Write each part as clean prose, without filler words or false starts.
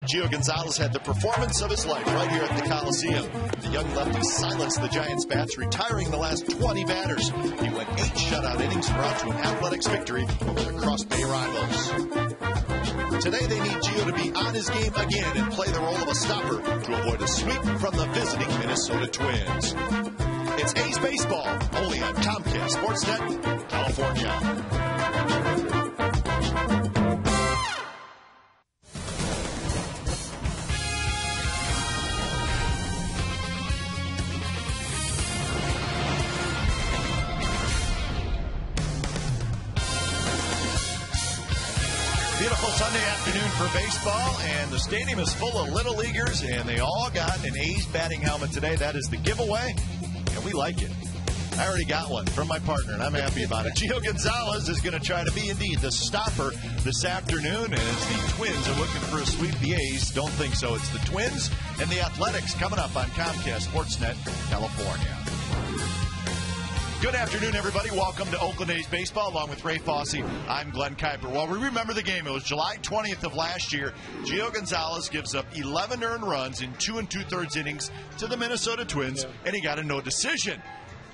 Gio Gonzalez had the performance of his life right here at the Coliseum. The young lefty silenced the Giants' bats, retiring the last 20 batters. He went 8 shutout innings and brought to an Athletics victory over the Cross Bay rivals. Today they need Gio to be on his game again and play the role of a stopper to avoid a sweep from the visiting Minnesota Twins. It's A's Baseball, only on Comcast Sportsnet, California. Beautiful Sunday afternoon for baseball, and the stadium is full of Little Leaguers, and they all got an A's batting helmet today. That is the giveaway, and we like it. I already got one from my partner, and I'm happy about it. Gio Gonzalez is going to try to be, indeed, the stopper this afternoon, and as the Twins are looking for a sweep, the A's don't think so. It's the Twins and the Athletics coming up on Comcast Sportsnet, California. Good afternoon, everybody. Welcome to Oakland A's Baseball, along with Ray Fosse. I'm Glenn Kuiper. Well, we remember the game. It was July 20th of last year. Gio Gonzalez gives up 11 earned runs in 2 2/3 innings to the Minnesota Twins, and he got a no decision.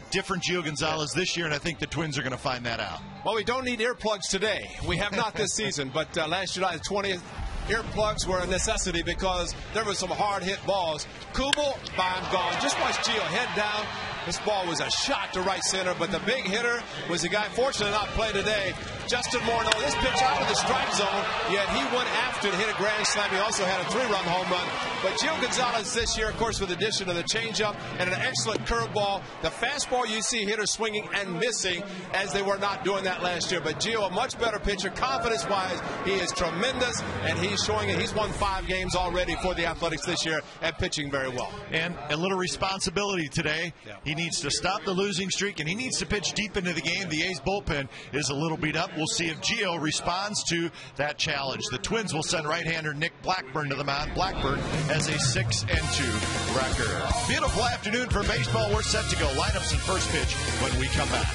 Different Gio Gonzalez this year, and I think the Twins are going to find that out. Well, we don't need earplugs today. We have not this season, but last July 20th, earplugs were a necessity because there were some hard-hit balls. Kubel, bomb gone. Just watch Gio head down. This ball was a shot to right center, but the big hitter was the guy fortunate not play today, Justin Morneau. This pitch out of the strike zone, yet he went after to hit a grand slam. He also had a 3-run home run. But Gio Gonzalez this year, of course, with the addition of the changeup and an excellent curveball, the fastball you see hitters swinging and missing as they were not doing that last year. But Gio, a much better pitcher, confidence-wise, he is tremendous, and he's showing it. He's won 5 games already for the Athletics this year at pitching very well. And a little responsibility today. Yeah. He needs to stop the losing streak, and he needs to pitch deep into the game. The A's bullpen is a little beat up. We'll see if Gio responds to that challenge. The Twins will send right-hander Nick Blackburn to the mound. Blackburn has a 6-2 record. Beautiful afternoon for baseball. We're set to go. Lineups and first pitch when we come back.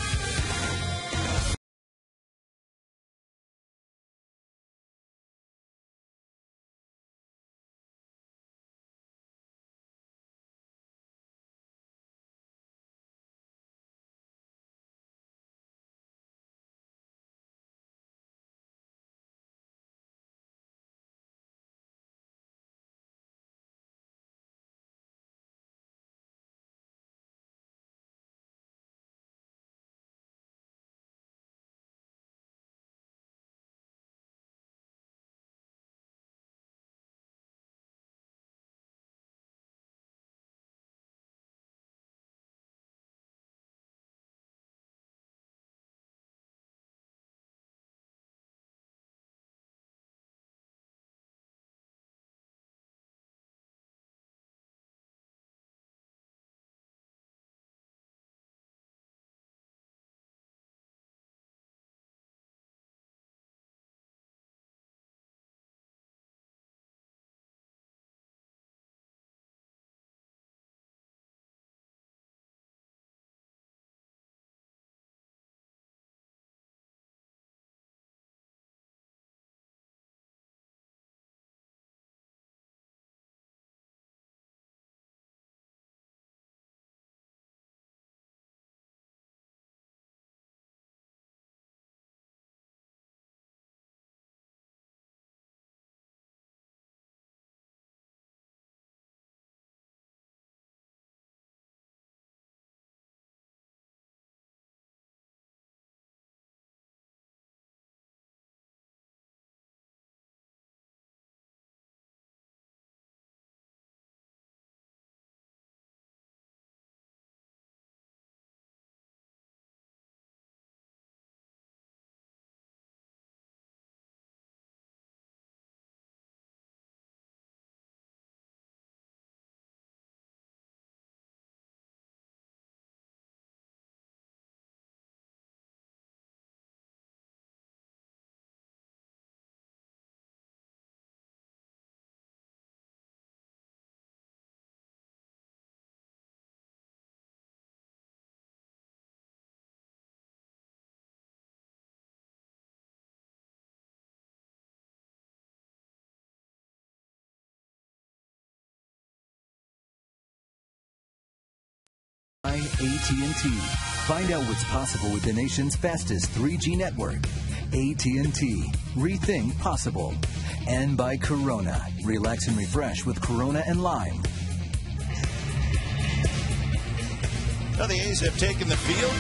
by AT&T. Find out what's possible with the nation's fastest 3G network. AT&T. Rethink possible. And by Corona. Relax and refresh with Corona and Lime. Now the A's have taken the field.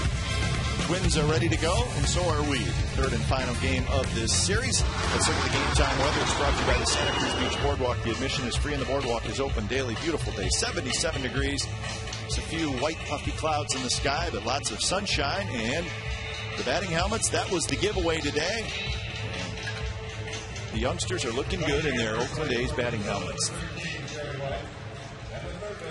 Twins are ready to go, and so are we. Third and final game of this series. Let's look at the game time weather. It's brought to you by the Santa Cruz Beach Boardwalk. The admission is free and the boardwalk is open daily. Beautiful day, 77 degrees. There's a few white puffy clouds in the sky, but lots of sunshine. And the batting helmets, that was the giveaway today. The youngsters are looking good in their Oakland A's batting helmets.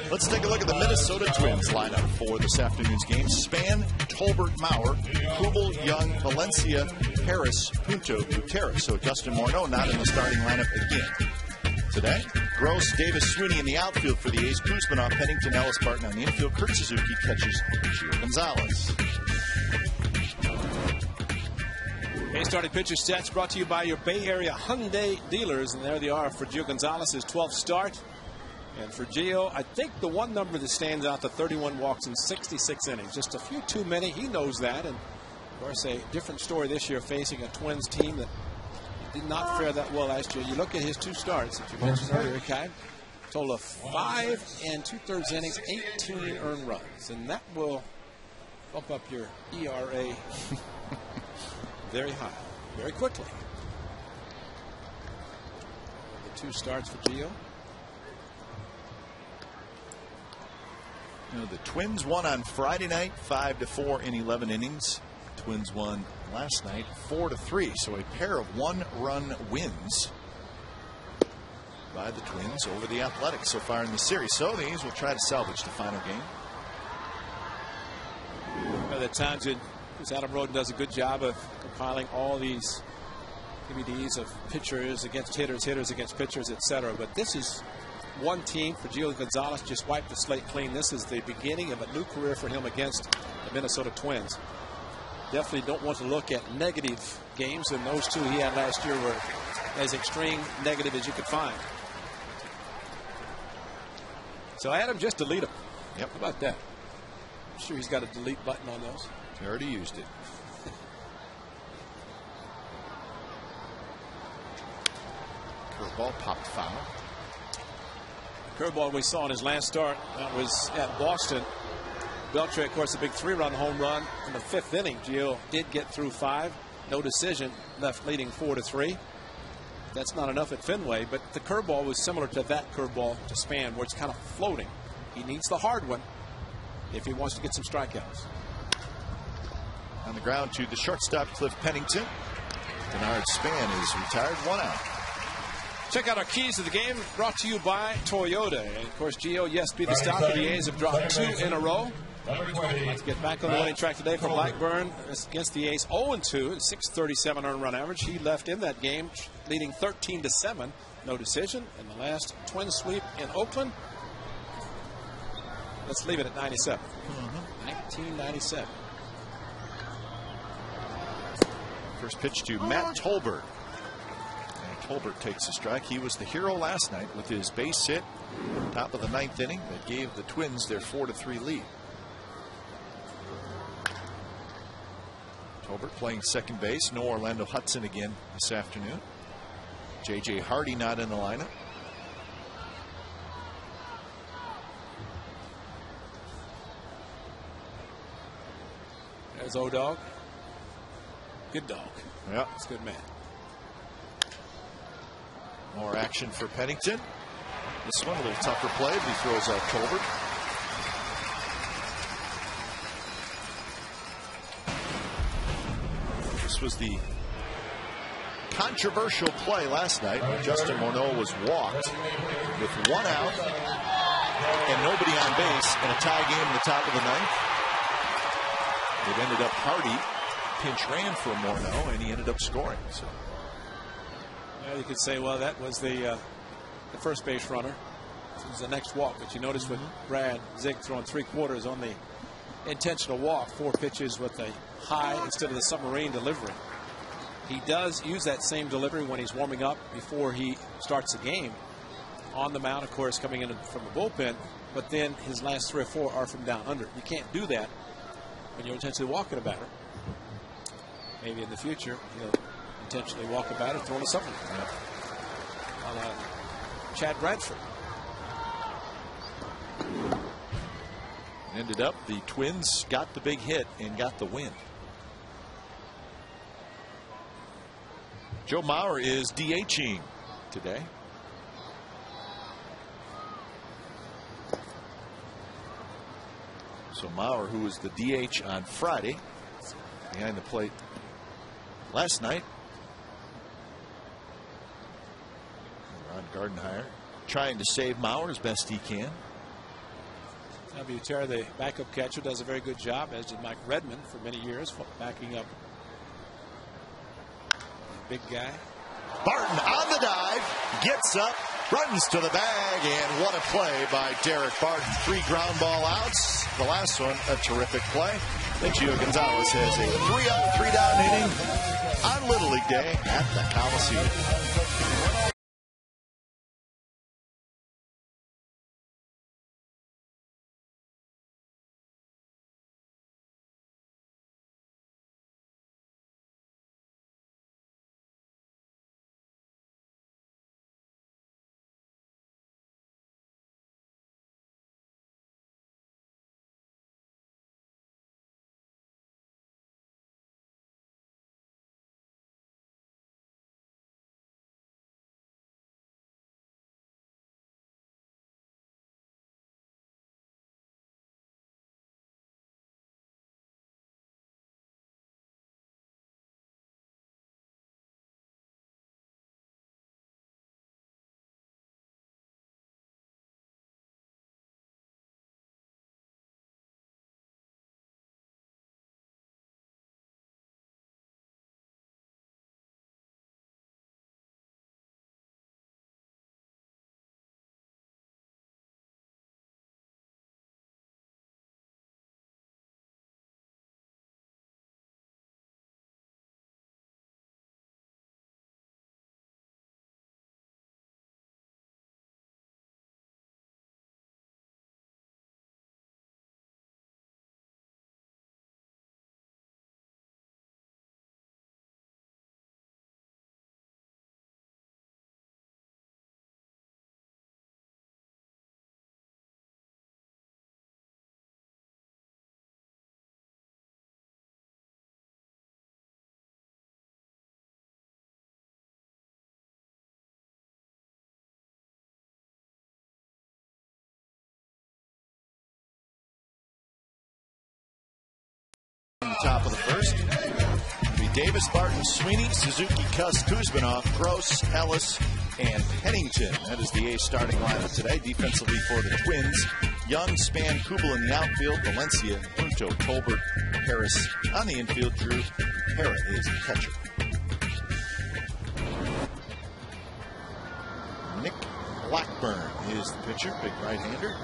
Let's take a look at the Minnesota Twins lineup for this afternoon's game. Span, Tolbert, Mauer, Kubel, Young, Valencia, Harris, Punto, Gutierrez. So Dustin Morneau not in the starting lineup again. Today, Gross, Davis, Sweeney in the outfield for the A's. Kuzmanoff, Pennington, Ellis, Barton on the infield. Kurt Suzuki catches Gio Gonzalez. A's starting pitcher stats brought to you by your Bay Area Hyundai dealers. And there they are for Gio Gonzalez's 12th start. And for Gio, I think the one number that stands out, the 31 walks in 66 innings. Just a few too many. He knows that. And, of course, a different story this year facing a Twins team that did not fare that well last year. You look at his 2 starts that you mentioned earlier, Kai. Total of 5 2/3 innings, 18 earned runs. And that will bump up your ERA very high, very quickly. The 2 starts for Gio. You know, the Twins won on Friday night 5-4 in 11 innings. Twins won last night 4-3. So a pair of 1-run wins by the Twins over the Athletics so far in the series. So the A's will try to salvage the final game. At the times Adam Roden does a good job of compiling all these DVDs of pitchers against hitters, hitters against pitchers, etc. But this is one team for Gio Gonzalez. Just wiped the slate clean. This is the beginning of a new career for him against the Minnesota Twins. Definitely don't want to look at negative games, and those 2 he had last year were as extreme negative as you could find. So Adam, just delete them. Yep. How about that? I'm sure he's got a delete button on those. He already used it. Curveball popped foul. Curveball we saw in his last start, that was at Boston. Beltre, of course, a big 3-run home run in the 5th inning. Gio did get through 5. No decision, left leading 4-3. That's not enough at Fenway, but the curveball was similar to that curveball to Span, where it's kind of floating. He needs the hard one if he wants to get some strikeouts. On the ground to the shortstop, Cliff Pennington. Denard Span is retired, 1 out. Check out our keys to the game, brought to you by Toyota. And of course, Gio, yes, be the stop. The A's have dropped 2 in a row. Let's get back on the winning track today for Blackburn against the A's. 0-2, 637 earned run average. He left in that game, leading 13-7. No decision. And the last Twin sweep in Oakland. Let's leave it at 97. 1997. First pitch to Matt Tolbert. Tolbert takes a strike. He was the hero last night with his base hit, top of the 9th inning, that gave the Twins their 4-3 lead. Tolbert playing second base. No Orlando Hudson again this afternoon. J.J. Hardy not in the lineup. There's O-Dog. Good dog. Yeah, it's a good man. More action for Pennington. This one a little tougher play, but he throws out Tolbert. This was the controversial play last night when Justin Morneau was walked with 1 out and nobody on base in a tie game in the top of the 9th. It ended up Hardy pinch ran for Morneau, and he ended up scoring. So. Well, you could say, well, that was the first base runner. It was the next walk, but you notice with Brad Zig throwing 3/4 on the intentional walk, 4 pitches with a high instead of the submarine delivery. He does use that same delivery when he's warming up before he starts the game. on the mound, of course, coming in from the bullpen, but then his last 3 or 4 are from down under. You can't do that when you're intentionally walking a batter. Maybe in the future, he'll intentionally walk a batter, throwing a supplement. Chad Bradford. Ended up, the Twins got the big hit and got the win. Joe Mauer is DHing today. So Mauer, who was the DH on Friday, behind the plate last night. Ron Gardenhire trying to save Mauer as best he can. Butera, the backup catcher, does a very good job, as did Mike Redmond for many years, backing up the big guy. Barton on the dive, gets up, runs to the bag, and what a play by Derek Barton. 3 ground ball outs. The last one, a terrific play. Then Gio Gonzalez has a 3-out, 3-down inning on Little League Day at the Coliseum. In the top of the first, be Davis, Barton, Sweeney, Suzuki, Cuss, Kuzminov, Gross, Ellis, and Pennington. That is the A starting lineup today. Defensively for the Twins, Young, Span, Kubel in the outfield, Valencia, Punto, Tolbert, Harris on the infield. Drew Hara is the catcher. Nick Blackburn is the pitcher, big right-hander.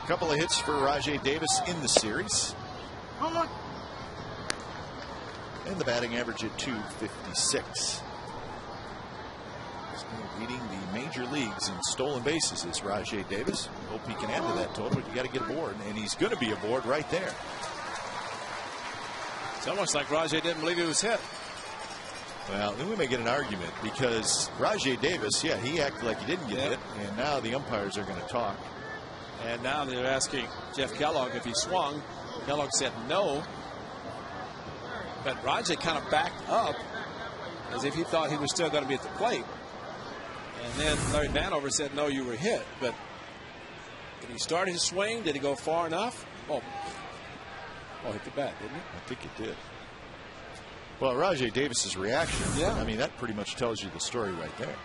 Couple of hits for Rajai Davis in the series. And the batting average at .256. Still leading the major leagues in stolen bases is Rajai Davis. Hope he can add to that total, but you got to get aboard, and he's going to be aboard right there. It's almost like Rajai didn't believe he was hit. Well, then we may get an argument because Rajai Davis, yeah, he acted like he didn't get hit, and now the umpires are going to talk. And now they're asking Jeff Kellogg if he swung. Kellogg said no. But Rajai kind of backed up as if he thought he was still going to be at the plate. And then Larry Vanover said, no, you were hit. But did he start his swing? Did he go far enough? Oh, hit the bat, didn't he? I think it did. Well, Rajai Davis's reaction, I mean, that pretty much tells you the story right there.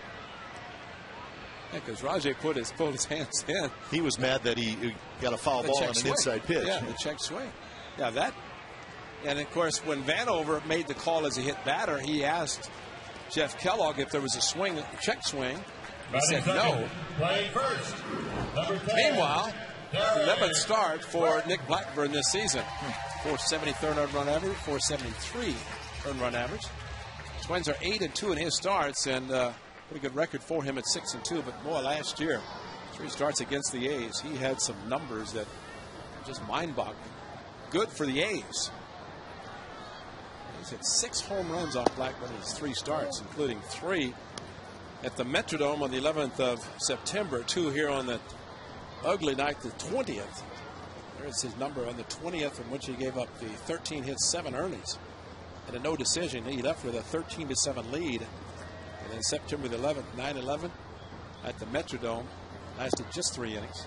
Yeah, because Rajai pulled his hands in. He was mad that he got a foul ball on an inside pitch. Yeah, the check swing. Yeah, that. And, of course, when Vanover made the call as a hit batter, he asked Jeff Kellogg if there was a swing, a check swing. He said no. Play first. Number 10. Meanwhile, the 11th start for Nick Blackburn this season. .470 third earned run average, .473 earned run average. Twins are 8-2 in his starts, and pretty good record for him at 6-2. But boy, last year, 3 starts against the A's, he had some numbers that were just mind-boggling. Good for the A's. He's hit 6 home runs off Blackburn in his 3 starts, including 3 at the Metrodome on the 11th of September, 2 here on the ugly night, the 20th. There's his number on the 20th, in which he gave up the 13 hits, 7 earnings, and a no decision. He left with a 13-7 lead. And then September the 11th, 9-11 at the Metrodome, lasted just 3 innings.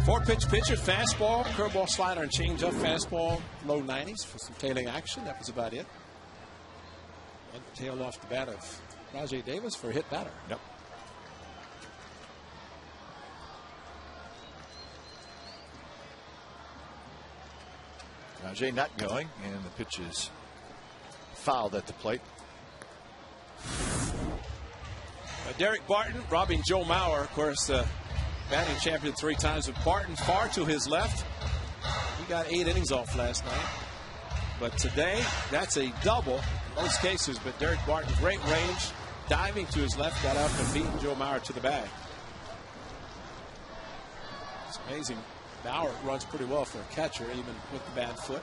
4-pitch pitcher, fastball, curveball, slider, and changeup. Fastball, low 90s for some tailing action. That was about it. And tailed off the bat of Rajai Davis for a hit batter. Yep. Rajai not going, and the pitch is fouled at the plate. Derek Barton robbing Joe Mauer, of course, batting champion 3 times. With Barton far to his left, he got 8 innings off last night. But today, that's a double in most cases. But Derek Barton, great range, diving to his left, got up and beat Joe Mauer to the bag. It's amazing. Mauer runs pretty well for a catcher, even with the bad foot.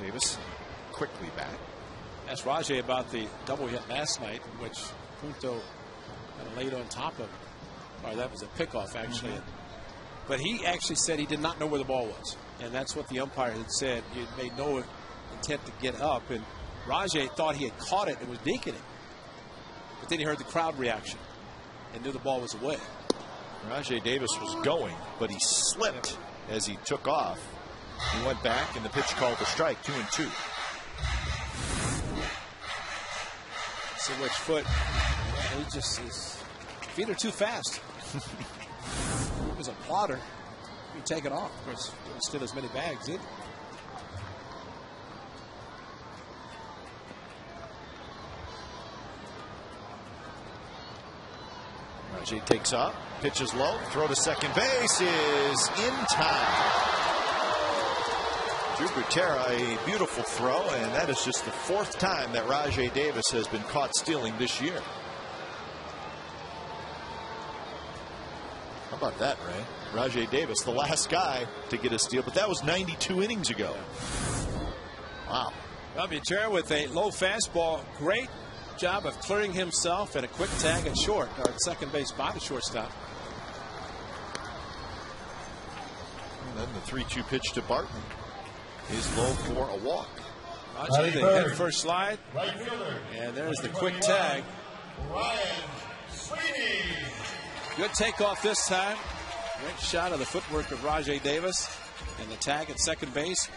Davis quickly back. Asked Rajai about the double hit last night, in which Punto kind of laid on top of him. Or that was a pickoff, actually. But he actually said he did not know where the ball was. And that's what the umpire had said. He had made no intent to get up. And Rajai thought he had caught it and was dinking it. But then he heard the crowd reaction and knew the ball was away. Rajai Davis was going, but he slipped as he took off. He went back, and the pitch called a strike, 2-2. See which foot. He just, his feet are too fast. It was a plotter. You take it off. Of course, didn't steal as many bags, did he? Rajai takes up, pitches low, throw to second base is in time. Drew Butera, a beautiful throw, and that is just the 4th time that Rajai Davis has been caught stealing this year. How about that, Ray? Rajai Davis, the last guy to get a steal, but that was 92 innings ago. Wow. Well, Butera with a low fastball, great job of clearing himself, and a quick tag at short, or at second base by the shortstop. And then the 3-2 pitch to Barton is low for a walk. Rajai, the head first slide, and there's the quick tag. Ryan Sweeney. Good takeoff this time. Great shot of the footwork of Rajai Davis, and the tag at second base,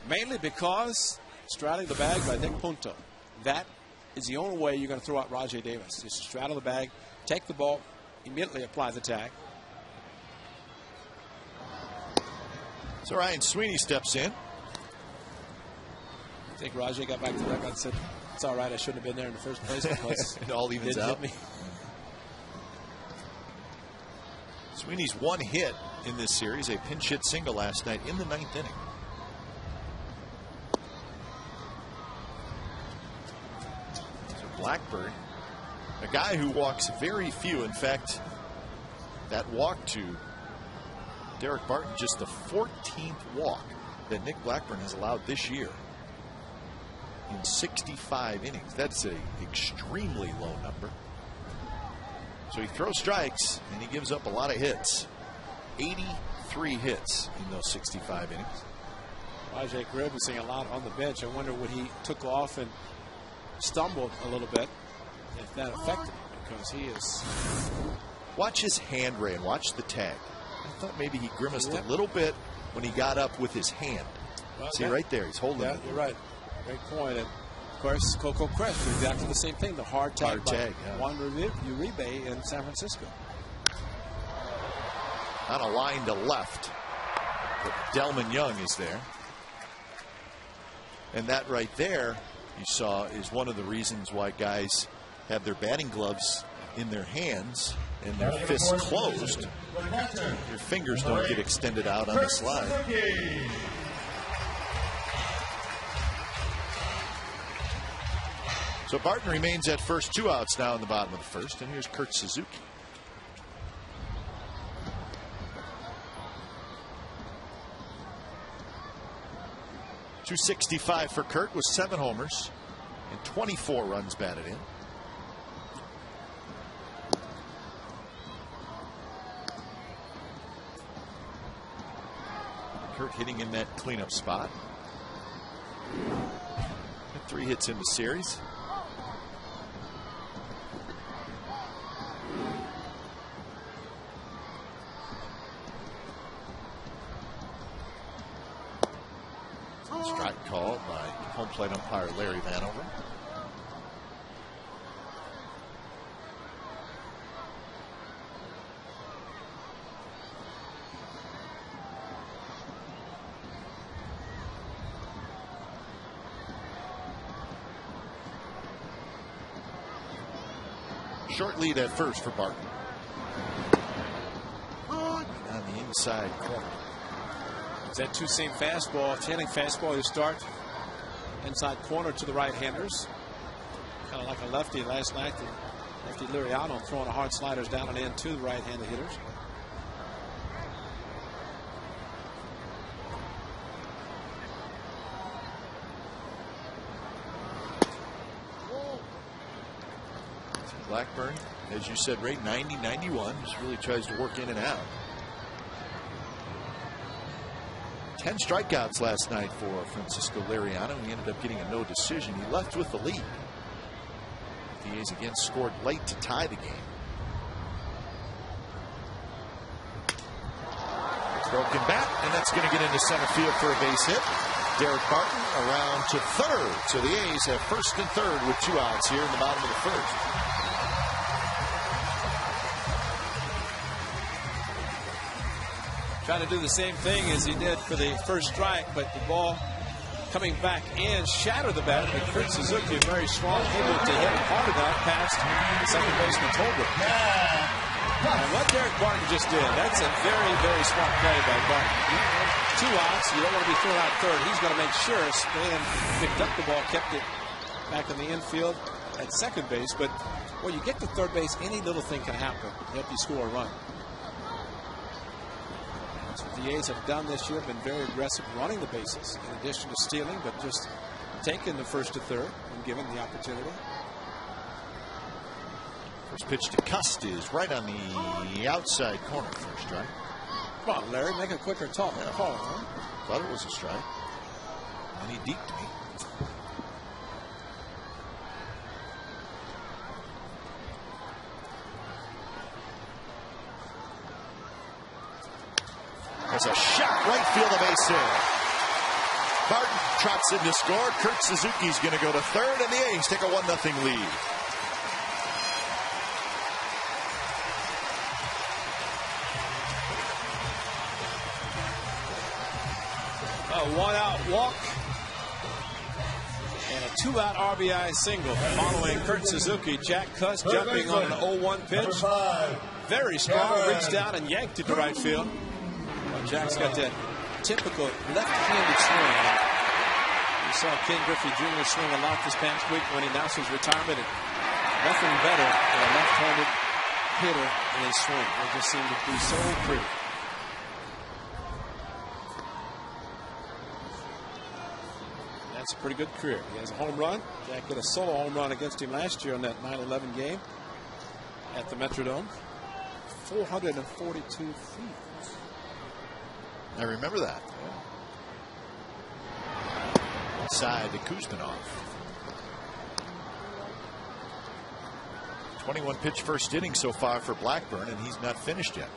mainly because straddling the bag by Nick Punto. That is the only way you're going to throw out Rajai Davis. Just straddle the bag, take the ball, immediately apply the tag. So Ryan Sweeney steps in. I think Rajai got back to the dugout and said, "It's all right, I shouldn't have been there in the first place because it all evens didn't out." Hit me." Sweeney's 1 hit in this series, a pinch hit single last night in the 9th inning. So Blackburn, a guy who walks very few. In fact, that walk to Derek Barton, just the 14th walk that Nick Blackburn has allowed this year in 65 innings. That's an extremely low number. So he throws strikes, and he gives up a lot of hits. 83 hits in those 65 innings. Rajai grimacing a lot on the bench. I wonder when he took off and stumbled a little bit, if that affected him, because he is... Watch his hand, Ray, and watch the tag. I thought maybe he grimaced a little bit when he got up with his hand. Well, see, right there, he's holding it. You're right. Great point. And of course, Coco Cresp did exactly the same thing. The hard tag by Juan Uribe in San Francisco. On a line to left. But Delman Young is there. And that right there, you saw, is one of the reasons why guys have their batting gloves in their hands and their fists closed, your fingers don't get extended out on the slide. So Barton remains at first, 2 outs now in the bottom of the first, and here's Kurt Suzuki. .265 for Kurt with 7 homers and 24 runs batted in. Kurt hitting in that cleanup spot. 3 hits in the series. Strike called by home plate umpire Larry Vanover. Short lead at first for Barton. On the inside corner. It's that two-seam fastball, tailing fastball. You start inside corner to the right-handers. Kind of like a lefty last night. Lefty Liriano throwing a hard sliders down and in to the right-handed hitters. Blackburn, as you said, Ray, 90-91. Just really tries to work in and out. 10 strikeouts last night for Francisco Liriano. He ended up getting a no decision. He left with the lead. The A's again scored late to tie the game. Broken bat, and that's going to get into center field for a base hit. Derek Barton around to third. So the A's have first and third with 2 outs here in the bottom of the first. Trying to do the same thing as he did for the first strike, but the ball coming back in shattered the bat. But Kurt Suzuki, very strong, able to hit hard enough past the second baseman Tolbert. And what Derek Barton just did, that's a very, very smart play by Barton. 2 outs, you don't want to be thrown out third. He's going to make sure Span picked up the ball, kept it back in the infield at second base. But when you get to third base, any little thing can happen. You have to score a run. That's what the A's have done this year, been very aggressive running the bases in addition to stealing, but just taking the first to third and giving the opportunity. First pitch to Cust is right on the outside corner. First strike. Come on, Larry, make a quicker call. Yeah. Huh? Thought it was a strike. And he deeped me. That's a shot right field, a base hit. Barton trots in to score. Kurt Suzuki's going to go to third, and the A's take a 1-0 lead. A 1-out walk and a 2-out RBI single following Kurt Suzuki. Jack Cust jumping on an 0-1 pitch. Very strong, reached down and yanked it to right field. Jack's got that typical left-handed swing. You saw Ken Griffey Jr. swing a lot this past week when he announced his retirement. And nothing better than a left-handed hitter in his swing. They just seem to be so pretty. That's a pretty good career. He has a home run. Jack hit a solo home run against him last year in that 9-11 game at the Metrodome. 442 feet. I remember that. Side to Kuzminov. 21 pitch first inning so far for Blackburn, and he's not finished yet.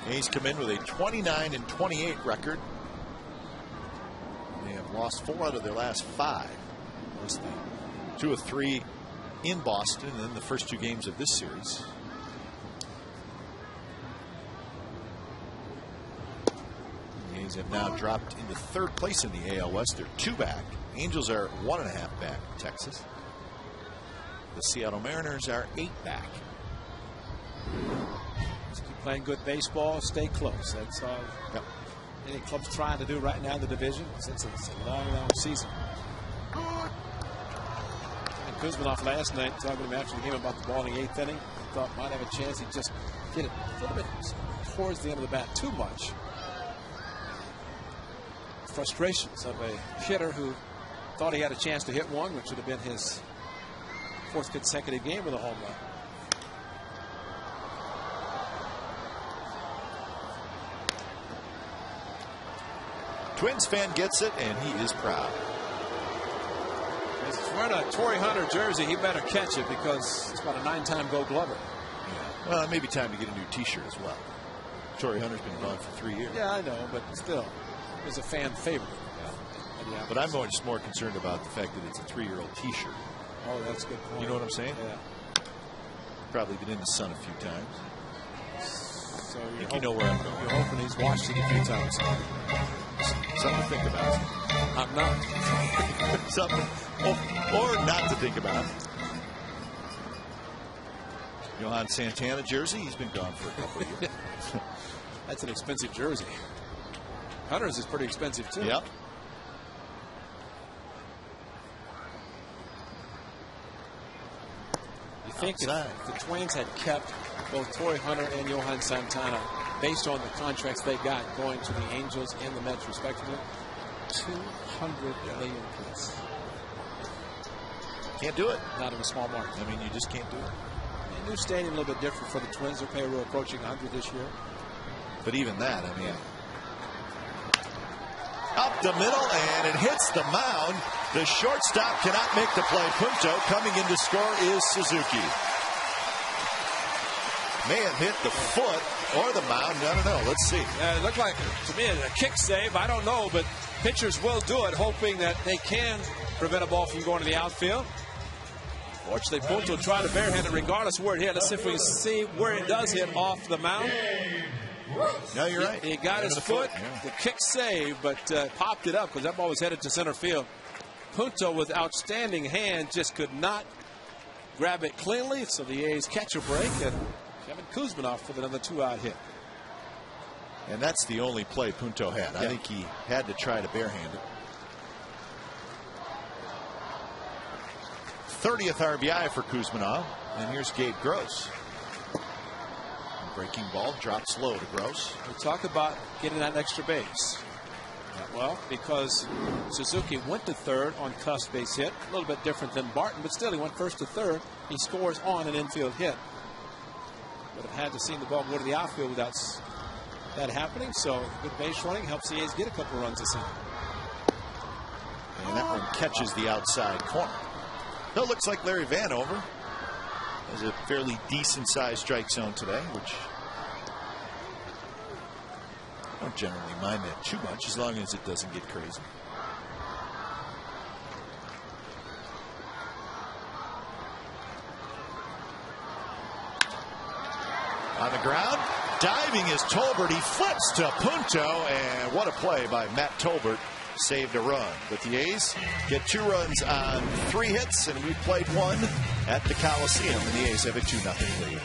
A's come in with a 29-28 record. They have lost 4 out of their last 5. That's the 2 of 3 in Boston in the first 2 games of this series. The A's have now dropped into 3rd place in the AL West. They're 2 back. Angels are 1.5 back. Texas. The Seattle Mariners are 8 back. Just keep playing good baseball. Stay close. That's all. Yep. Any club's trying to do right now in the division, since it's a long, long season. And Kuzminoff last night talking to him after the game about the ball in the 8th inning. He thought might have a chance. He just hit it a little bit towards the end of the bat too much. Frustrations of a hitter who thought he had a chance to hit one, which would have been his 4th consecutive game with a home run. Twins fan gets it, and he is proud. If he's wearing a Torrey Hunter jersey, he better catch it because it's about a 9-time Gold Glover. Yeah. Well, it may be time to get a new T-shirt as well. Torrey Hunter's been gone for 3 years. Yeah, I know, but still, he's a fan favorite. Yeah. But I'm just more concerned about the fact that it's a 3-year-old T-shirt. Oh, that's a good point. You know what I'm saying? Yeah. Probably been in the sun a few times. So I think you know where I'm going. You're hoping he's washed it a few times. Something to think about. I'm not. Something, or not to think about. Johan Santana jersey. He's been gone for a couple of years. That's an expensive jersey. Hunter's is pretty expensive too. Yep. You think if the Twins had kept both Torrey Hunter and Johan Santana, based on the contracts they got going to the Angels and the Mets respectively, $200 million plus. Can't do it. Not in a small market. I mean, you just can't do it. A new stadium, a little bit different for the Twins. Their payroll approaching 100 this year. But even that, I mean, up the middle, and it hits the mound. The shortstop cannot make the play. Punto coming in to score is Suzuki. May have hit the foot or the mound. I don't know. Let's see. It looked like, to me, a kick save. I don't know, but pitchers will do it, hoping that they can prevent a ball from going to the outfield. Fortunately, Punto tried to barehand it regardless of where it hit. Let's see if we can see where it does hit off the mound. No, you're right. He got his foot. Yeah. The kick save, but popped it up because that ball was headed to center field. Punto, with outstanding hand, just could not grab it cleanly. So the A's catch a break, and Kevin Kuzminoff with another 2-out hit. And that's the only play Punto had. I think he had to try to barehand it. 30th RBI for Kuzminoff. And here's Gabe Gross. Breaking ball drops low to Gross. We talk about getting that extra base. Well, because Suzuki went to third on cuss base hit, a little bit different than Barton, but still he went first to third. He scores on an infield hit. Would have had to see the ball go to the outfield without that happening. So good base running helps the A's get a couple runs this inning. And that one catches the outside corner. That looks like Larry Vanover has a fairly decent sized strike zone today, which I don't generally mind that too much as long as it doesn't get crazy. On the ground, diving is Tolbert. He flips to Punto, and what a play by Matt Tolbert. Saved a run. But the A's get 2 runs on 3 hits, and we played 1 at the Coliseum, and the A's have a 2-0 lead.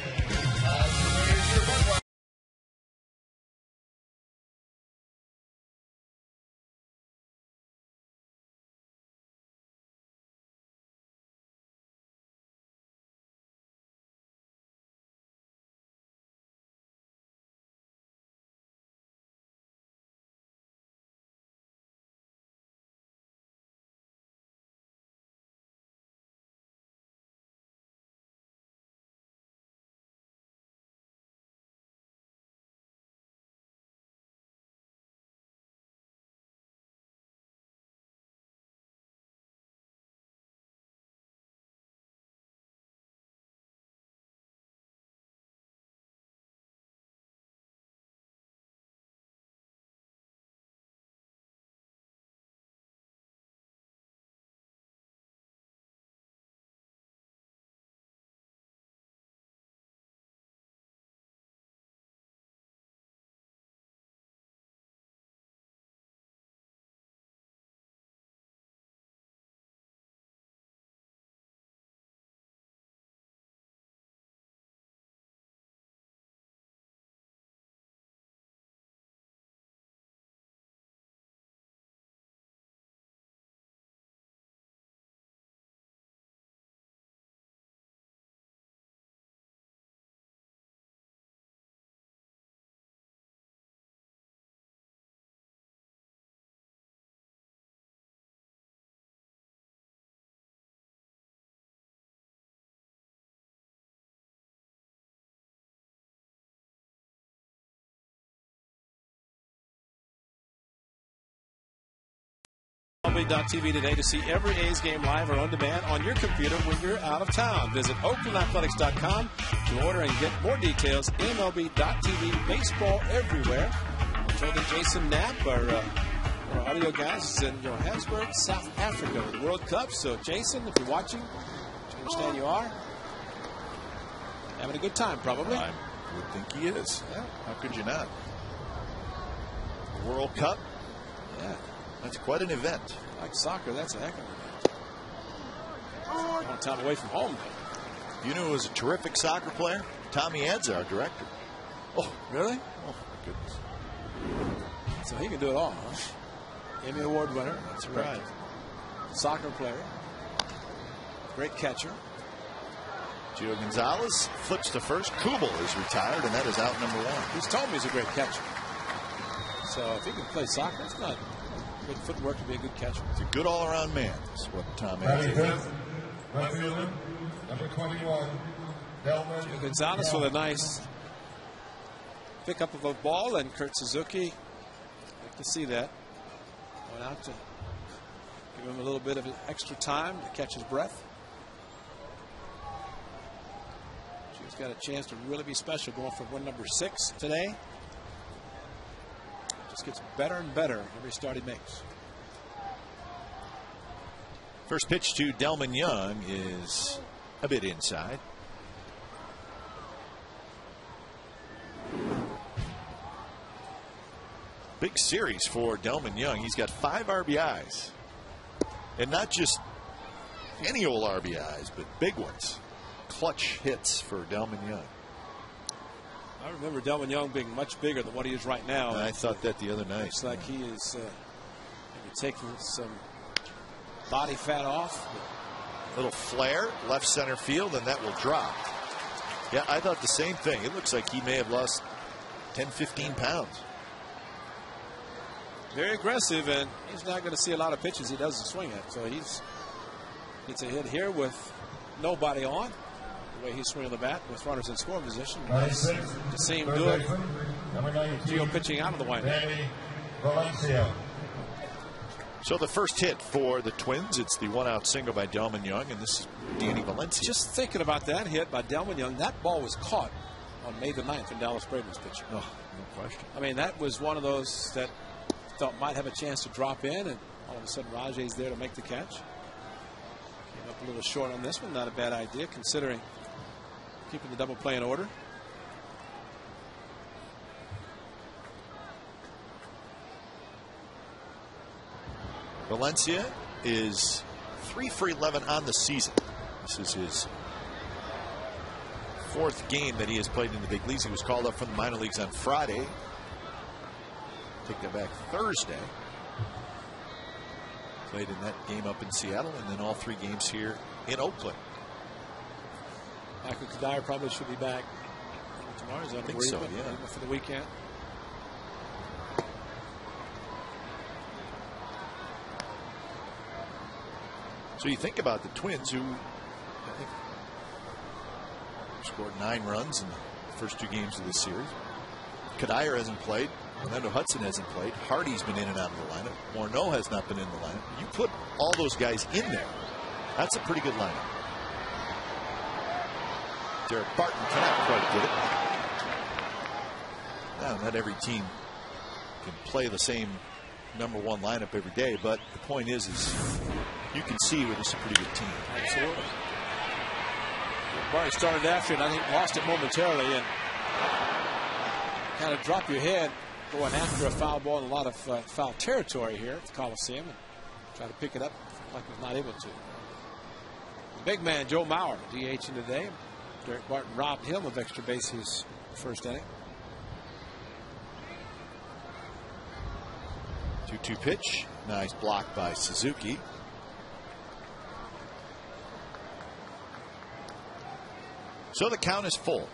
MLB.tv today to see every A's game live or on demand on your computer when you're out of town. Visit OaklandAthletics.com to order and get more details. MLB.tv, baseball everywhere. Joined Jason Knapp, our audio guys, is in Johannesburg, South Africa, with the World Cup. So, Jason, if you're watching, which I understand you are, having a good time, probably. I would think he is. Yeah. How could you not? World Cup? Yeah. That's quite an event. Like soccer, that's a heck of an event. One time away from home, though. You know who was a terrific soccer player? Tommy Adza, our director. Oh, really? Oh, my goodness. So he can do it all, huh? Emmy Award winner. That's right. Soccer player. Great catcher. Gio Gonzalez flips to first. Kubel is retired, and that is out number 1. He's told me he's a great catcher. So if he can play soccer, it's not good footwork to be a good catcher. He's a good all-around man. That's what Tom Adza is. Left fielder, number 21, Delman. Gio Gonzalez with a nice pickup of a ball, and Kurt Suzuki, like to see that. Went out to give him a little bit of extra time to catch his breath. He's got a chance to really be special going for win number 6 today. Just gets better and better every start he makes. First pitch to Delman Young is a bit inside. Big series for Delman Young. He's got 5 RBIs. And not just any old RBIs, but big ones. Clutch hits for Delman Young. I remember Delman Young being much bigger than what he is right now. I thought that the other night. Looks like he is maybe taking some body fat off. Little flare, left center field, and that will drop. Yeah, I thought the same thing. It looks like he may have lost 10, 15 pounds. Very aggressive, and he's not going to see a lot of pitches he doesn't swing at. So he's gets a hit here with nobody on. The way he's swinging the bat with runners in scoring position. To see him do it. Gio pitching out of the windup. So the first hit for the Twins, it's the 1-out single by Delman Young, and this is Danny Valencia. Just thinking about that hit by Delman Young, that ball was caught on May the 9th when Dallas Braden was pitching. Oh, no question. I mean, that was one of those that thought might have a chance to drop in, and all of a sudden Rajay's there to make the catch. Came up a little short on this one. Not a bad idea considering keeping the double play in order. Valencia is 3 for 11 on the season. This is his 4th game that he has played in the big leagues. He was called up from the minor leagues on Friday. Take that back Thursday. Played in that game up in Seattle, and then all 3 games here in Oakland. Michael Kadire probably should be back tomorrow. Is that I think so, yeah. For the weekend. So you think about the Twins, who I think scored 9 runs in the first 2 games of this series. Kadire hasn't played. Orlando Hudson hasn't played. Hardy's been in and out of the lineup. Morneau has not been in the lineup. You put all those guys in there, that's a pretty good lineup. Derek Barton cannot quite get it. Now, not every team can play the same number 1 lineup every day, but the point is you can see where this is a pretty good team. Absolutely. Barton started after it, I think lost it momentarily, and kind of drop your head going after a foul ball in a lot of foul territory here at the Coliseum, and try to pick it up like he was not able to. The big man, Joe Mauer, DHing today. Derek Barton robbed him of extra bases first inning. 2-2 pitch. Nice block by Suzuki. So the count is full.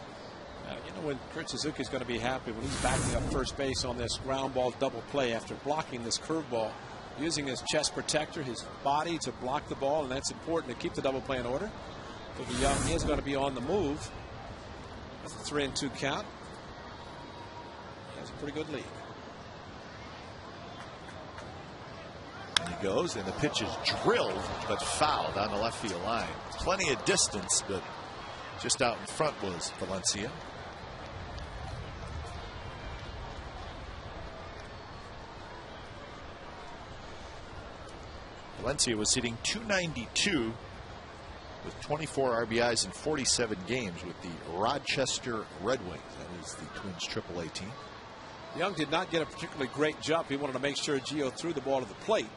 You know when Kurt Suzuki is going to be happy when he's backing up first base on this ground ball double play after blocking this curveball, using his chest protector, his body to block the ball, and that's important to keep the double play in order. But Young is going to be on the move. That's a 3-2 count. He has a pretty good lead. And he goes, and the pitch is drilled, but fouled on the left field line. Plenty of distance, but just out in front was Valencia. Valencia was hitting .292 with 24 RBIs in 47 games with the Rochester Red Wings. That is the Twins AAA team. Young did not get a particularly great jump. He wanted to make sure Gio threw the ball to the plate.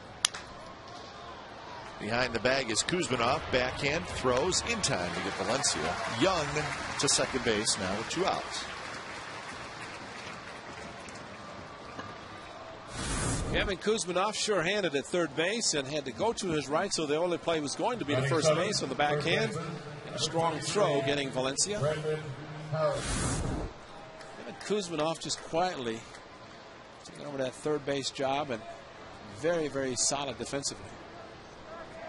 Behind the bag is Kuzminov. Backhand throws in time to get Valencia. Young to second base now with 2 outs. Kevin Kuzminov sure-handed at third base and had to go to his right, so the only play was going to be to first base on the backhand. And a strong throw getting Valencia. Kevin Kuzminov just quietly taking over that third base job and very, very solid defensively.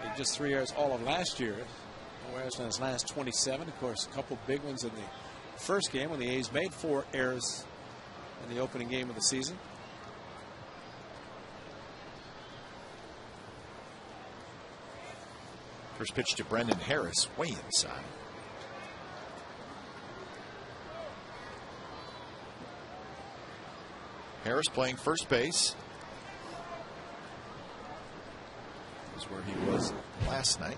In just 3 errors all of last year. No errors in his last 27. Of course, a couple big ones in the first game when the A's made 4 errors in the opening game of the season. First pitch to Brendan Harris, way inside. Harris playing first base. This is where he was last night.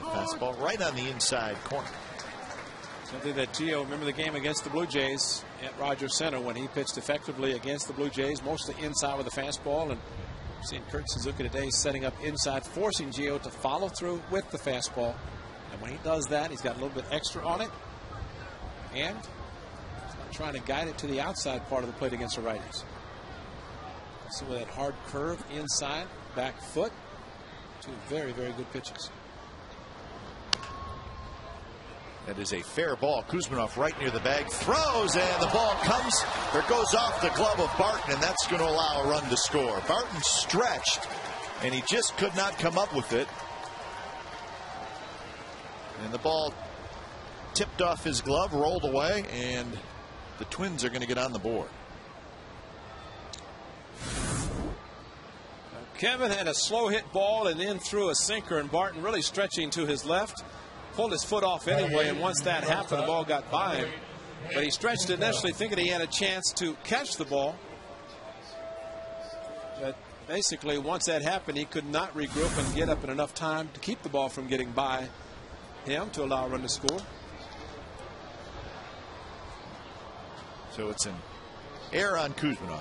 Fastball right on the inside corner. Something that Gio, remember the game against the Blue Jays at Rogers Center when he pitched effectively against the Blue Jays, mostly inside with the fastball. And seeing Kurt Suzuki today setting up inside, forcing Gio to follow through with the fastball. And when he does that, he's got a little bit extra on it. And he's not trying to guide it to the outside part of the plate against the righties. So with that hard curve inside, back foot, 2 very, very good pitches. That is a fair ball. Kuzminov right near the bag, throws, and the ball comes or goes off the glove of Barton, and that's going to allow a run to score. Barton stretched, and he just could not come up with it. And the ball tipped off his glove, rolled away, and the Twins are going to get on the board. Kevin had a slow hit ball and then threw a sinker, and Barton really stretching to his left. Pulled his foot off anyway, and once that happened, the ball got by him. But he stretched it initially thinking he had a chance to catch the ball. But basically, once that happened, he could not regroup and get up in enough time to keep the ball from getting by him to allow a run to score. So it's an error on Kuzminov,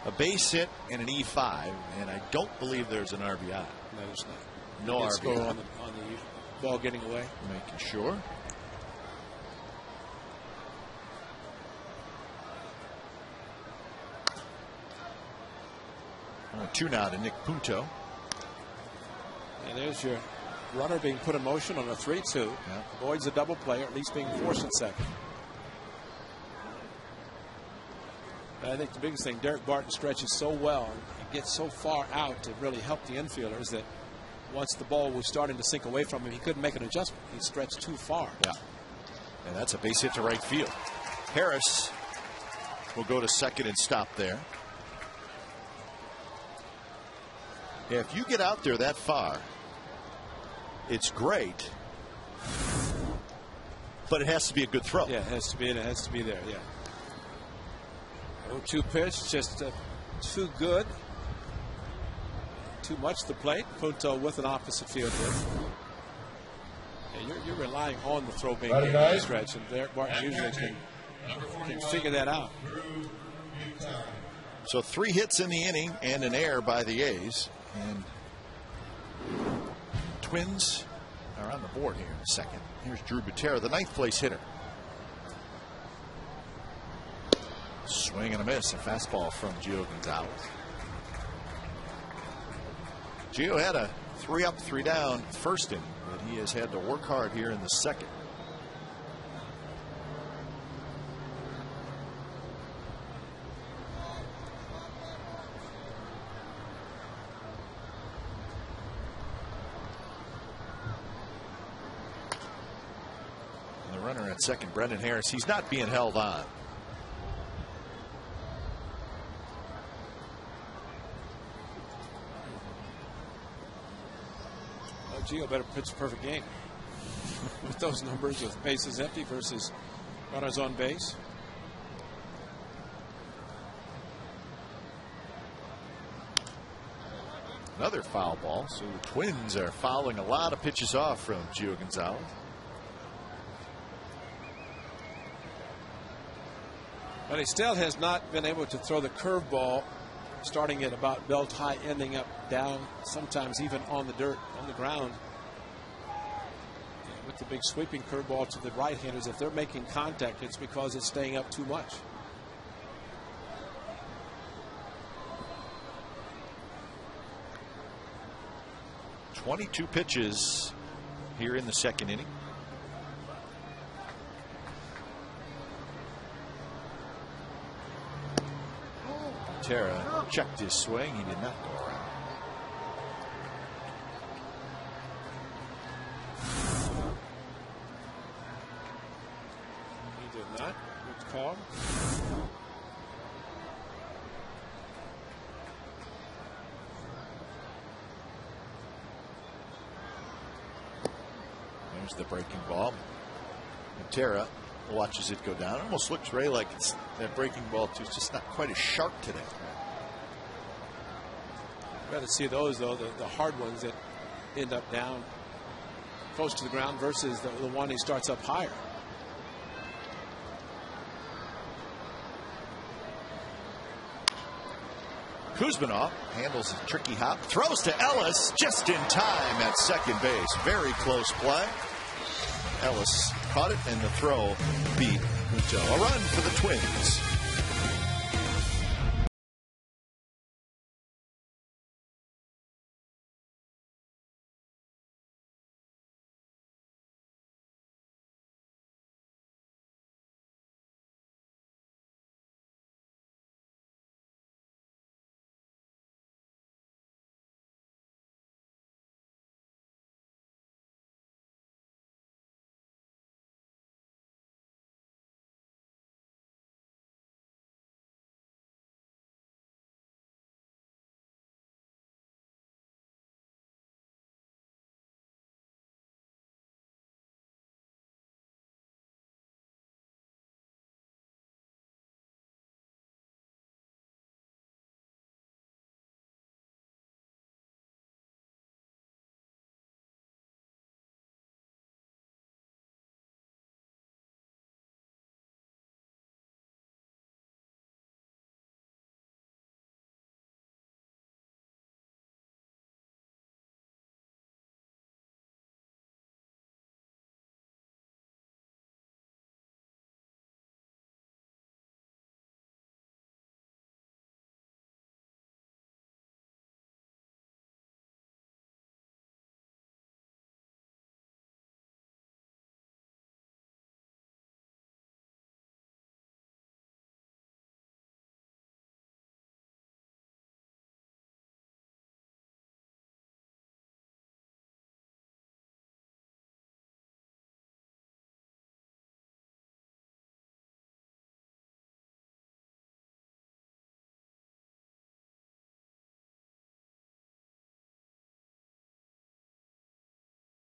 a base hit and an E5, and I don't believe there's an RBI. No, there's not. No RBI. Score on the ball getting away. Making sure. Two now to Nick Punto. And there's your runner being put in motion on a 3-2. Yeah. Avoids a double play, or at least being forced at second. But I think the biggest thing, Derek Barton stretches so well and gets so far out to really help the infielders that once the ball was starting to sink away from him, he couldn't make an adjustment. He stretched too far. Yeah. And that's a base hit to right field. Harris will go to second and stop there. Yeah, if you get out there that far, it's great, but it has to be a good throw. Yeah, it has to be. It has to be there. Yeah. 0-2 pitch, just too good. Too much to the plate. Punto with an opposite field hit. Yeah, you're relying on the throw being in the stretch, and Derek Barton usually can figure that out. So 3 hits in the inning and an error by the A's, and Twins are on the board here in a second. Here's Drew Butera, the 9th place hitter. Swing and a miss, a fastball from Gio Gonzalez. Gio had a 3 up, 3 down first inning, but he has had to work hard here in the second. runner at second, Brendan Harris. He's not being held on. Gio better pitch a perfect game with those numbers, with bases empty versus runners on base. Another foul ball. So the Twins are fouling a lot of pitches off from Gio Gonzalez. But he still has not been able to throw the curveball, starting at about belt high, ending up down, sometimes even on the dirt, on the ground. With the big sweeping curveball to the right-handers, if they're making contact, it's because it's staying up too much. "22 pitches here in the second inning. Tara checked his swing. He did not go around. He did not. Good call. There's the breaking ball. And Tara watches it go down. It almost looks, Ray, like it's that breaking ball too. It's just not quite as sharp today. Rather see those, though, the hard ones that end up down close to the ground versus the one he starts up higher. Kuzminov handles a tricky hop, throws to Ellis just in time at second base. Very close play. Ellis caught it, and the throw beat Muto. A run for the Twins.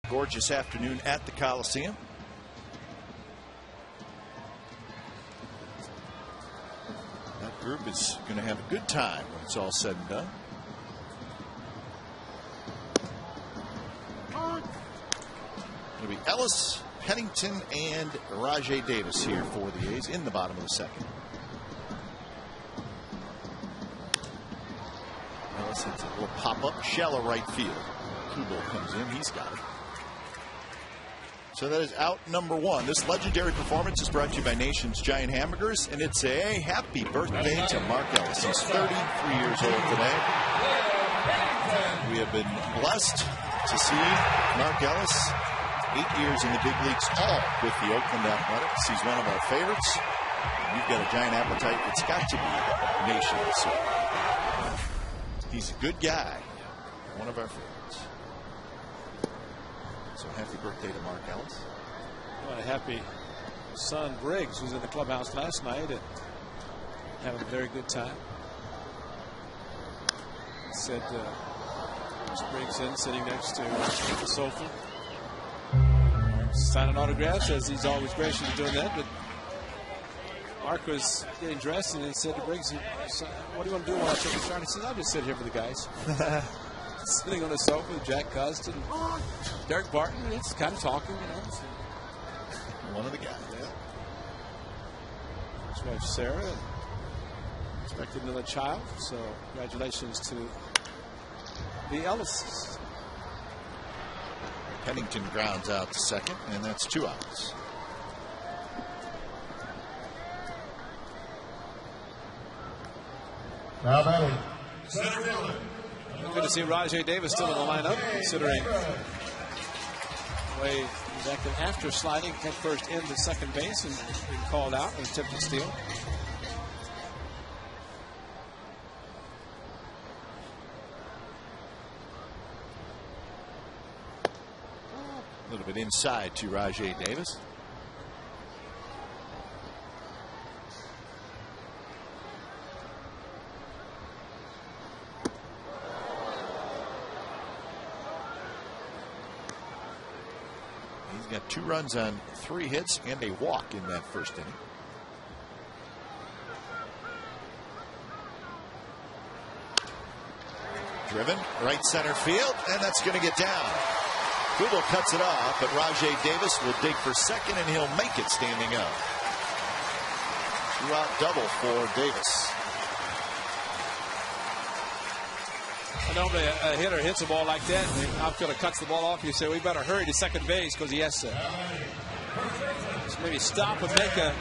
Gorgeous afternoon at the Coliseum. That group is going to have a good time when it's all said and done. It'll be Ellis, Pennington, and Rajai Davis here for the A's in the bottom of the second. Ellis hits a little pop-up, shallow right field. Kubel comes in, he's got it. So that is out number one. This legendary performance is brought to you by Nation's Giant Hamburgers, and it's a happy birthday to Mark Ellis. He's 33 years old today. We have been blessed to see Mark Ellis 8 years in the big leagues, all with the Oakland Athletics. He's one of our favorites. You've got a giant appetite. It's got to be Nation's. So he's a good guy. One of our favorites. So happy birthday to Mark Ellis. What a happy son Briggs was in the clubhouse last night and having a very good time. He said Briggs in sitting next to the sofa, signing autographs, as he's always gracious doing that. But Mark was getting dressed and he said to Briggs, "What do you want to do while I take a shower?" He says, "I'll just sit here for the guys." Sitting on the sofa with Jack Custon, Derek Barton, it's kind of talking, you know. One of the guys. Yeah. His wife Sarah expected another child, so congratulations to the Ellises. Pennington grounds out to second, and that's 2 outs. Now batting, center fielder. Good to see Rajai Davis still in the lineup, considering the way he's acting after sliding head first into second base and being called out and attempted steal. A little bit inside to Rajai Davis. He's got 2 runs on 3 hits and a walk in that first inning. Driven right center field, and that's going to get down. Kubel cuts it off, but Rajai Davis will dig for second, and he'll make it standing up. 2-out double for Davis. Normally a hitter hits a ball like that and the outfielder cuts the ball off. You say, we better hurry to second base because he has to maybe stop and make a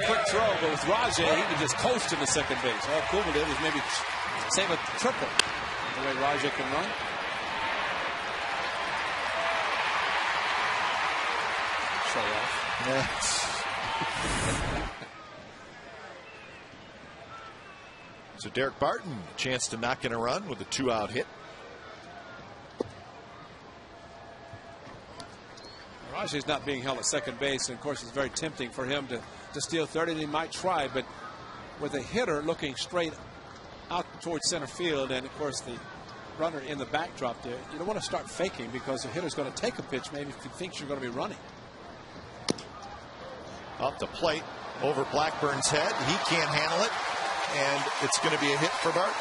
quick throw. But with Rajai, he can just coast into second base. All Kubel did was maybe save a triple. The way Rajai can run. Show off. Yes. So Derek Barton, a chance to knock in a run with a 2-out hit. Rajai's not being held at second base, and of course it's very tempting for him to steal third, and he might try, but with a hitter looking straight out towards center field, and of course the runner in the backdrop there, you don't want to start faking because the hitter's going to take a pitch maybe if he thinks you're going to be running. Up the plate, over Blackburn's head. He can't handle it. And it's going to be a hit for Barton.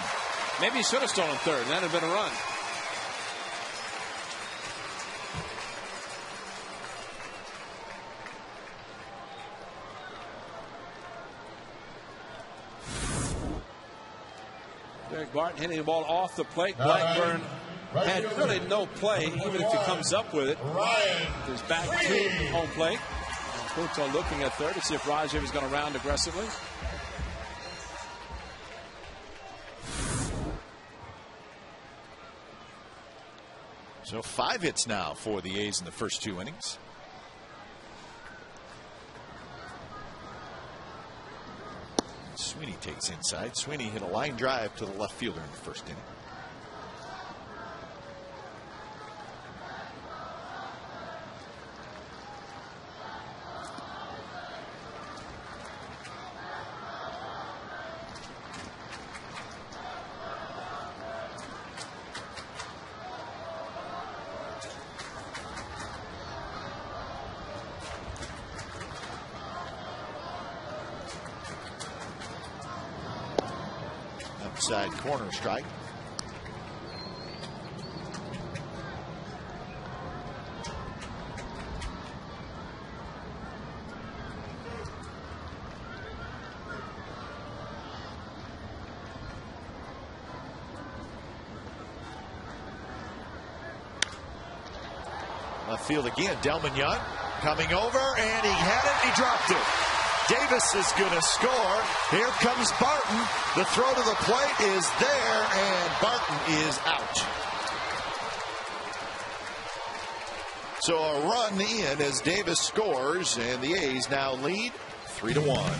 Maybe he should have stolen third. That would have been a run. Derek Barton hitting the ball off the plate. Blackburn had really no play, even if he comes up with it. He's back to home plate. Puto looking at third to see if Rajai was going to round aggressively. So 5 hits now for the A's in the first 2 innings. Sweeney takes inside. Sweeney hit a line drive to the left fielder in the first inning. Outside corner strike. Left field again. Delmon Young coming over, and he had it. He dropped it. Davis is going to score. Here comes Barton. The throw to the plate is there, and Barton is out. So a run in as Davis scores, and the A's now lead 3-1.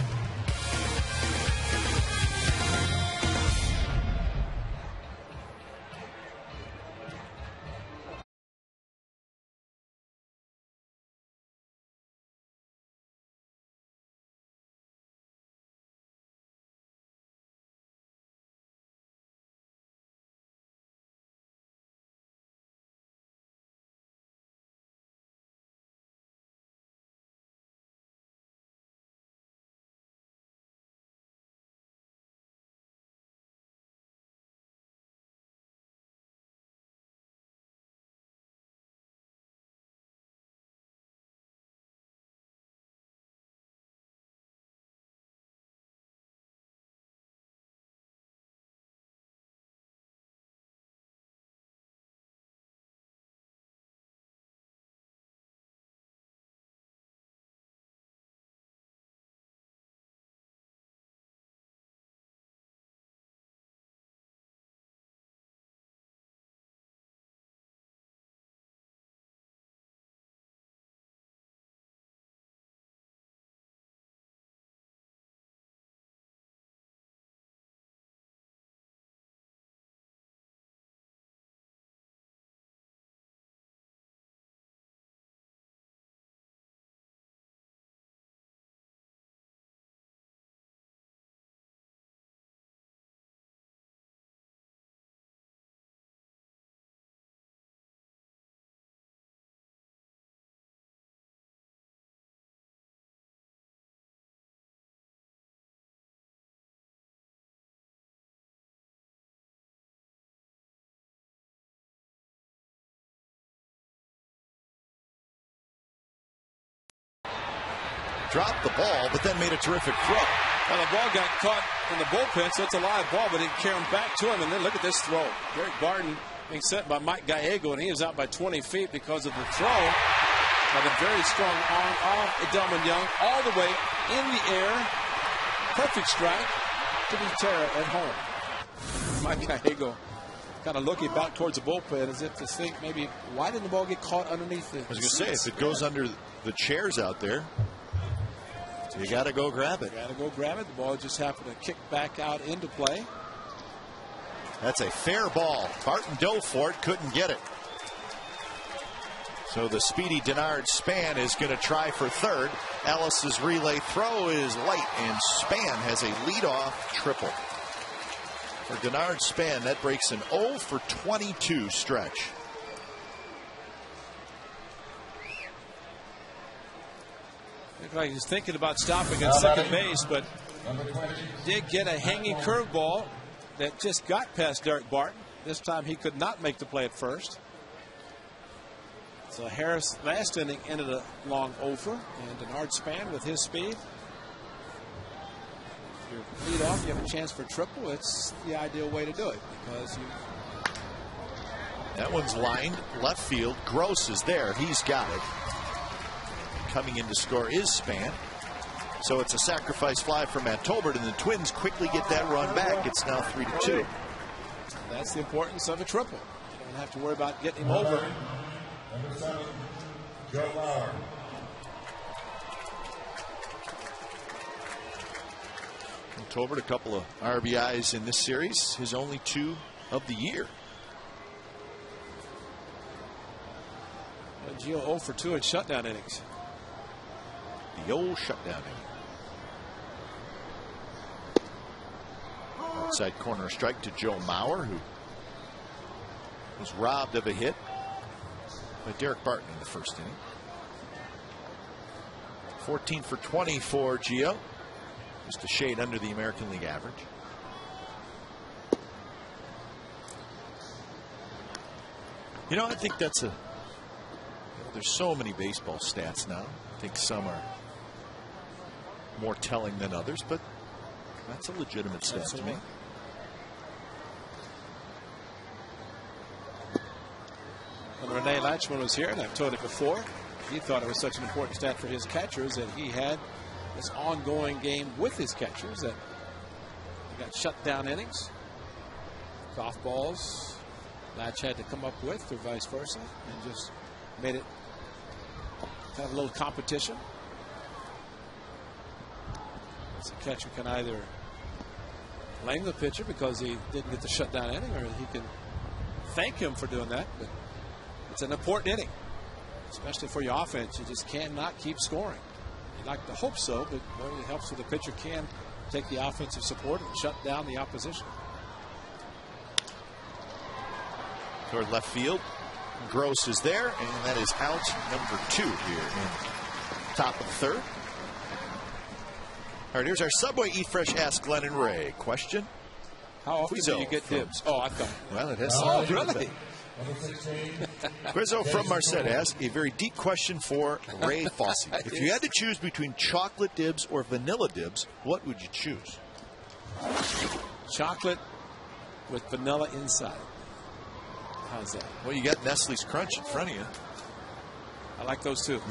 dropped the ball, but then made a terrific throw. Well, the ball got caught in the bullpen, so it's a live ball, but it carried him back to him. And then look at this throw. Derek Barton being set by Mike Gallego, and he is out by 20 feet because of the throw by the very strong arm of Edelman Young, all the way in the air. Perfect strike to Butera at home. Mike Gallego kind of looking back towards the bullpen as if to think maybe, why didn't the ball get caught underneath it? I was going to say, if it goes under the chairs out there, you got to go grab it. Got to go grab it. The ball just happened to kick back out into play. That's a fair ball. Barton dove for it, couldn't get it. So the speedy Denard Span is going to try for third. Ellis's relay throw is light, and Span has a leadoff triple. For Denard Span, that breaks an 0 for 22 stretch. Looked like he's thinking about stopping at second base, but did get a hanging curveball that just got past Derek Barton. This time he could not make the play at first. So Harris last inning ended a long over, and Denard Span with his speed. If you lead off, you have a chance for triple. It's the ideal way to do it because you. That one's lined left field. Gross is there. He's got it. Coming in to score is Span. So it's a sacrifice fly for Matt Tolbert, and the Twins quickly get that run back. It's now 3-2. That's the importance of a triple. You don't have to worry about getting him over. Number 7, Joe Mauer. Tolbert, a couple of RBIs in this series, his only 2 of the year. Gio 0 for 2 in shutdown innings. The old shutdown inning. Outside corner strike to Joe Mauer, who was robbed of a hit by Derek Barton in the first inning. 14 for 20 for Gio. Just a shade under the American League average. You know, I think that's a. There's so many baseball stats now. I think some are more telling than others, but that's a legitimate stat to me. When Rene Latchman was here, and I've told it before, he thought it was such an important stat for his catchers that he had this ongoing game with his catchers that he got shut down innings, golf balls Latch had to come up with, or vice versa, and just made it kind of a little competition. So the catcher can either blame the pitcher because he didn't get the shutdown inning, or he can thank him for doing that. But it's an important inning, especially for your offense. You just cannot keep scoring. You'd like to hope so, but it helps if the pitcher can take the offensive support and shut down the opposition. Toward left field. Gross is there, and that is out number 2 here in top of the third. All right, here's our Subway Eat Fresh Ask Glenn and Ray question. How often do you get dibs? Oh, I thought. Well, it has something to do with really? it. Quizzo from Marset asks a very deep question for Ray Fosse. If you had to choose between chocolate dibs or vanilla dibs, what would you choose? Chocolate with vanilla inside. How's that? Well, you got Nestle's Crunch in front of you. I like those too.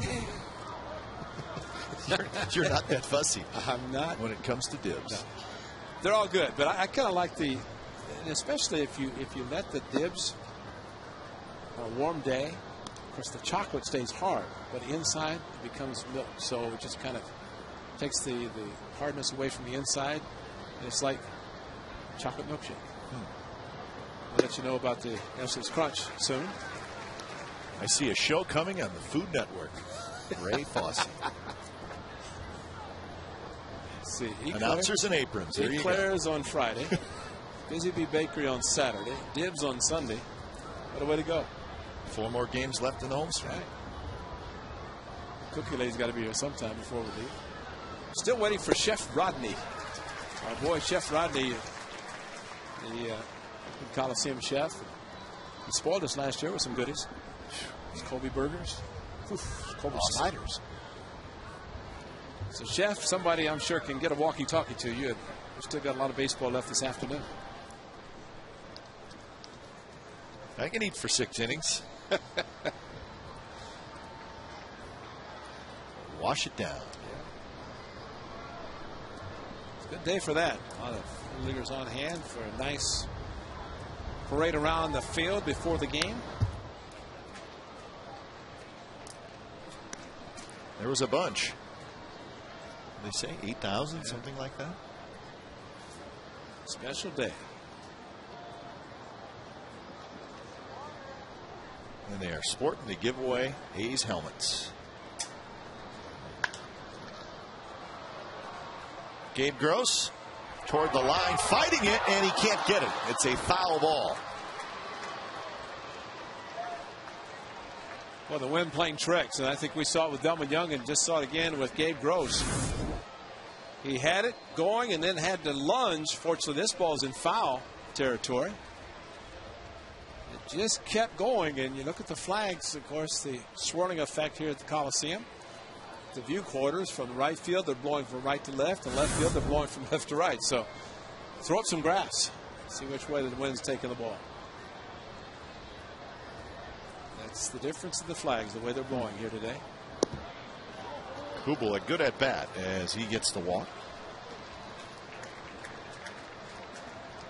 You're not that fussy. I'm not. When it comes to dibs. No. They're all good, but I kind of like the, especially if you let the dibs on a warm day. Of course, the chocolate stays hard, but inside it becomes milk. So it just kind of takes the hardness away from the inside. And it's like chocolate milkshake. I'll let you know about the Nestle's Crunch soon. I see a show coming on the Food Network. Ray Fosse. Let's see. Announcers and aprons. There you go. Eclairs on Friday. Busy Bee Bakery on Saturday. Dibs on Sunday. What a way to go. 4 more games left in the home stretch. Right. Cookie Lady's got to be here sometime before we leave. Still waiting for Chef Rodney. Our boy Chef Rodney, the Coliseum chef. He spoiled us last year with some goodies. Colby burgers. Colby awesome. sliders. So, Jeff, somebody I'm sure can get a walkie-talkie to you. We've still got a lot of baseball left this afternoon. I can eat for 6 innings. Wash it down. It's a good day for that. A lot of leaguers on hand for a nice parade around the field before the game. There was a bunch. They say 8,000, something like that. Special day. And they are sporting the giveaway A's helmets. Gabe Gross toward the line, fighting it, and he can't get it. It's a foul ball. Well, the wind playing tricks, and I think we saw it with Delmon Young and just saw it again with Gabe Gross. He had it going and then had to lunge. Fortunately, this ball is in foul territory. It just kept going, and you look at the flags, of course, the swirling effect here at the Coliseum. The view quarters from the right field, they're blowing from right to left, and left field, they're blowing from left to right. So throw up some grass, see which way the wind's taking the ball. That's the difference in the flags, the way they're blowing here today. Kubel a good at bat as he gets the walk.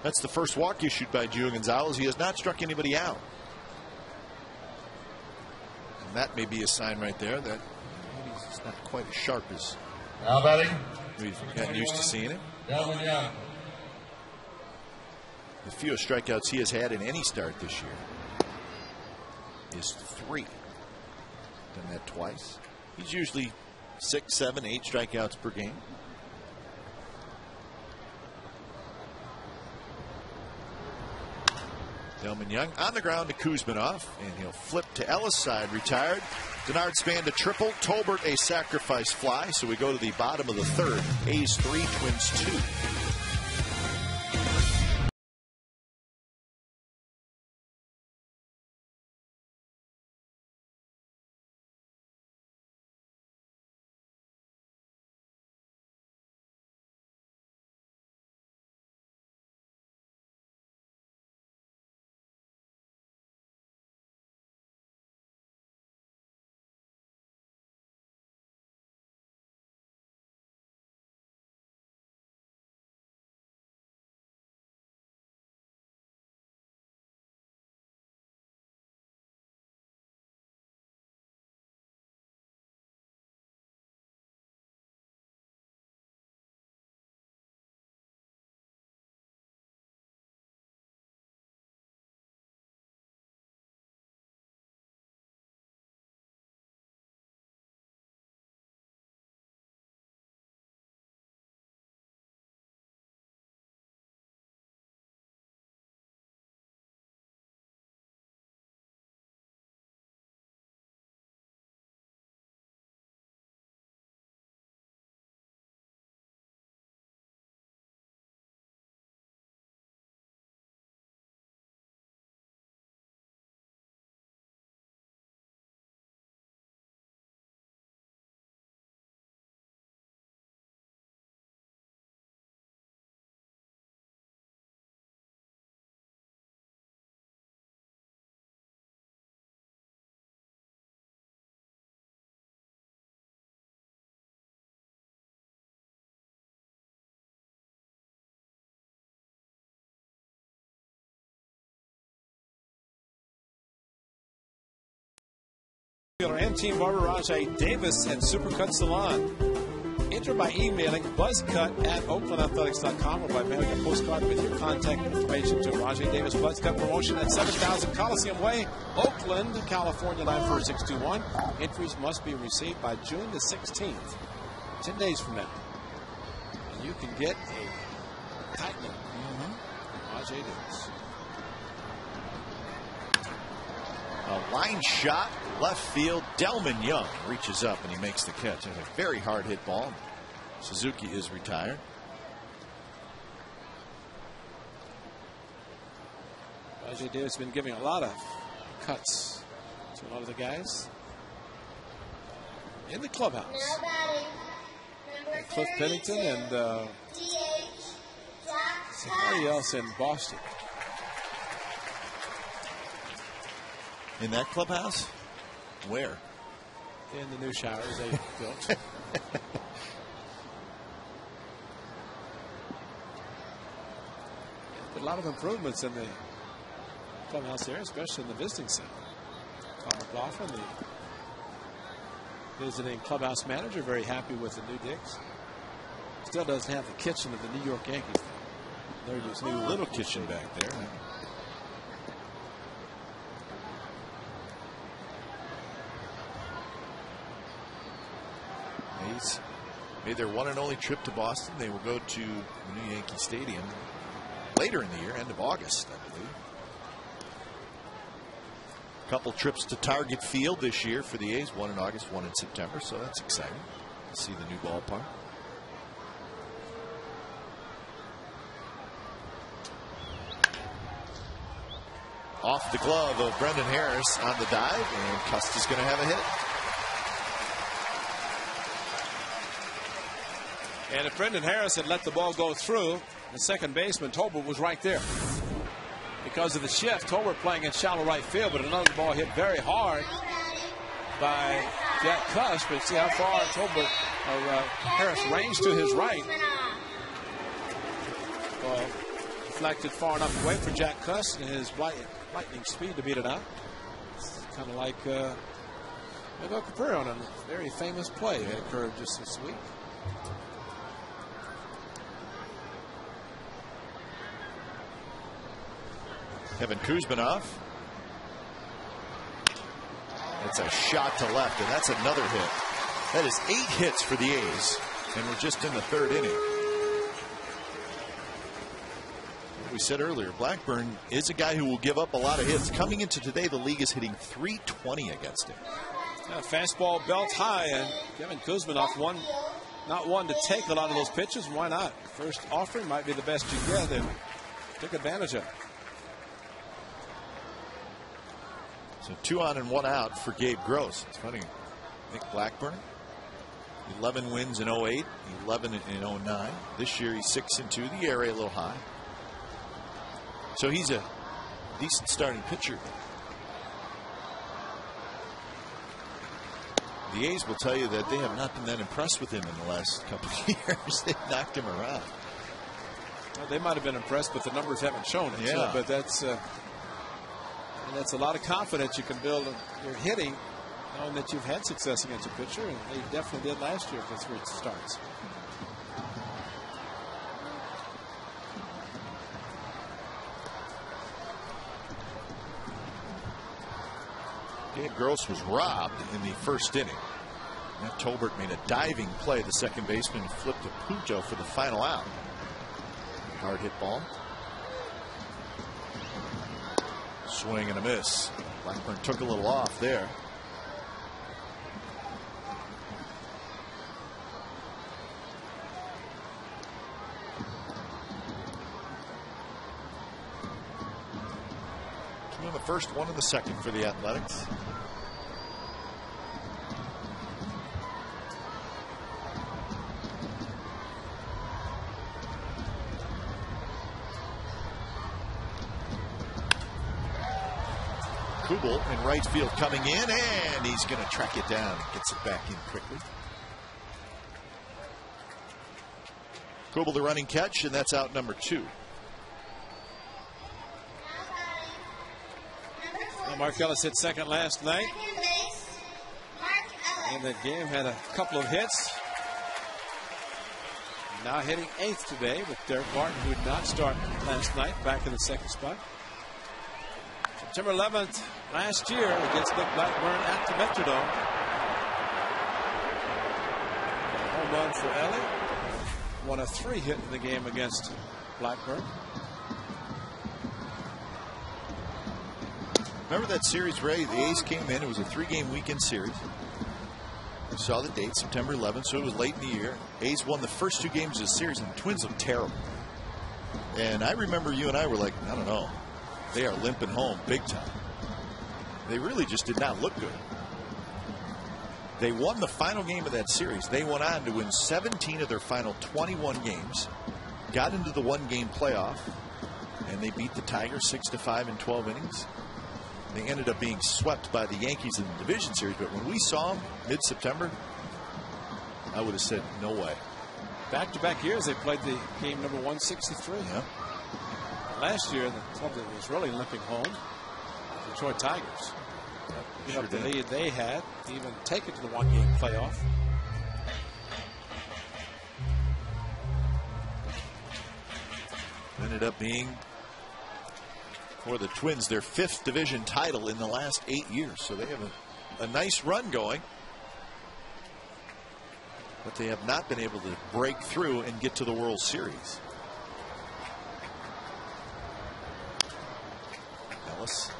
That's the first walk issued by Gio Gonzalez. He has not struck anybody out. And that may be a sign right there that maybe he's not quite as sharp as Now batting. we've gotten used to seeing him. Delmon Young. The fewest strikeouts he has had in any start this year is 3. Done that twice. He's usually 6, 7, 8 strikeouts per game. Delmon Young on the ground to Kuzminov, and he'll flip to Ellis, side retired. Denard Span to triple, Tolbert a sacrifice fly, so we go to the bottom of the 3rd. A's 3, Twins 2. And Team Barber Rajai Davis and Supercut Salon. Enter by emailing buzzcut@oaklandathletics.com or by mailing a postcard with your contact information to Rajai Davis Buzzcut promotion at 7000 Coliseum Way, Oakland, California 94621. Entries must be received by June the 16th, 10 days from now. And you can get a tightening Rajai Davis. A line shot, left field. Delmon Young reaches up and he makes the catch. It's a very hard hit ball. Suzuki is retired. Rajai Davis has been giving a lot of cuts to a lot of the guys in the clubhouse. Now batting, Cliff Pennington and somebody else in Boston. In that clubhouse? Where? In the new showers they built. A lot of improvements in the clubhouse there, especially in the visiting center. Tom McLaughlin, the visiting clubhouse manager, very happy with the new digs. Still doesn't have the kitchen of the New York Yankees. There's this new little kitchen back there. A's made their one and only trip to Boston. They will go to the new Yankee Stadium later in the year, end of August, I believe. A couple trips to Target Field this year for the A's, one in August, one in September, so that's exciting to see the new ballpark. Off the glove of Brendan Harris on the dive, and Cust is going to have a hit. And if Brendan Harris had let the ball go through, the second baseman, Tolbert, was right there. Because of the shift, Tolbert playing in shallow right field, but another ball hit very hard by Jack Cust. But see how far Tolbert or Harris ranged to his right. Well, deflected far enough away for Jack Cust and his lightning speed to beat it out. It's kind of like Miguel Cabrera on a very famous play that occurred just this week. Kevin Kuzmanov. It's a shot to left, and that's another hit. That is 8 hits for the A's, and we're just in the third inning. We said earlier, Blackburn is a guy who will give up a lot of hits. Coming into today, the league is hitting .320 against him. Fastball belt high, and Kevin Kuzmanov not one to take a lot of those pitches. Why not? First offering might be the best you get, and took advantage of it. So 2 on and 1 out for Gabe Gross. It's funny. Nick Blackburn, 11 wins in 08, 11 in 09. This year he's 6-2. The ERA a little high. So he's a decent starting pitcher. The A's will tell you that they have not been that impressed with him in the last couple of years. They've knocked him around. Well, they might have been impressed, but the numbers haven't shown it. Yeah. So, but that's a lot of confidence you can build in your hitting, knowing that you've had success against a pitcher, and they definitely did last year for 3 starts. Gabe Gross was robbed in the first inning. Matt Tolbert made a diving play. The second baseman flipped to Punto for the final out. Hard hit ball. Swing and a miss. Blackburn took a little off there. Two in the first, one in the second for the Athletics. Kubel in right field coming in, and he's going to track it down and gets it back in quickly. Kubel the running catch, and that's out number 2. Well, Mark Ellis hit second last night. And that game had a couple of hits. Now hitting 8th today with Derek Martin, who did not start last night, back in the second spot. September 11th last year against Nick Blackburn at the Metrodome. Home run for Ellie. 1 of 3 hit in the game against Blackburn. Remember that series, Ray? The A's came in. It was a 3-game weekend series. We saw the date, September 11th, so it was late in the year. A's won the first 2 games of the series, and the Twins looked terrible. And I remember you and I were like, I don't know. They are limping home big time. They really just did not look good. They won the final game of that series. They went on to win 17 of their final 21 games, got into the one-game playoff, and they beat the Tigers 6-5 in 12 innings. They ended up being swept by the Yankees in the division series, but when we saw them mid-September, I would have said no way. Back-to-back years they played the game number 163. Yeah. Last year the club that was really limping home, the Detroit Tigers. Give up the lead they had to even take it to the one-game playoff. Ended up being, for the Twins, their 5th division title in the last 8 years. So they have a nice run going. But they have not been able to break through and get to the World Series. Ellis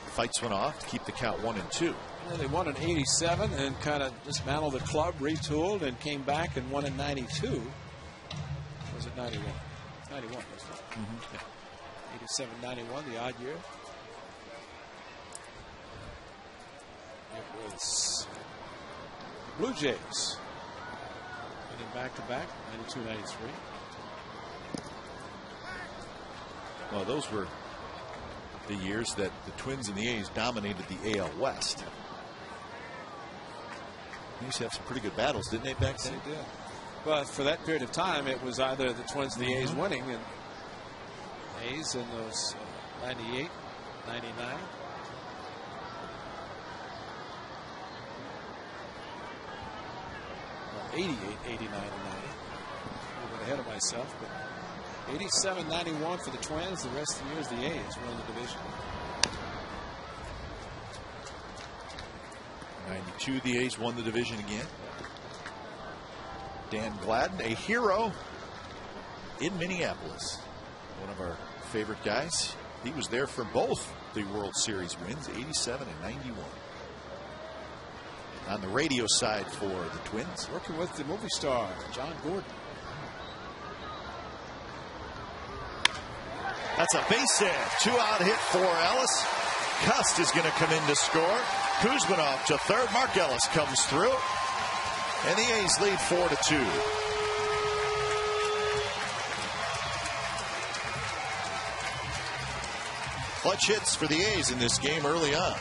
fights one off to keep the count 1-2. Well, they won in '87 and kind of dismantled the club, retooled, and came back and won in '92. Was it 91? 91, wasn't it? Mm-hmm. Yeah. 87, 91, the odd year. It was Blue Jays winning back-to-back, 92, 93. Well, those were the years that the Twins and the A's dominated the AL West. They used to have some pretty good battles, didn't they, back then? They did. But for that period of time, it was either the Twins and the A's winning, and A's in those 98, 99. Well, 88, 89, and 90. A little bit ahead of myself, but 87, 91 for the Twins. The rest of the years, the A's won the division. 92, the A's won the division again. Dan Gladden, a hero in Minneapolis. One of our favorite guys. He was there for both the World Series wins, 87 and 91. On the radio side for the Twins. Working with the movie star, John Gordon. That's a base hit. 2-out hit for Ellis. Cust is going to come in to score. Kuzmanov to third. Mark Ellis comes through. And the A's lead 4-2. Clutch hits for the A's in this game early on.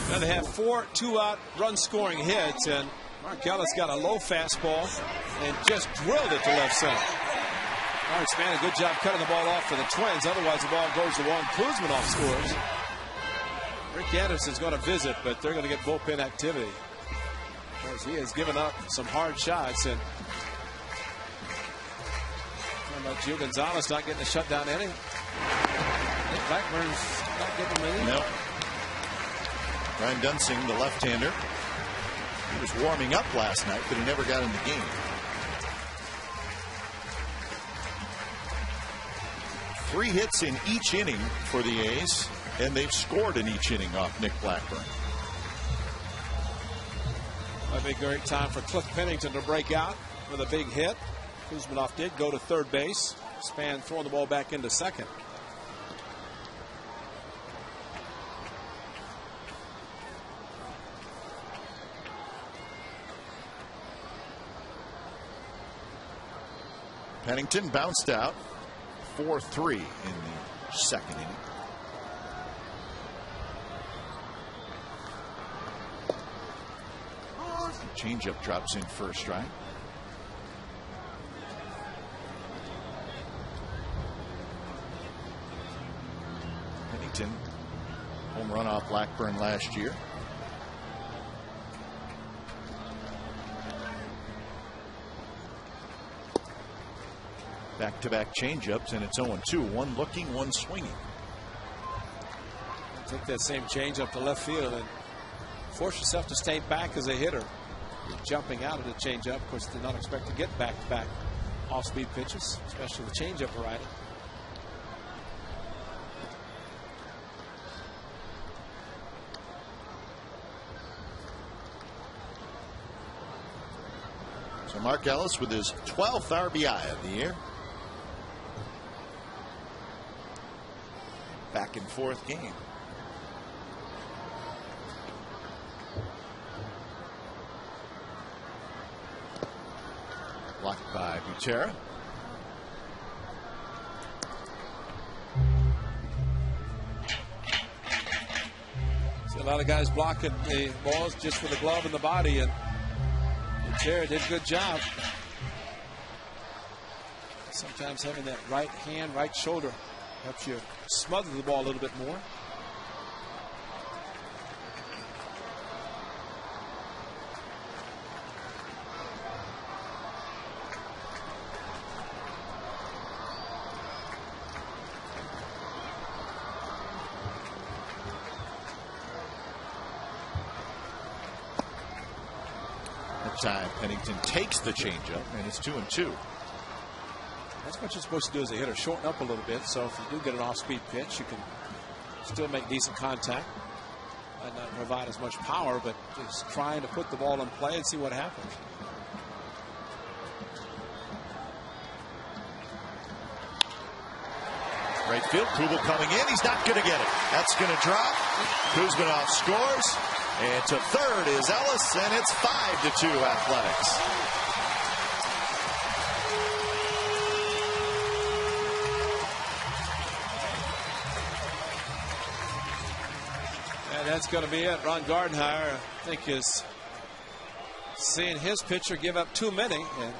Now they have 4 2-out run-scoring hits, and Mark Ellis got a low fastball and just drilled it to left center. Alex Mann, a good job cutting the ball off for the Twins. Otherwise, the ball goes to one. Kuzmanov scores. Rick Anderson's going to visit, but they're going to get bullpen activity because he has given up some hard shots. And talking about Gio Gonzalez not getting a shutdown inning. Nick Blackburn's not getting him in. No. Ryan Dunsing, the left-hander, he was warming up last night, but he never got in the game. 3 hits in each inning for the A's, and they've scored in each inning off Nick Blackburn. Might be a great time for Cliff Pennington to break out with a big hit. Kuzmanov did go to third base. Span throwing the ball back into second. Pennington bounced out 4-3 in the second inning. Changeup drops in first strike. Pennington, home run off Blackburn last year. Back-to-back changeups, and it's 0-2. One looking, one swinging. Take that same changeup to left field and force yourself to stay back as a hitter. You're jumping out of the changeup. Of course, did not expect to get back-to-back off-speed pitches, especially the changeup variety. So Mark Ellis with his 12th RBI of the year. Back and forth game. Blocked by Butera. See a lot of guys blocking the balls just with the glove in the body, and Butera did a good job. Sometimes having that right hand, right shoulder helps you smother the ball a little bit more. Time Pennington takes the changeup, and it's 2-2. That's what you're supposed to do as a hitter, shorten up a little bit, so if you do get an off-speed pitch, you can still make decent contact. Might not provide as much power, but just trying to put the ball in play and see what happens. Right field, Kubel coming in. He's not going to get it. That's going to drop. Kuzminov scores. And to third is Ellis, and it's 5-2 Athletics. And that's going to be it. Ron Gardenhire, I think, is seeing his pitcher give up too many. And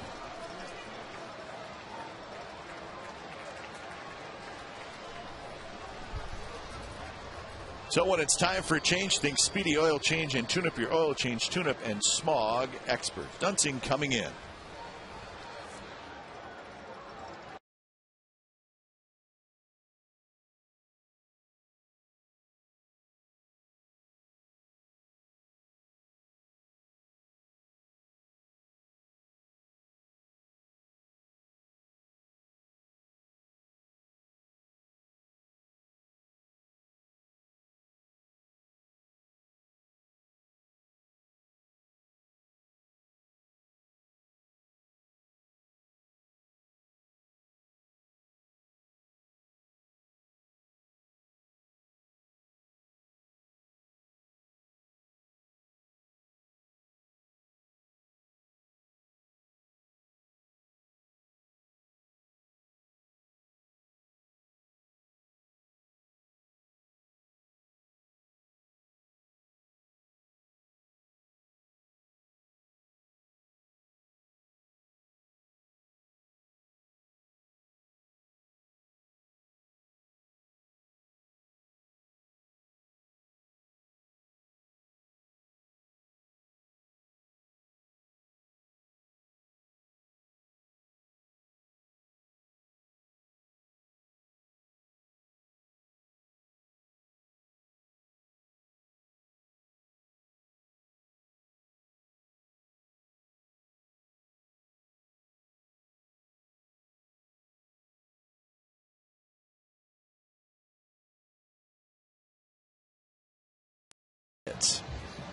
so when it's time for a change, think Speedy Oil Change and tune up your oil change, tune-up and smog expert. Dunsing coming in.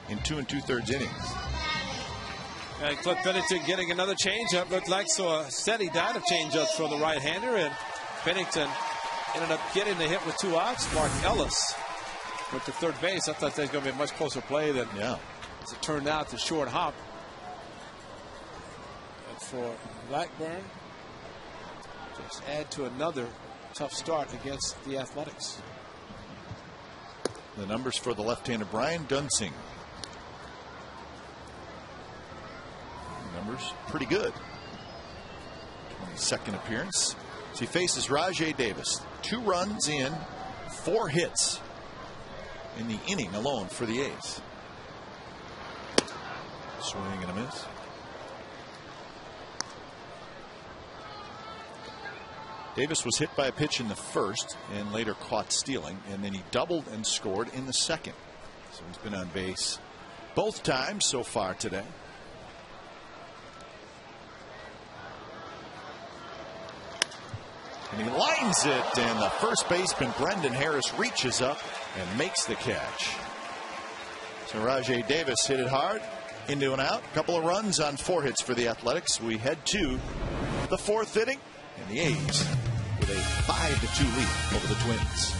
In 2 2/3 innings. And Cliff Pennington getting another changeup. Looked like a steady diet of changeups for the right-hander, and Pennington ended up getting the hit with 2 outs. Mark Ellis went to third base. I thought that was going to be a much closer play than as it turned out, the short hop. But for Blackburn, just add to another tough start against the Athletics. The numbers for the left-hander Brian Dunsing. Numbers pretty good. 22nd appearance. So he faces Rajai Davis. 2 runs in, 4 hits in the inning alone for the A's. Swing and a miss. Davis was hit by a pitch in the first and later caught stealing, and then he doubled and scored in the second. So he's been on base both times so far today. And he lines it, and the first baseman Brendan Harris reaches up and makes the catch. So Rajai Davis hit it hard into an out. A couple of runs on 4 hits for the Athletics. We head to the 4th inning, and the A's with a 5-2 lead over the Twins.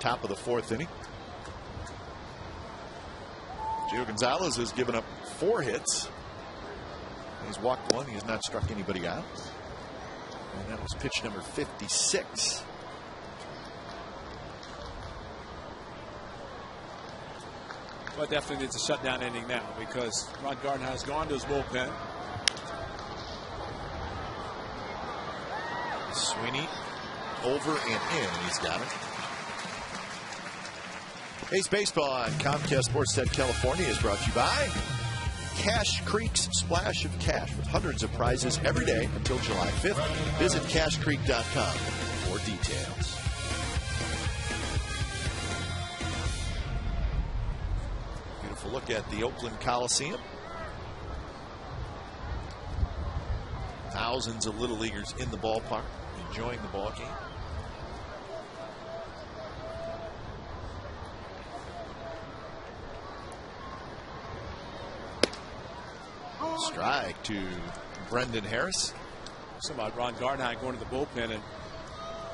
top of the 4th inning. Gio Gonzalez has given up 4 hits. He's walked 1. He has not struck anybody out. And that was pitch number 56. Well, definitely needs a shutdown inning now because Ron Gardner has gone to his bullpen. Sweeney over and in. He's got it. A's Baseball on Comcast Sportsnet California is brought to you by Cache Creek's Splash of Cash with hundreds of prizes every day until July 5th. Visit CacheCreek.com for more details. Beautiful look at the Oakland Coliseum. Thousands of Little Leaguers in the ballpark enjoying the ball game. Strike to Brendan Harris. Something about Ron Gardner going to the bullpen, and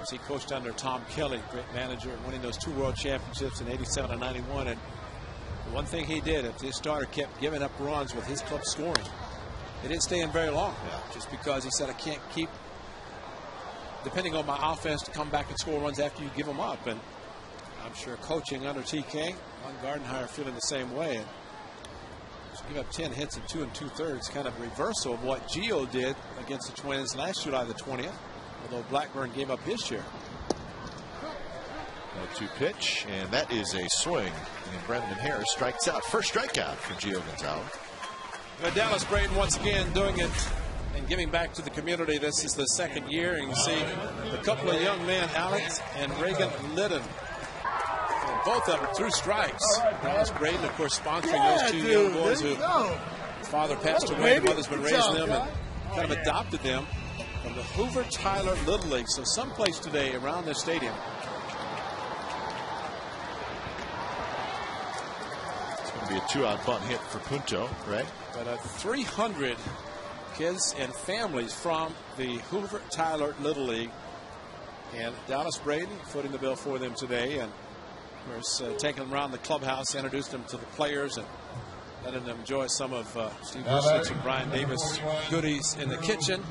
as he coached under Tom Kelly, great manager, winning those 2 world championships in '87 and '91. And the one thing he did, if his starter kept giving up runs with his club scoring, they didn't stay in very long. Just because he said, I can't keep depending on my offense to come back and score runs after you give them up. And I'm sure coaching under TK, Ron Gardenhire feeling the same way. And give up 10 hits in 2 2/3, kind of a reversal of what Gio did against the Twins last July the 20th, although Blackburn gave up his share. 0-2 pitch, and that is a swing. And Brendan Harris strikes out. First strikeout for Gio Gonzalez. Dallas Braden once again doing it and giving back to the community. This is the 2nd year, and you see a couple of young men, Alex and Reagan Liddon. Both of them through strikes. Dallas Braden, of course, sponsoring those 2 young boys who father passed away, mother's been raising them and kind of adopted them from the Hoover Tyler Little League. So someplace today around this stadium. It's going to be a 2-out bunt hit for Punto, right? But 300 kids and families from the Hoover Tyler Little League. And Dallas Braden footing the bill for them today. And of course, taking them around the clubhouse, introduced them to the players, and letting them enjoy some of Steve Wilson's and Brian Davis goodies in the kitchen.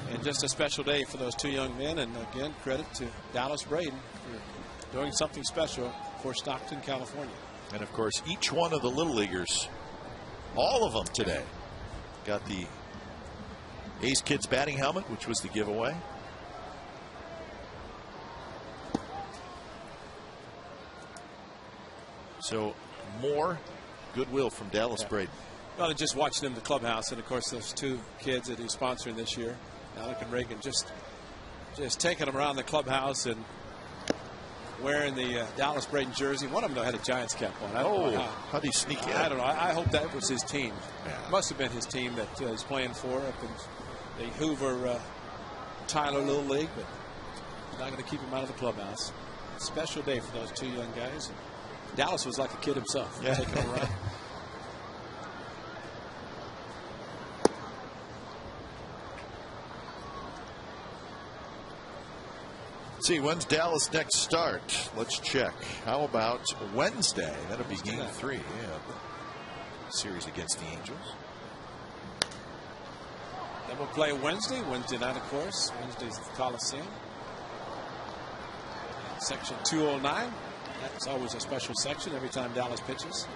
And just a special day for those 2 young men. And again, credit to Dallas Braden for doing something special for Stockton, California. And of course, each one of the Little Leaguers, all of them today, got the A's Kids batting helmet, which was the giveaway. So more goodwill from Dallas Braden. Well, just watching them in the clubhouse, and of course those 2 kids that he's sponsoring this year, Alec and Reagan, just taking them around the clubhouse and wearing the Dallas Braden jersey. One of them though had a Giants cap on. I don't know how did he sneak in? I don't know. I hope that was his team. Yeah. Must have been his team that he's playing for up in the Hoover Tyler Little League, but not going to keep him out of the clubhouse. Special day for those 2 young guys. Dallas was like a kid himself, taking him around. Let's see, when's Dallas next start? Let's check. How about Wednesday? That'll be game 3. Yeah, series against the Angels. Then we'll play Wednesday night, of course. Wednesday's the Coliseum. Section 209. That's always a special section every time Dallas pitches.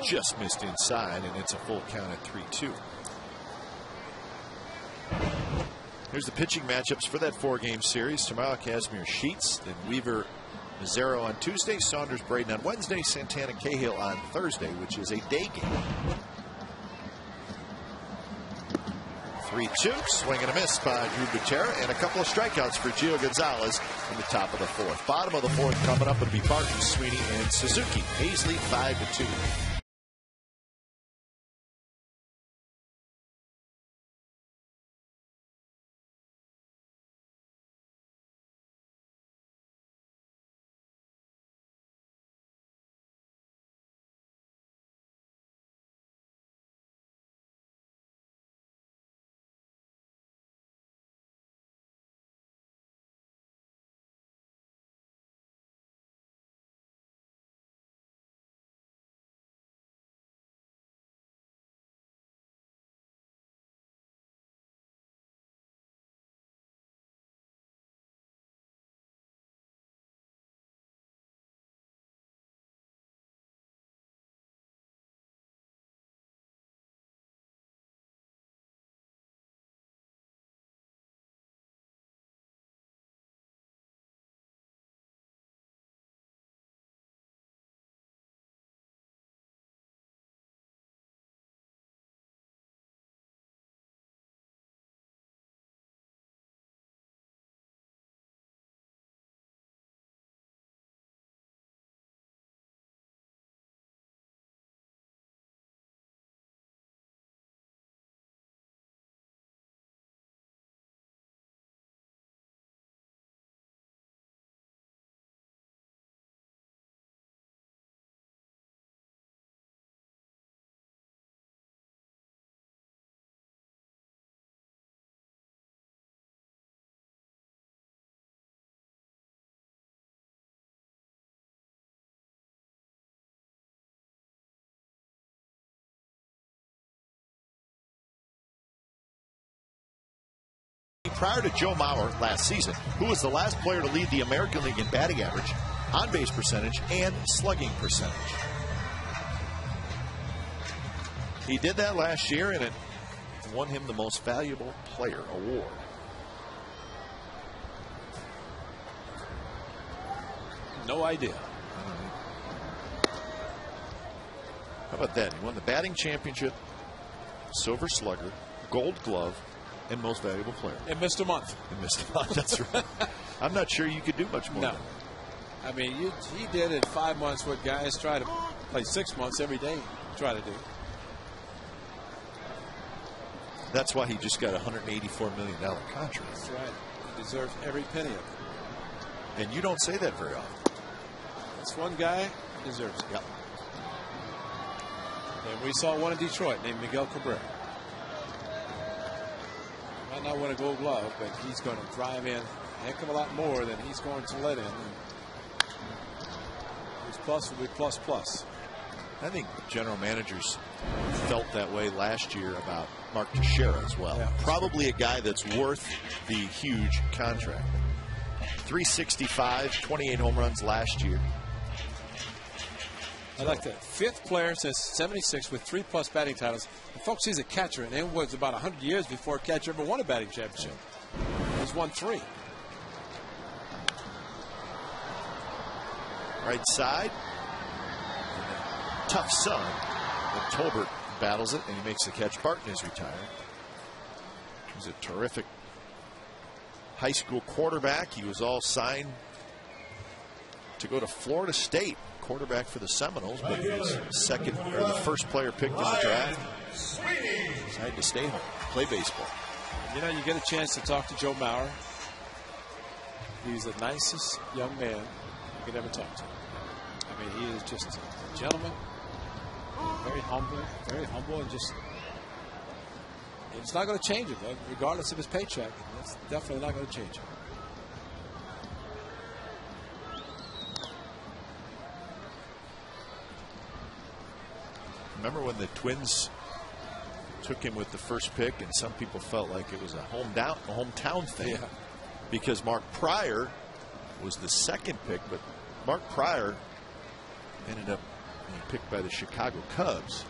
Just missed inside, and it's a full count at 3-2. Here's the pitching matchups for that 4-game series. Tomorrow, Casimir Sheets, then Weaver Mazzaro on Tuesday, Saunders Braden on Wednesday, Santana Cahill on Thursday, which is a day game. 3-2, swing and a miss by Drew Butera, and a couple of strikeouts for Gio Gonzalez in the top of the 4th. Bottom of the 4th coming up would be Barton, Sweeney, and Suzuki. Paisley 5-2. prior to Joe Mauer last season, who was the last player to lead the American League in batting average, on-base percentage, and slugging percentage. He did that last year, and it won him the Most Valuable Player award. No idea. How about that? He won the batting championship, Silver Slugger, Gold Glove, and Most Valuable Player. And missed a month. And missed a month, that's right. I'm not sure you could do much more. No. I mean, he did in 5 months what guys try to play 6 months every day try to do. That's why he just got a $184 million contract. That's right. He deserves every penny of it. And you don't say that very often. This one guy deserves it. Yep. And we saw one in Detroit named Miguel Cabrera. Might not win a Gold Glove, but he's going to drive in a heck of a lot more than he's going to let in. His plus will be plus plus. I think general managers felt that way last year about Mark Teixeira as well. Yeah. Probably a guy that's worth the huge contract. 365, 28 home runs last year. I like that. 5th player since '76 with 3+ batting titles. And folks, he's a catcher, and it was about 100 years before a catcher ever won a batting championship. He's won 3. Right side. Tough sun. But Tolbert battles it, and he makes the catch. Barton is retired. He's a terrific high school quarterback. He was all signed to go to Florida State. Quarterback for the Seminoles, but he was the first player picked in the draft. Decided to stay home, play baseball. You know, you get a chance to talk to Joe Mauer. He's the nicest young man you could ever talk to. I mean, he is just a gentleman, very humble, and just. It's not going to change it, though, regardless of his paycheck. It's definitely not going to change it. Remember when the Twins took him with the first pick, and some people felt like it was a hometown thing, yeah, because Mark Pryor was the second pick, but Mark Pryor ended up being picked by the Chicago Cubs.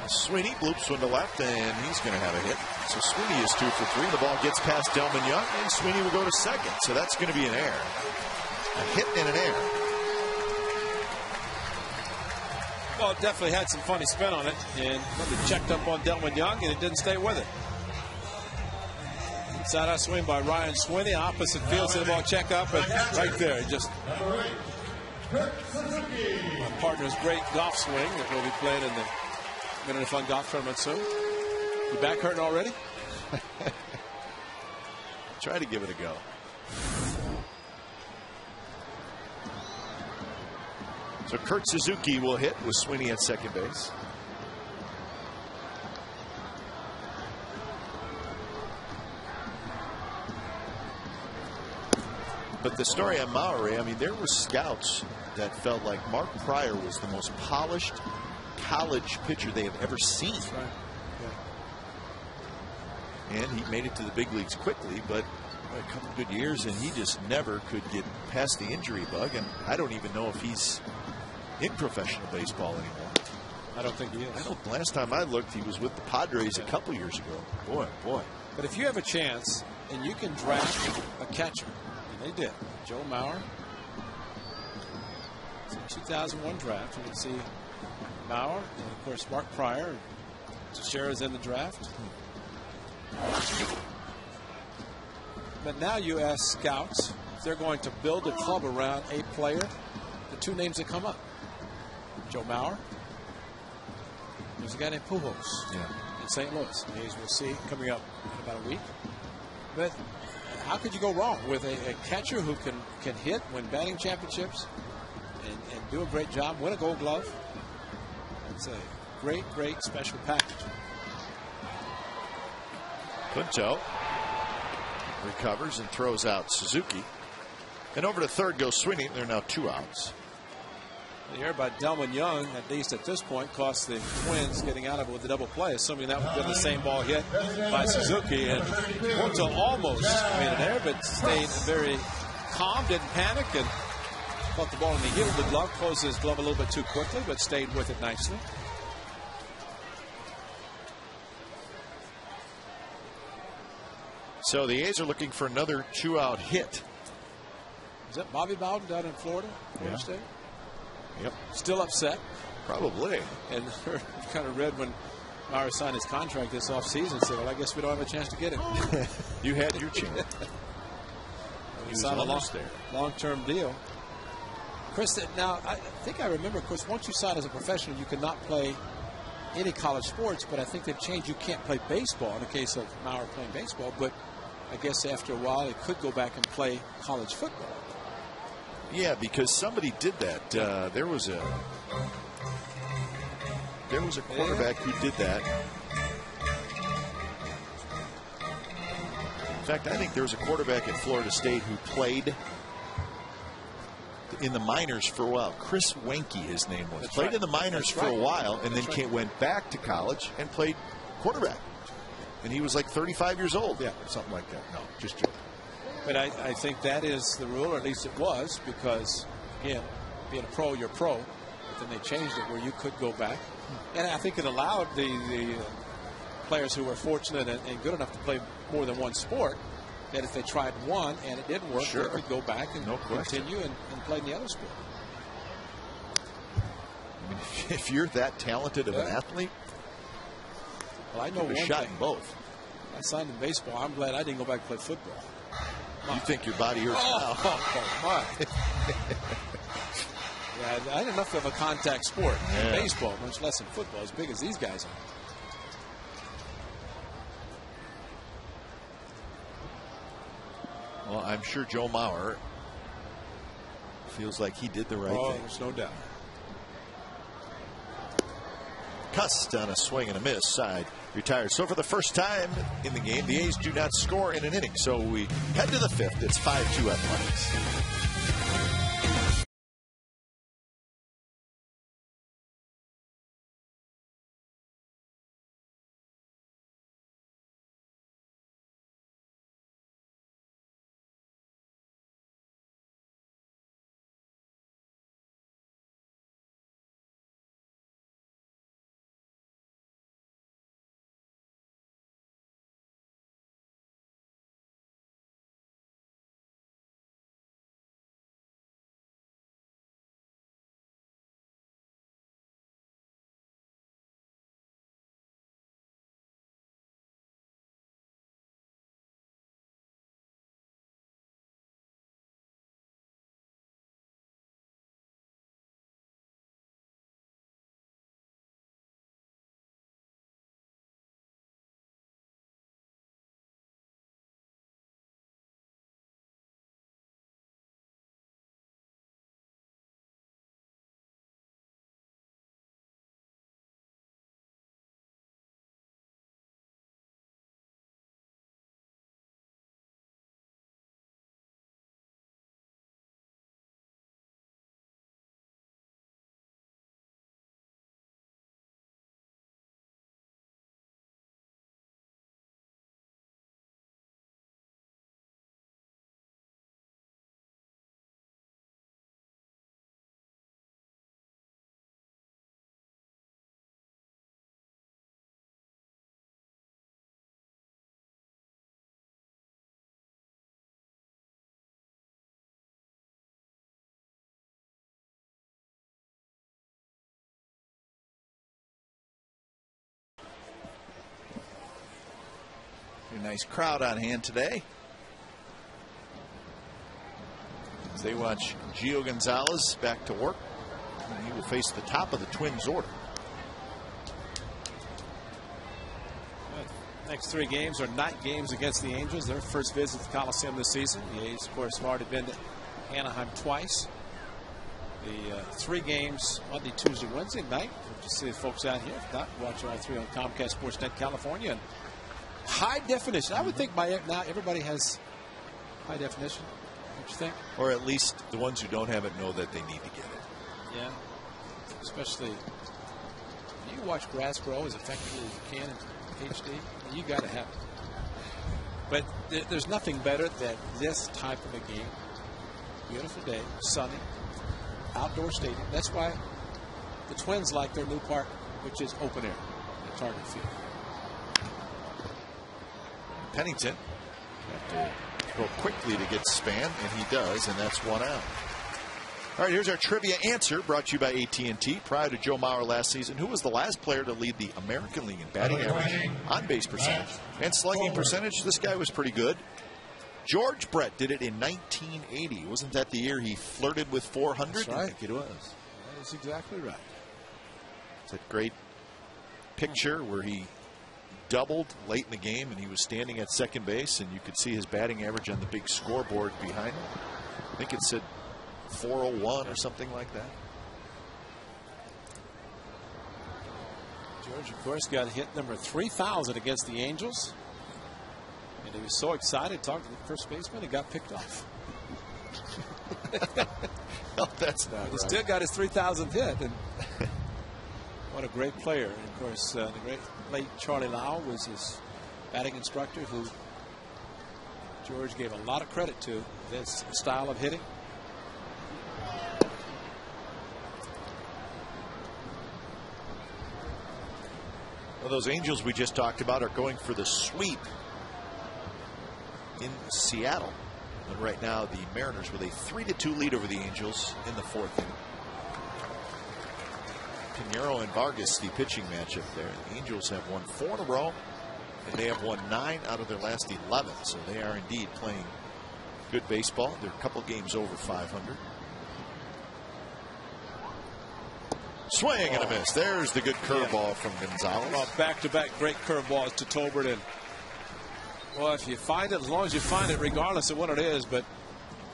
Sweeney bloops one to left, and he's going to have a hit. So Sweeney is 2 for 3. The ball gets past Delman Young, and Sweeney will go to second. So that's going to be an error. A hit and an error. Well, it definitely had some funny spin on it, and it checked up on Delman Young, and it didn't stay with it. Inside out swing by Ryan Sweeney, opposite field, so the ball check up, and right there, just my partner's great golf swing that will be played in the Minute of Fun golf tournament soon. You back hurting already? Try to give it a go. So Kurt Suzuki will hit with Sweeney at second base. But the story on Mauer, I mean, there were scouts that felt like Mark Pryor was the most polished college pitcher they have ever seen. That's right. Yeah. And he made it to the big leagues quickly, but a couple good years, and he just never could get past the injury bug. And I don't even know if he's in professional baseball anymore. I don't think he is. Last time I looked, he was with the Padres a couple years ago. Boy. But if you have a chance and you can draft a catcher, and they did, Joe Mauer, it's a 2001 draft. You can see Mauer, and of course Mark Pryor. Teixeira's in the draft. But now you ask scouts if they're going to build a club around a player. The two names that come up: Joe Mauer. There's a guy named Pujols in St. Louis. As we'll see coming up in about a week. But how could you go wrong with a catcher who can hit, win batting championships, and do a great job, win a Gold Glove? It's a great special package. Punto recovers and throws out Suzuki. And over to third goes Sweeney. There are now 2 outs. You hear about Delman Young, at least at this point, cost the Twins getting out of it with the double play, assuming that would be the same ball hit by Suzuki. And Porto almost made an error, but stayed very calm, didn't panic, and caught the ball in the heel of the glove, closed his glove a little bit too quickly, but stayed with it nicely. So the A's are looking for another 2-out hit. Is that Bobby Bowden down in Florida? Yeah. Yep. Still upset. Probably. And kind of read when Mauer signed his contract this offseason, said, well, I guess we don't have a chance to get him. You had your chance. He signed a long-term deal. Chris, now, I think I remember, Chris, once you sign as a professional, you cannot play any college sports, but I think they've changed. You can't play baseball in the case of Mauer playing baseball, but I guess after a while, he could go back and play college football. Yeah, because somebody did that. There was a quarterback who did that. In fact, I think there was a quarterback at Florida State who played in the minors for a while. Chris Wenke, his name was. That's played right. in the minors That's for right. a while, and That's then right. went back to college and played quarterback. And he was like 35 years old. Yeah. Something like that. No, just joking. But I think that is the rule, or at least it was, because, again, being a pro, you're pro. But then they changed it where you could go back. And I think it allowed the players who were fortunate and good enough to play more than one sport, that if they tried one and it didn't work, Sure. they could go back and continue and play in the other sport. I mean, if you're that talented of an athlete, Well, I know one shot thing. in both. I signed in baseball. I'm glad I didn't go back and play football. You think your body hurts now? Oh, my. Yeah, I had enough of a contact sport in baseball, much less in football, as big as these guys are. Well, I'm sure Joe Mauer feels like he did the right thing. There's no doubt. Cust on a swing and a miss, side retired. So for the first time in the game, the A's do not score in an inning. So we head to the fifth. It's 5-2 Athletics. A nice crowd on hand today as they watch Gio Gonzalez back to work. And he will face the top of the Twins order. Next three games are night games against the Angels. Their first visit to the Coliseum this season. The A's, of course, have already been to Anaheim twice. The three games Monday, Tuesday, Wednesday night. We'll just see the folks out here. If not, watch all three on Comcast Sportsnet California. And high definition. I would think by now everybody has high definition. What you think? Or at least the ones who don't have it know that they need to get it. Yeah. especially you watch grass grow as effectively as you can in HD. You got to have it. But there's nothing better than this type of a game. Beautiful day, sunny, outdoor stadium. That's why the Twins like their new park, which is open air at Target Field. Pennington have to throw quickly to get Span, and he does, and that's one out. All right, here's our trivia answer brought to you by AT&T. Prior to Joe Mauer last season, who was the last player to lead the American League in batting average, on-base percentage, and slugging percentage? This guy was pretty good. George Brett did it in 1980. Wasn't that the year he flirted with 400? That's right. I think it was. That is exactly right. It's a great picture where he doubled late in the game, and he was standing at second base, and you could see his batting average on the big scoreboard behind him. I think it said 401 or something like that. George, of course, got hit number 3,000 against the Angels. And he was so excited talking to the first baseman, he got picked off. No, that's not He right. still got his 3,000th hit. And what a great player. And of course, the great late Charlie Lau was his batting instructor, who George gave a lot of credit to this style of hitting. Well, those Angels we just talked about are going for the sweep in Seattle. And right now, the Mariners with a 3-2 lead over the Angels in the fourth inning. Pinheiro and Vargas, the pitching matchup there. The Angels have won 4 in a row, and they have won 9 out of their last 11. So they are indeed playing good baseball. They're a couple games over 500. Swing and a miss. There's the good curveball from Gonzalez. Well, back-to-back great curveballs to Tolbert. And well, if you find it, as long as you find it, regardless of what it is, but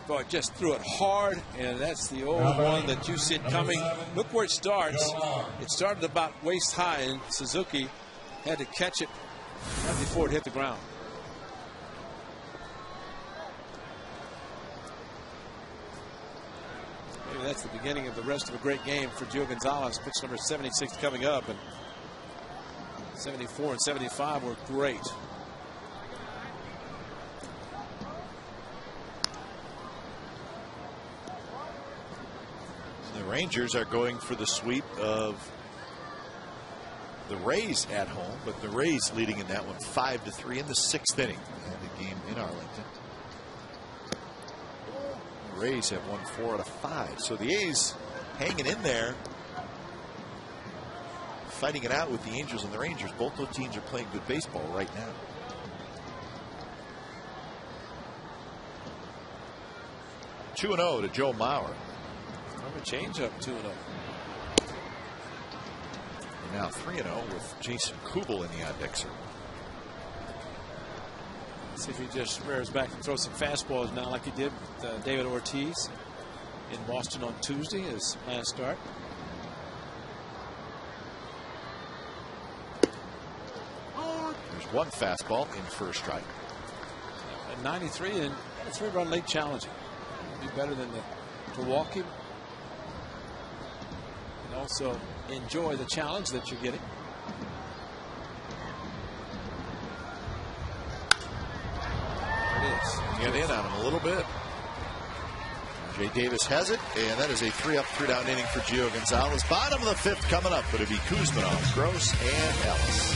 boy, just threw it hard, and that's the old one that you see it coming. Look where it starts. It started about waist high, and Suzuki had to catch it right before it hit the ground. Maybe that's the beginning of the rest of a great game for Gio Gonzalez. Pitch number 76 coming up, and 74 and 75 were great. The Rangers are going for the sweep of the Rays at home, but the Rays leading in that one 5-3 in the 6th inning. The game in Arlington. The Rays have won 4 out of 5. So the A's hanging in there, fighting it out with the Angels and the Rangers. Both those teams are playing good baseball right now. (2-0) to Joe Mauer. Changeup 2-0. Now 3-0 with Jason Kubel in the on-deck circle. See if he just rears back and throws some fastballs now like he did with David Ortiz in Boston on Tuesday, his last start. There's one fastball in first strike. At 93 and a 3-run late challenge. Be better than to walk him. And also enjoy the challenge that you're getting. There it is. Get in on him a little bit. Jay Davis has it, and that is a 3-up, 3-down inning for Gio Gonzalez. Bottom of the 5th coming up, but it'll be Kuzmanov, Gross, and Ellis.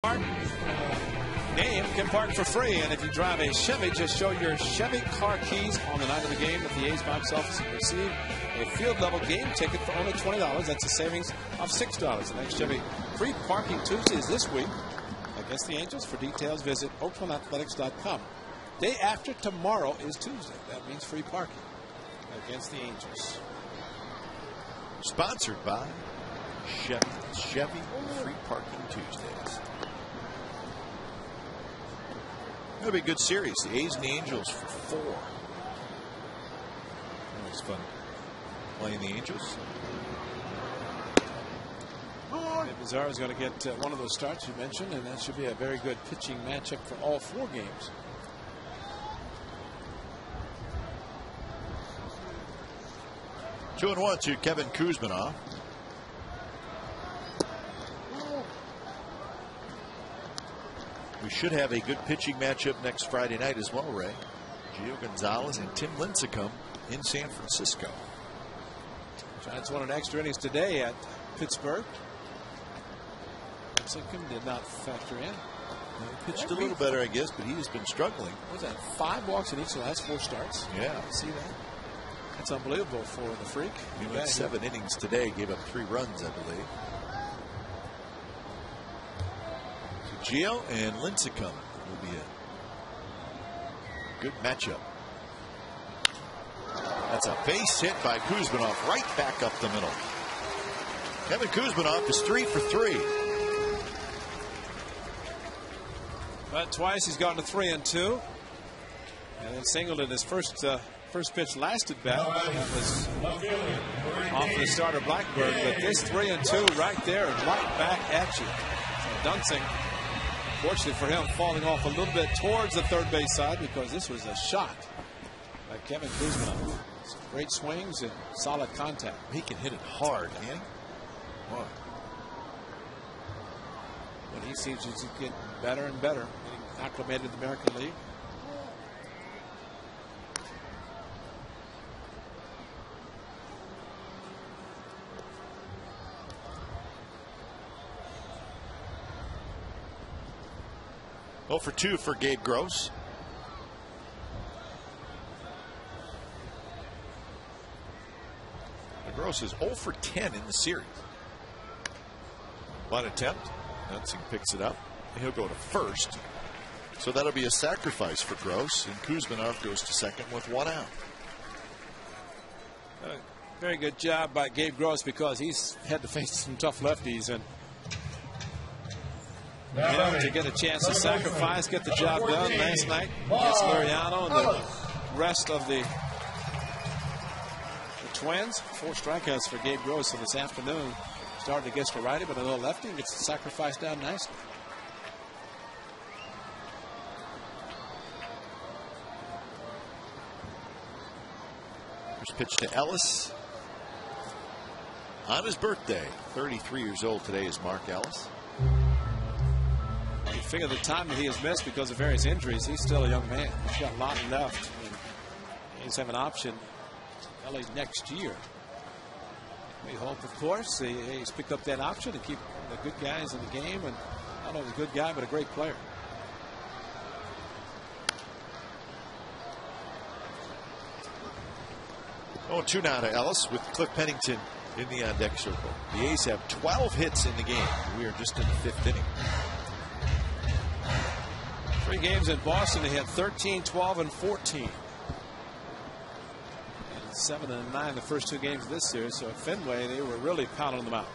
Name can park for free, and if you drive a Chevy, just show your Chevy car keys on the night of the game at the A's box office and receive a field-level game ticket for only $20. That's a savings of $6. The next Chevy free parking Tuesday is this week against the Angels. For details, visit OaklandAthletics.com. Day after tomorrow is Tuesday. That means free parking against the Angels. Sponsored by Chevy. Chevy free parking Tuesdays. That'll be a good series. The A's and the Angels for 4. That was fun playing the Angels. Pizarro is going to get one of those starts you mentioned, and that should be a very good pitching matchup for all 4 games. Two and 1 to Kevin Kuzminoff. We should have a good pitching matchup next Friday night as well, Ray. Gio Gonzalez and Tim Lincecum in San Francisco. Giants wanted extra innings today at Pittsburgh. Lincecum did not factor in. He pitched a little better, I guess, but he has been struggling. What was that? 5 walks in each of the last 4 starts. Yeah. See that? That's unbelievable for the freak. He went 7 innings today, gave up 3 runs, I believe. So Gio and Lincecum will be a good matchup. That's a base hit by Kuzminoff, right back up the middle. Kevin Kuzminoff is 3 for 3. But twice he's gotten to 3 and 2. And then singled in his first pitch lasted back. That was off the starter Blackburn, but this 3 and 2 right there and right back at you. So Dunsing, fortunately for him, falling off a little bit towards the third base side because this was a shot by Kevin Kuzminoff. Some great swings and solid contact. He can hit it hard, can he? Boy. But he seems to get better and better, getting acclimated to the American League. Oh for 2 for Gabe Gross. Gross is 0 for 10 in the series. One attempt. Dunsing picks it up. He'll go to first. So that'll be a sacrifice for Gross. And Kuzminoff goes to second with 1 out. Very good job by Gabe Gross because he's had to face some tough lefties. And to get a chance to sacrifice, get the job done last night against Liriano and the rest of the Twins. 4 strikeouts for Gabe Gross this afternoon. Started against a righty, but a little lefty gets the sacrifice down nicely. First pitch to Ellis. On his birthday, 33 years old today is Mark Ellis. You figure the time that he has missed because of various injuries, he's still a young man. He's got a lot left. He's have an option LA next year. We hope, of course, he's picked up that option to keep the good guys in the game, and not only a good guy, but a great player. Oh, 2 now to Ellis with Cliff Pennington in the on-deck circle. The A's have 12 hits in the game. We are just in the 5th inning. 3 games in Boston, they had 13, 12, and 14. 7 and 9 the first 2 games of this series. So at Fenway, they were really pounding them out.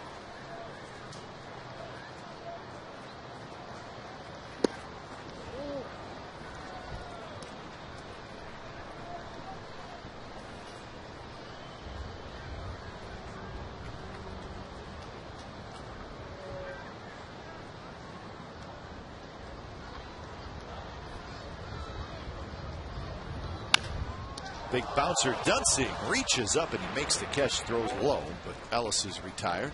Big bouncer Dunsing reaches up and he makes the catch, throws low, but Ellis is retired.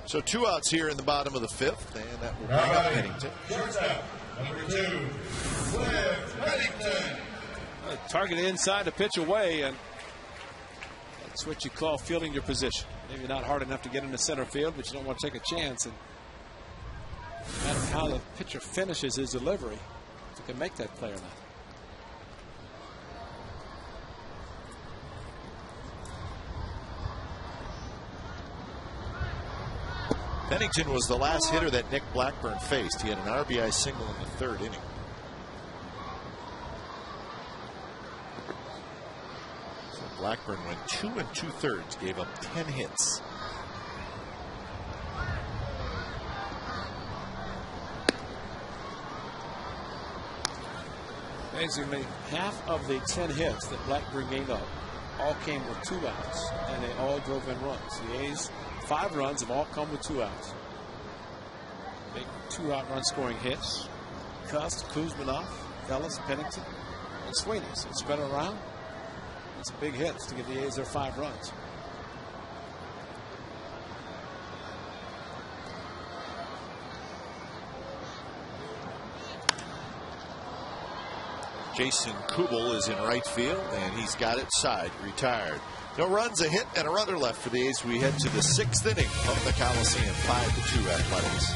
So 2 outs here in the bottom of the 5th, and that will bring up Pennington. Number 2, Cliff Pennington. Targeted inside to pitch away, and that's what you call fielding your position. Maybe not hard enough to get into center field, but you don't want to take a chance. And no matter how the pitcher finishes his delivery, if he can make that play or not. Pennington was the last hitter that Nick Blackburn faced. He had an RBI single in the third inning. So Blackburn went 2 2/3, gave up 10 hits. Amazingly, half of the 10 hits that Blackburn gave up all came with 2 outs, and they all drove in runs. The A's 5 runs have all come with 2 outs. Big 2-out run scoring hits. Cust, Kuzminoff, Ellis, Pennington, and Sweeney. So it's been around. It's big hits to give the A's their 5 runs. Jason Kubel is in right field, and he's got it side, retired. No runs, a hit, and a runner left for the A's. We head to the 6th inning of the Coliseum, 5-2 Athletics.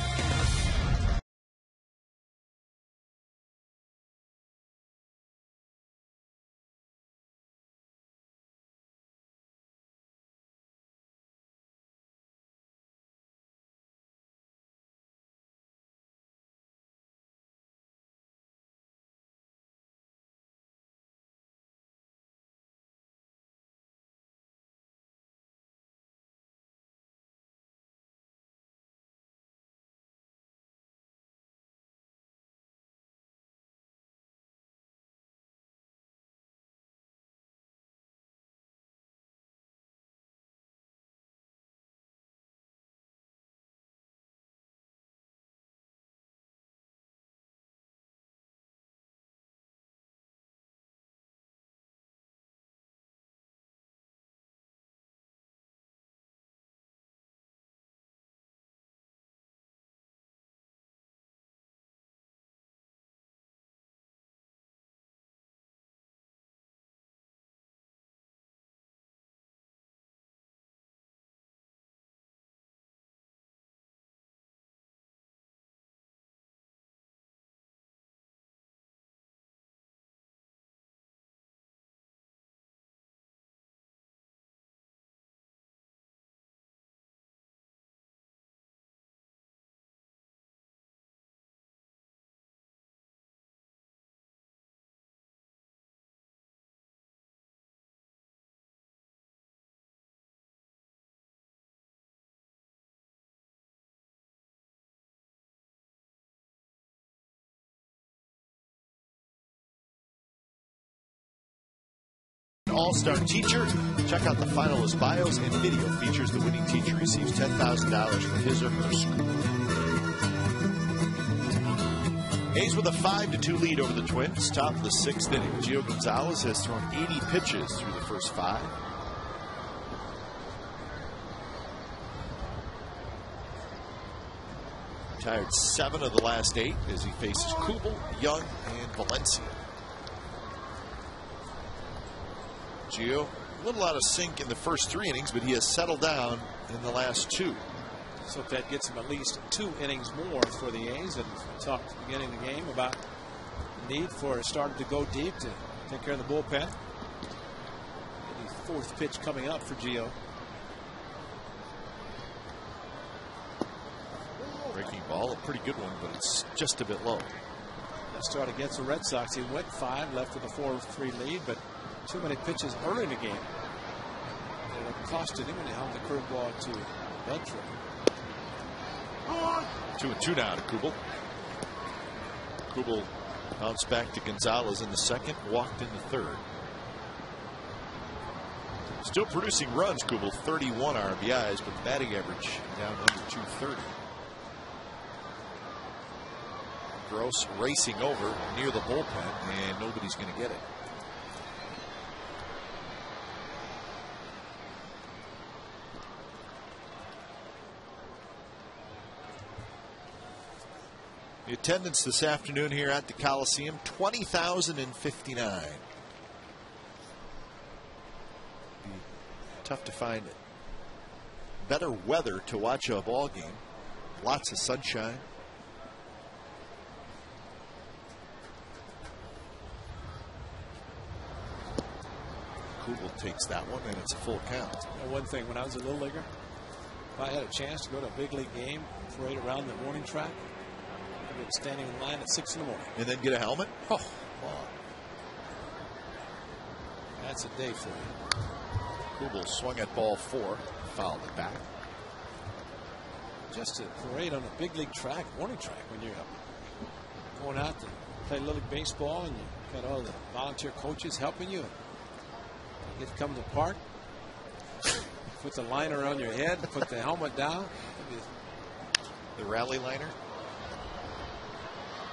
All-star teacher. Check out the finalist bios and video features. The winning teacher receives $10,000 for his or her school. A's with a 5-2 lead over the Twins. Top of the 6th inning. Gio Gonzalez has thrown 80 pitches through the first 5. Retired 7 of the last 8 as he faces Kubel, Young, and Valencia. Gio, a little out of sync in the first 3 innings, but he has settled down in the last 2. So if that gets him at least 2 innings more for the A's, and we talked at the beginning of the game about the need for a starter to go deep to take care of the bullpen. The 4th pitch coming up for Gio. Breaking ball, a pretty good one, but it's just a bit low. That start against the Red Sox, he went 5, left with a 4-3 lead, but too many pitches early in the game. It costed him, and he held the curveball to Beltran. 2-2 now to Kubel. Kubel bounced back to Gonzalez in the 2nd, walked in the 3rd. Still producing runs, Kubel, 31 RBIs, but the batting average down under 230. Gross racing over near the bullpen, and nobody's going to get it. The attendance this afternoon here at the Coliseum, 20,059. Be tough to find better weather to watch a ball game. Lots of sunshine. Kubel takes that one, and it's a full count. You know, one thing, when I was a little leaguer, if I had a chance to go to a big league game, parade around the warning track, I'd be standing in line at 6 in the morning. And then get a helmet? Oh, wow. That's a day for you. Kubel swung at ball 4, fouled it back. Just a parade on a big league track, warning track, when you're going out to play Little League baseball and you got all the volunteer coaches helping you. You get to come to the park, put the liner on your head, put the helmet down. The rally liner.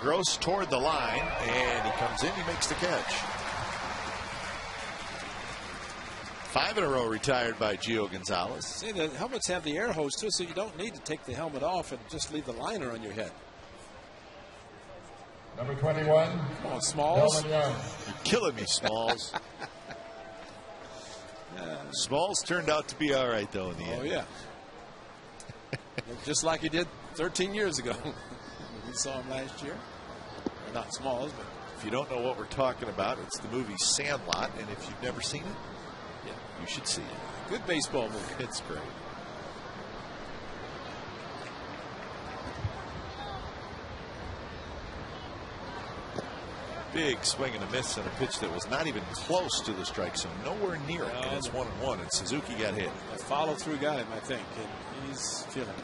Gross toward the line, and he comes in, he makes the catch. 5 in a row retired by Gio Gonzalez. See, the helmets have the air hose too, so you don't need to take the helmet off and just leave the liner on your head. Number 21. Come on, Smalls. You're killing me, Smalls. Smalls turned out to be all right, though, in the end. Oh, yeah. Just like he did 13 years ago. We saw him last year. Not Smalls, but. If you don't know what we're talking about, it's the movie Sandlot, and if you've never seen it, Yeah, you should see it. good baseball movie. It's great. Big swing and a miss on a pitch that was not even close to the strike zone, nowhere near it. And it's 1-1, and Suzuki got hit. The follow through got him, I think, and he's feeling it.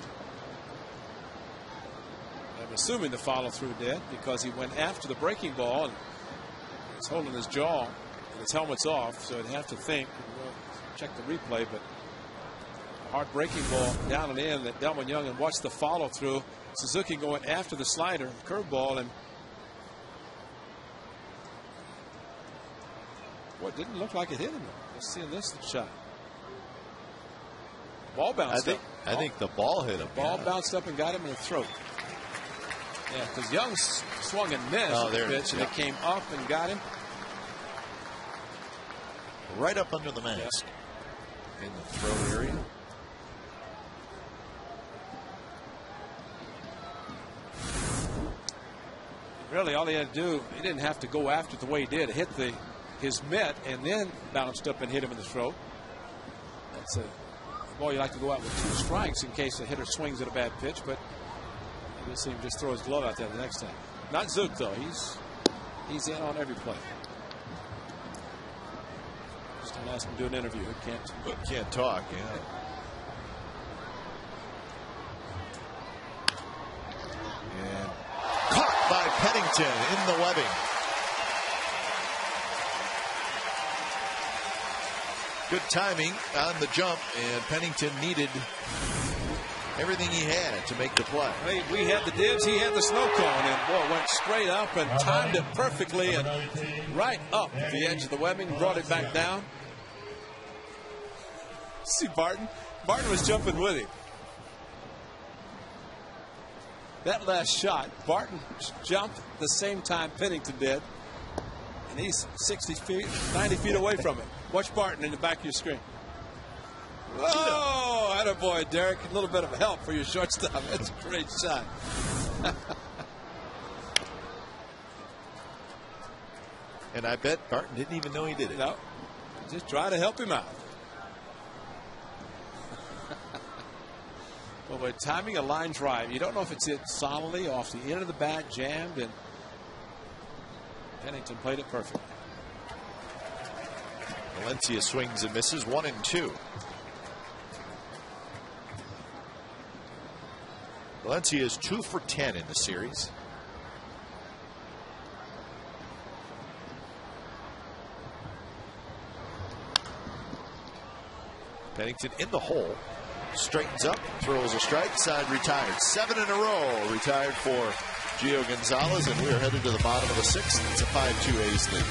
I'm assuming the follow through did, because he went after the breaking ball and he's holding his jaw and his helmet's off, so he'd have to think. We'll check the replay, but hard breaking ball down and in that Delmon Young, and watch the follow through. Suzuki going after the slider, curveball, and boy, it didn't look like it hit him. Let's see this shot. Ball bounced up. I think the ball hit him. Ball bounced up and got him in the throat. Yeah, because Young swung and missed the pitch, and it came up and got him. Right up under the mask. In the throat area. Really, all he had to do, he didn't have to go after it the way he did. Hit his mitt and then bounced up and hit him in the throat. That's a ball you like to go out with 2 strikes in case the hitter swings at a bad pitch, but you'll see him just throw his glove out there the next time. Not Zook, though. He's in on every play. Just don't ask him to do an interview. He Can't talk, yeah. And caught by Pennington in the webbing. Good timing on the jump, and Pennington needed everything he had to make the play. We had the dibs, he had the snow cone, and boy, went straight up and timed it perfectly and right up the edge of the webbing, brought it back down. See Barton? Barton was jumping with him. That last shot, Barton jumped the same time Pennington did, and he's 60 feet, 90 feet away from it. Watch Barton in the back of your screen. Whoa, attaboy, Derek. A little bit of help for your shortstop. That's a great shot. And I bet Barton didn't even know he did it. No, just try to help him out. Well, we're timing a line drive. You don't know if it's hit solidly off the end of the bat, jammed, and Pennington played it perfectly. Valencia swings and misses, 1-2. Valencia is 2 for 10 in the series. Pennington in the hole, straightens up, throws a strike, side retired. 7 in a row retired for Gio Gonzalez, and we are headed to the bottom of the 6th. It's a 5-2 A's lead.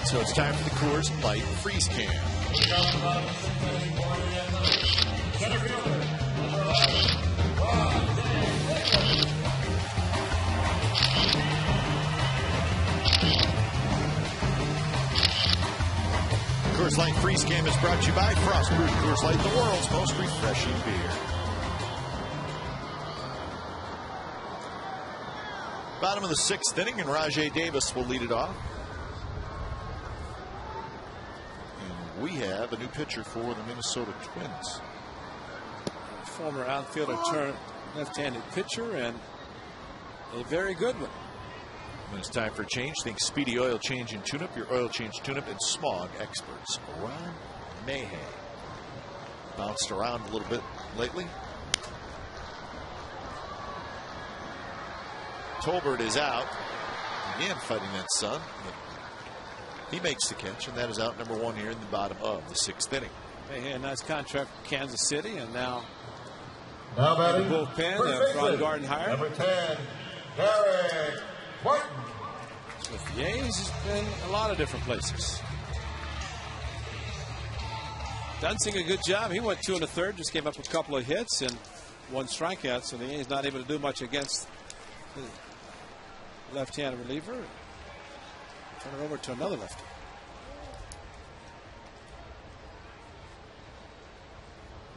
So it's time for the Coors Light Freeze Can. Coors Light Freeze Can is brought to you by Frost Brewed Coors Light, the world's most refreshing beer. Bottom of the 6th inning, and Rajai Davis will lead it off. And we have a new pitcher for the Minnesota Twins. Former outfielder turned left-handed pitcher, and a very good one. When it's time for a change, think Speedy Oil Change and Tune-Up, your oil change tune-up and smog experts. Ron Mahay. Bounced around a little bit lately. Tolbert is out. Again, fighting that sun. He makes the catch, and that is out number 1 here in the bottom of the 6th inning. Mahay, a nice contract for Kansas City, and now batting, the bullpen, Ron Gardenhire. Number 10, Derek Martin. With the A's, he's been a lot of different places. Dunsing a good job. He went 2 1/3, just gave up a couple of hits and 1 strikeout, so the A's not able to do much against the left-handed reliever. Turn it over to another lefty.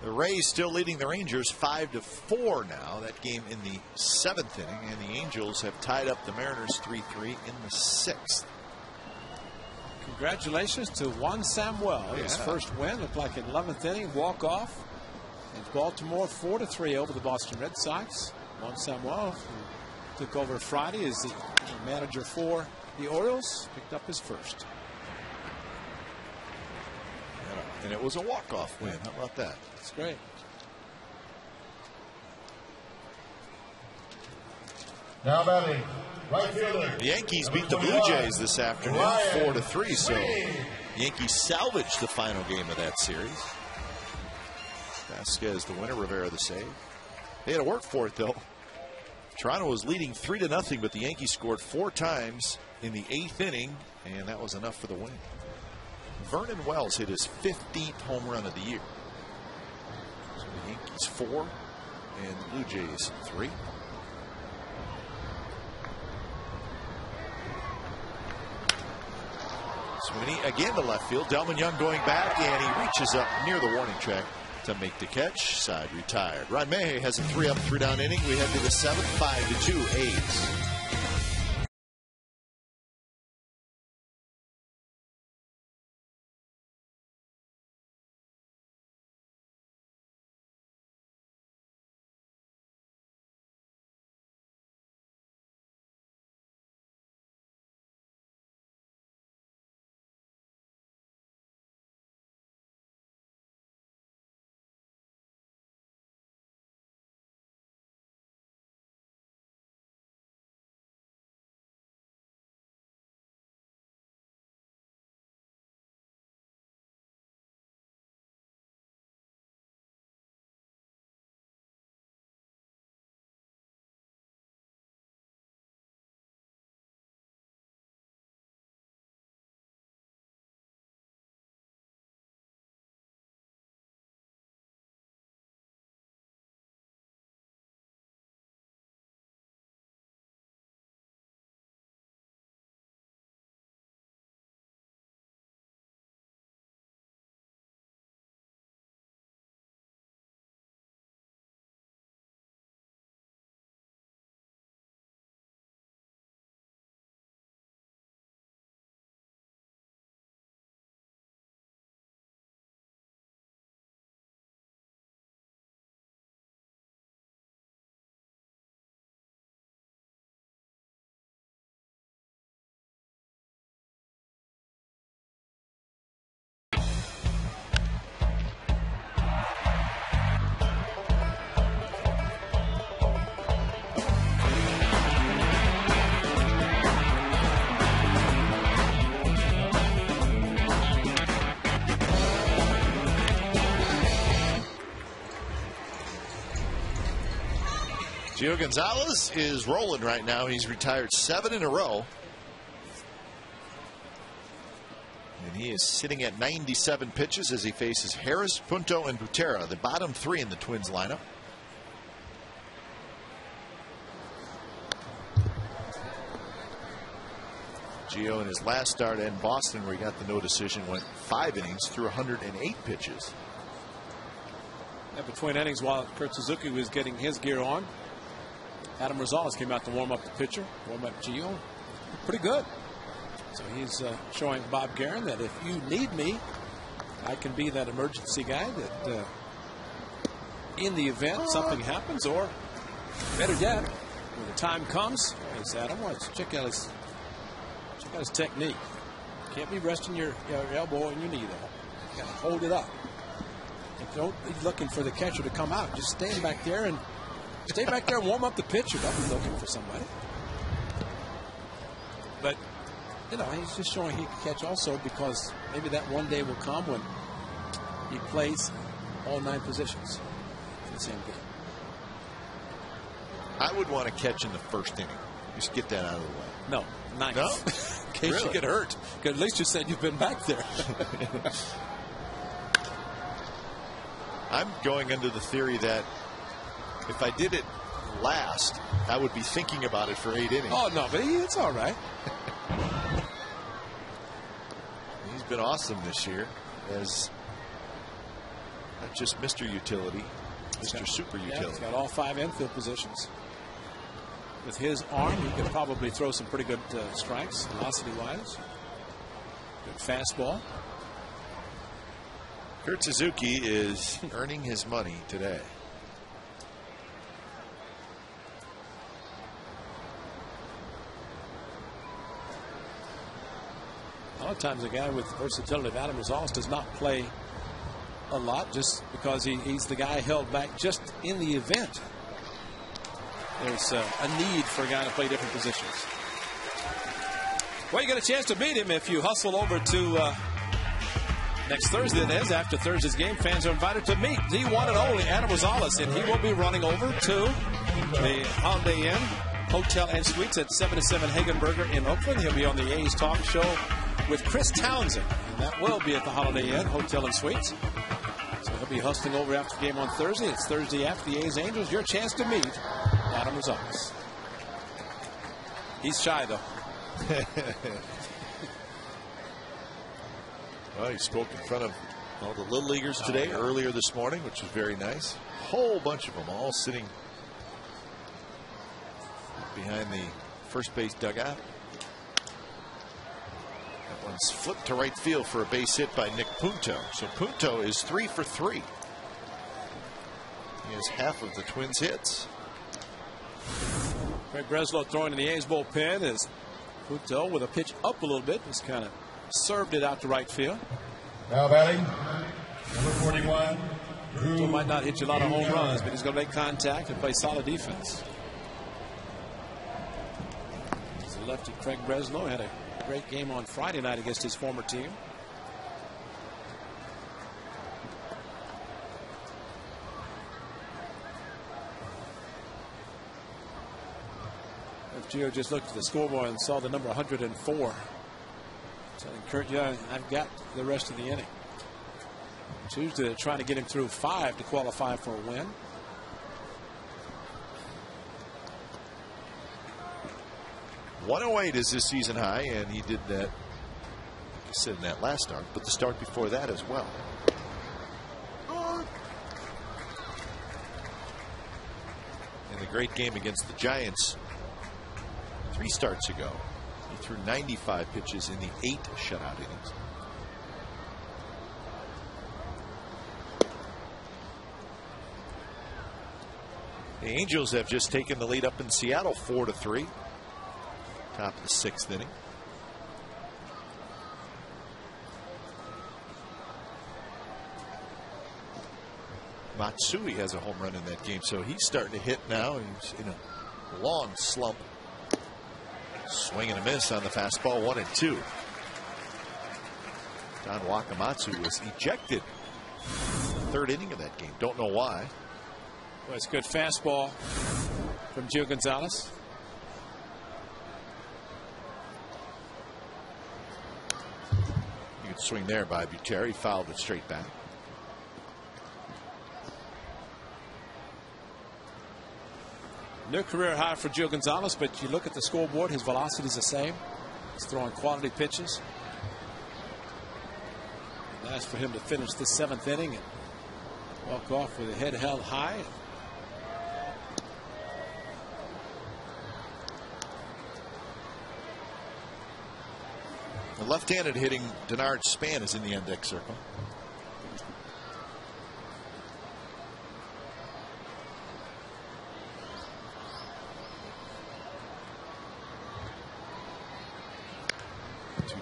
The Rays still leading the Rangers 5-4 now. That game in the 7th inning, and the Angels have tied up the Mariners 3-3 in the 6th. Congratulations to Juan Samuel. His first win looked like an 11th inning walk-off. And Baltimore 4-3 over the Boston Red Sox. Juan Samuel, who took over Friday as the manager for the Orioles, picked up his first. And it was a walk-off win. How about that? That's great. Now batting, right fielder. The Yankees beat the Blue Jays this afternoon 4-3, so Yankees salvaged the final game of that series. Vasquez the winner, Rivera the save. They had to work for it, though. Toronto was leading 3-0, but the Yankees scored 4 times in the 8th inning, and that was enough for the win. Vernon Wells hit his 15th home run of the year. So the Yankees 4 and the Blue Jays 3. Sweeney again to left field. Delman Young going back, and he reaches up near the warning track to make the catch. Side retired. Ron Mahay has a 3-up, 3-down inning. We head to the 7th, 5-2 A's. Gio Gonzalez is rolling right now. He's retired 7 in a row. he is sitting at 97 pitches as he faces Harris, Punto, and Butera, the bottom three in the Twins lineup. Gio in his last start in Boston, where he got the no decision, went 5 innings through 108 pitches. And between innings, while Kurt Suzuki was getting his gear on, Adam Rosales came out to warm up the pitcher, warm up Gio. Pretty good. So he's showing Bob Guerin that if you need me, I can be that emergency guy that in the event something happens, or better yet, when the time comes, hey, Adam, let's check out his technique. Can't be resting your elbow and your knee though. You gotta hold it up. And don't be looking for the catcher to come out. Just stand back there and warm up the pitcher. Don't be looking for somebody. But you know, he's just showing he can catch also, because maybe that one day will come when he plays all 9 positions in the same game. I would want to catch in the first inning. Just get that out of the way. No, 9th. No? In case Really? you get hurt. At least you said you've been back there. I'm going under the theory that if I did it last, I would be thinking about it for 8 innings. Oh, no, but it's all right. He's been awesome this year as not just Mr. Utility, Mr. Super Utility. He's got all 5 infield positions. With his arm, he could probably throw some pretty good strikes, velocity-wise. Good fastball. Kurt Suzuki is earning his money today. A lot of times a guy with the versatility of Adam Rosales does not play a lot just because he's the guy held back just in the event there's a need for a guy to play different positions. Well, you get a chance to meet him if you hustle over to next Thursday. That is, after Thursday's game, fans are invited to meet the one and only Adam Rosales, and he will be running over to the Holiday Inn Hotel and Suites at 77 Hagenberger in Oakland. He'll be on the A's Talk Show with Chris Townsend, and that will be at the Holiday Inn Hotel and Suites. So he'll be hustling over after the game on Thursday. It's Thursday after the A's Angels. Your chance to meet Adam Rosales. He's shy, though. Well, he spoke in front of all the Little Leaguers today, earlier this morning, which was very nice. Whole bunch of them all sitting behind the first base dugout. That one's flipped to right field for a base hit by Nick Punto. So Punto is 3 for 3. He has half of the Twins' hits. Craig Breslow throwing in the A's bullpen as Punto, with a pitch up a little bit, just kind of served it out to right field. Now batting, number 41. Punto might not hit you a lot of home runs, but he's going to make contact and play solid defense. The lefty Craig Breslow had a great game on Friday night against his former team. If Gio just looked at the scoreboard and saw the number 104, telling Kurt Young, I've got the rest of the inning. Tuesday, they're trying to get him through 5 to qualify for a win. .108 is his season high, and he did that, like I said, in that last start, but the start before that as well. In the great game against the Giants 3 starts ago, he threw 95 pitches in the 8 shutout innings. The Angels have just taken the lead up in Seattle 4-3. Top of the 6th inning. Matsui has a home run in that game, so he's starting to hit now. He's in a long slump. Swing and a miss on the fastball, 1-2. Don Wakamatsu was ejected in the 3rd inning of that game. Don't know why. Well, it's a good fastball from Gio Gonzalez. You can Swing there by Butera. He fouled it straight back. New career high for Gio Gonzalez, but you look at the scoreboard, his velocity is the same. He's throwing quality pitches. Nice for him to finish the 7th inning and walk off with a head held high. The left-handed hitting Denard Span is in the index circle.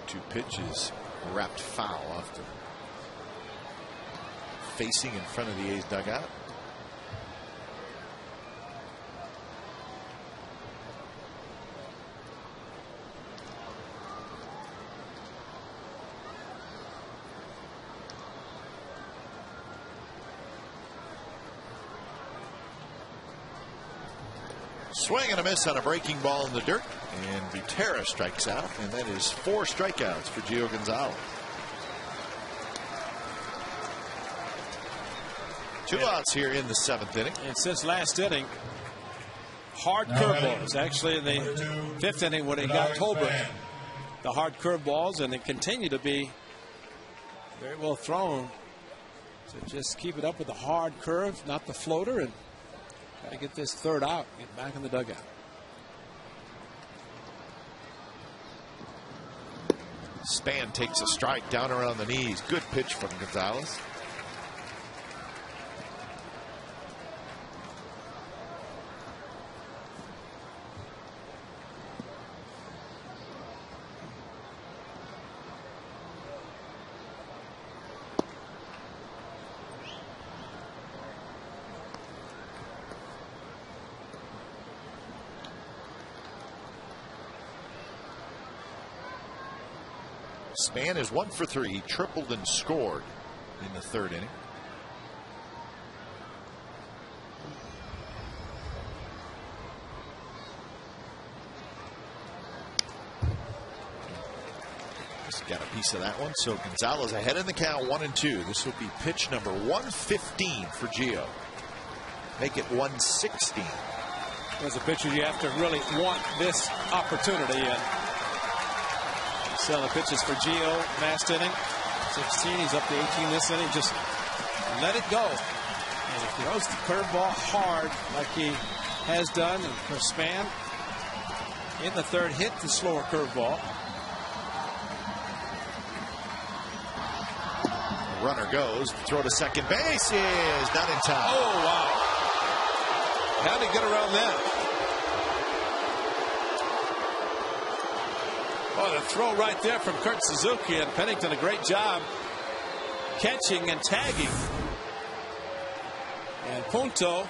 Two pitches wrapped foul after facing in front of the A's dugout. Swing and a miss on a breaking ball in the dirt, and Butera strikes out, and that is 4 strikeouts for Gio Gonzalez. 2 outs here in the 7th inning. And since last inning, hard curveballs. Actually, in the 5th inning when he got Tolbert, the hard curveballs, and they continue to be very well thrown. So just keep it up with the hard curve, not the floater, and try to get this 3rd out, get back in the dugout. Span takes a strike down around the knees. Good pitch from Gonzalez. Span is 1 for 3. He tripled and scored in the 3rd inning. Just got a piece of that one. So Gonzalez ahead in the count, 1-2. This will be pitch number 115 for Gio. Make it 116. As a pitcher, you have to really want this opportunity. So the pitches for Gio last inning, 16. He's up to 18 this inning. Just let it go. And if he throws the curveball hard like he has done for Span in the 3rd, hit the slower curveball. Runner goes. Throw to second base is not in time. Oh, wow. How did he get around that? Oh, the throw right there from Kurt Suzuki, and Pennington, a great job catching and tagging. And Punto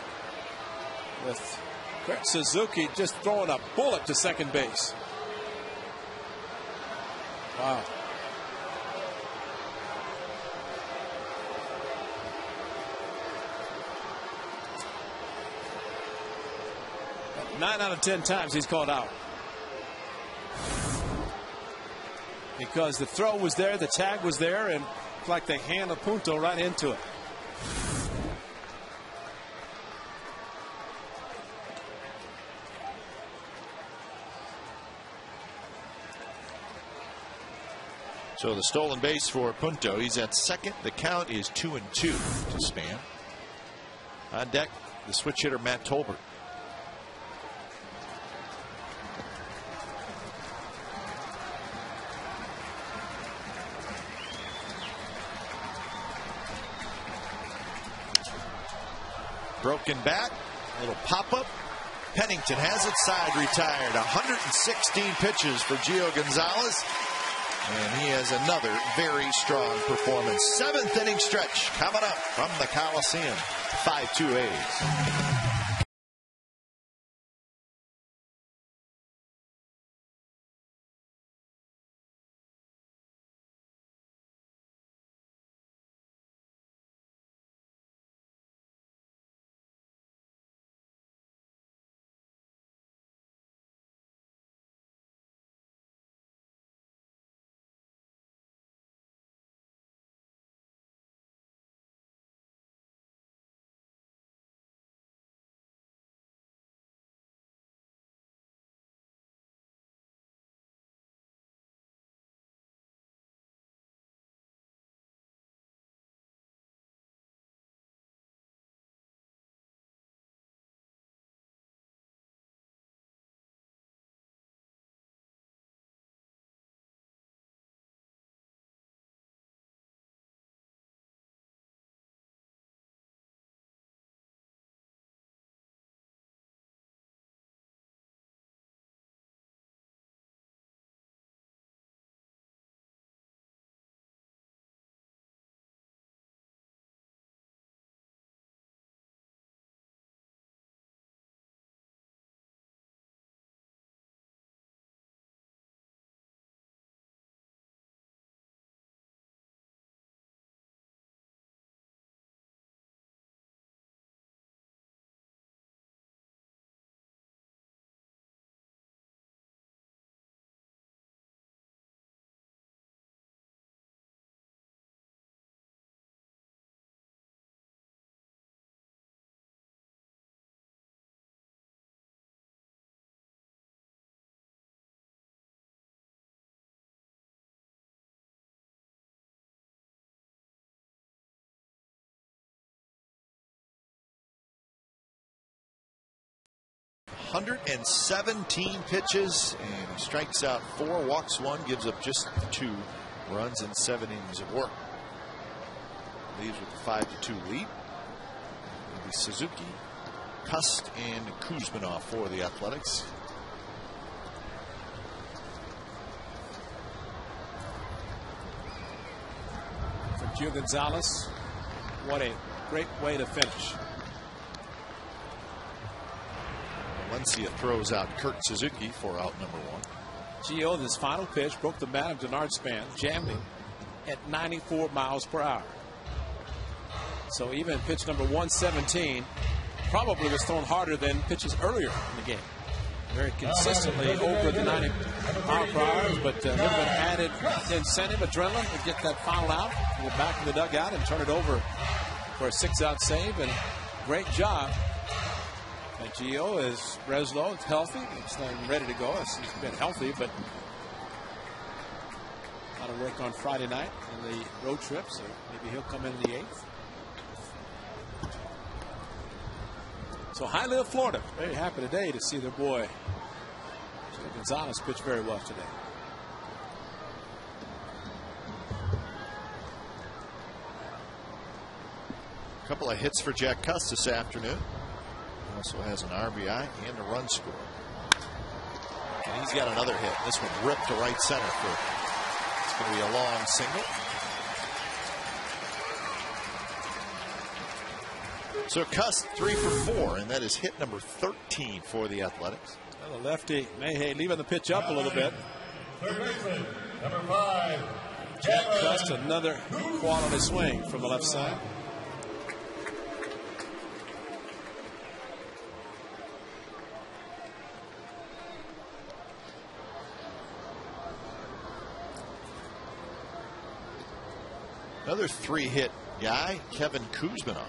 with Kurt Suzuki just throwing a bullet to second base. Wow. But 9 out of 10 times he's called out. Because the throw was there, the tag was there, and it's like they handed Punto right into it. So the stolen base for Punto. He's at second. The count is 2-2 to Span. On deck, the switch hitter Matt Tolbert. Broken bat, a little pop-up. Pennington has it side retired. 116 pitches for Gio Gonzalez. And he has another very strong performance. 7th inning stretch coming up from the Coliseum. 5-2 A's. 117 pitches, and he strikes out 4, walks 1, gives up just 2 runs in 7 innings of work. Leaves with a 5-2 lead. It'll be Suzuki, Cust, and Kuzminov for the Athletics. For Gio Gonzalez, what a great way to finish. Valencia throws out Kurt Suzuki for out number 1. Gio, this final pitch, broke the Madame Denard span, jamming at 94 miles per hour. So even pitch number 117 probably was thrown harder than pitches earlier in the game. Very consistently over the 90 mile per hour, but there's been added incentive, adrenaline to get that foul out, go back in the dugout and turn it over for a 6-out save. And great job. And Gio is Breslow. It's healthy. It's not ready to go. He's been healthy, but a lot of work on Friday night in the road trip, so maybe he'll come in the 8th. So Hialeah, Florida, very happy today to see their boy Gio Gonzalez pitch very well today. A couple of hits for Jack Cust this afternoon. He also has an RBI and a run score. And he's got another hit. This one ripped to right center for, it's going to be a long single. So Cust 3 for 4, and that is hit number 13 for the Athletics. Well, the lefty Mayhay leaving the pitch up a little bit. Third baseman, number 5. Jack Cust, another quality swing from the left side. Another 3-hit guy, Kevin Kuzminov.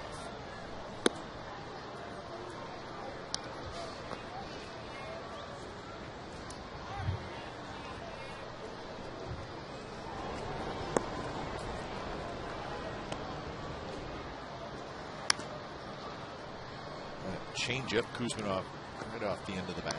Change up Kuzminov right off the end of the bat.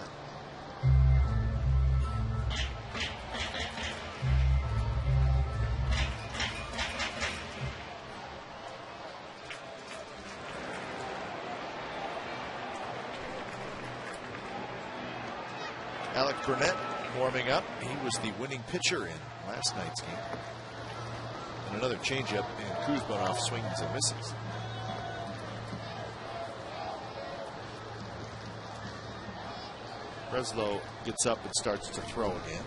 Alec Burnett warming up. He was the winning pitcher in last night's game. And another changeup, and Kuzminov swings and misses. Breslow gets up and starts to throw again.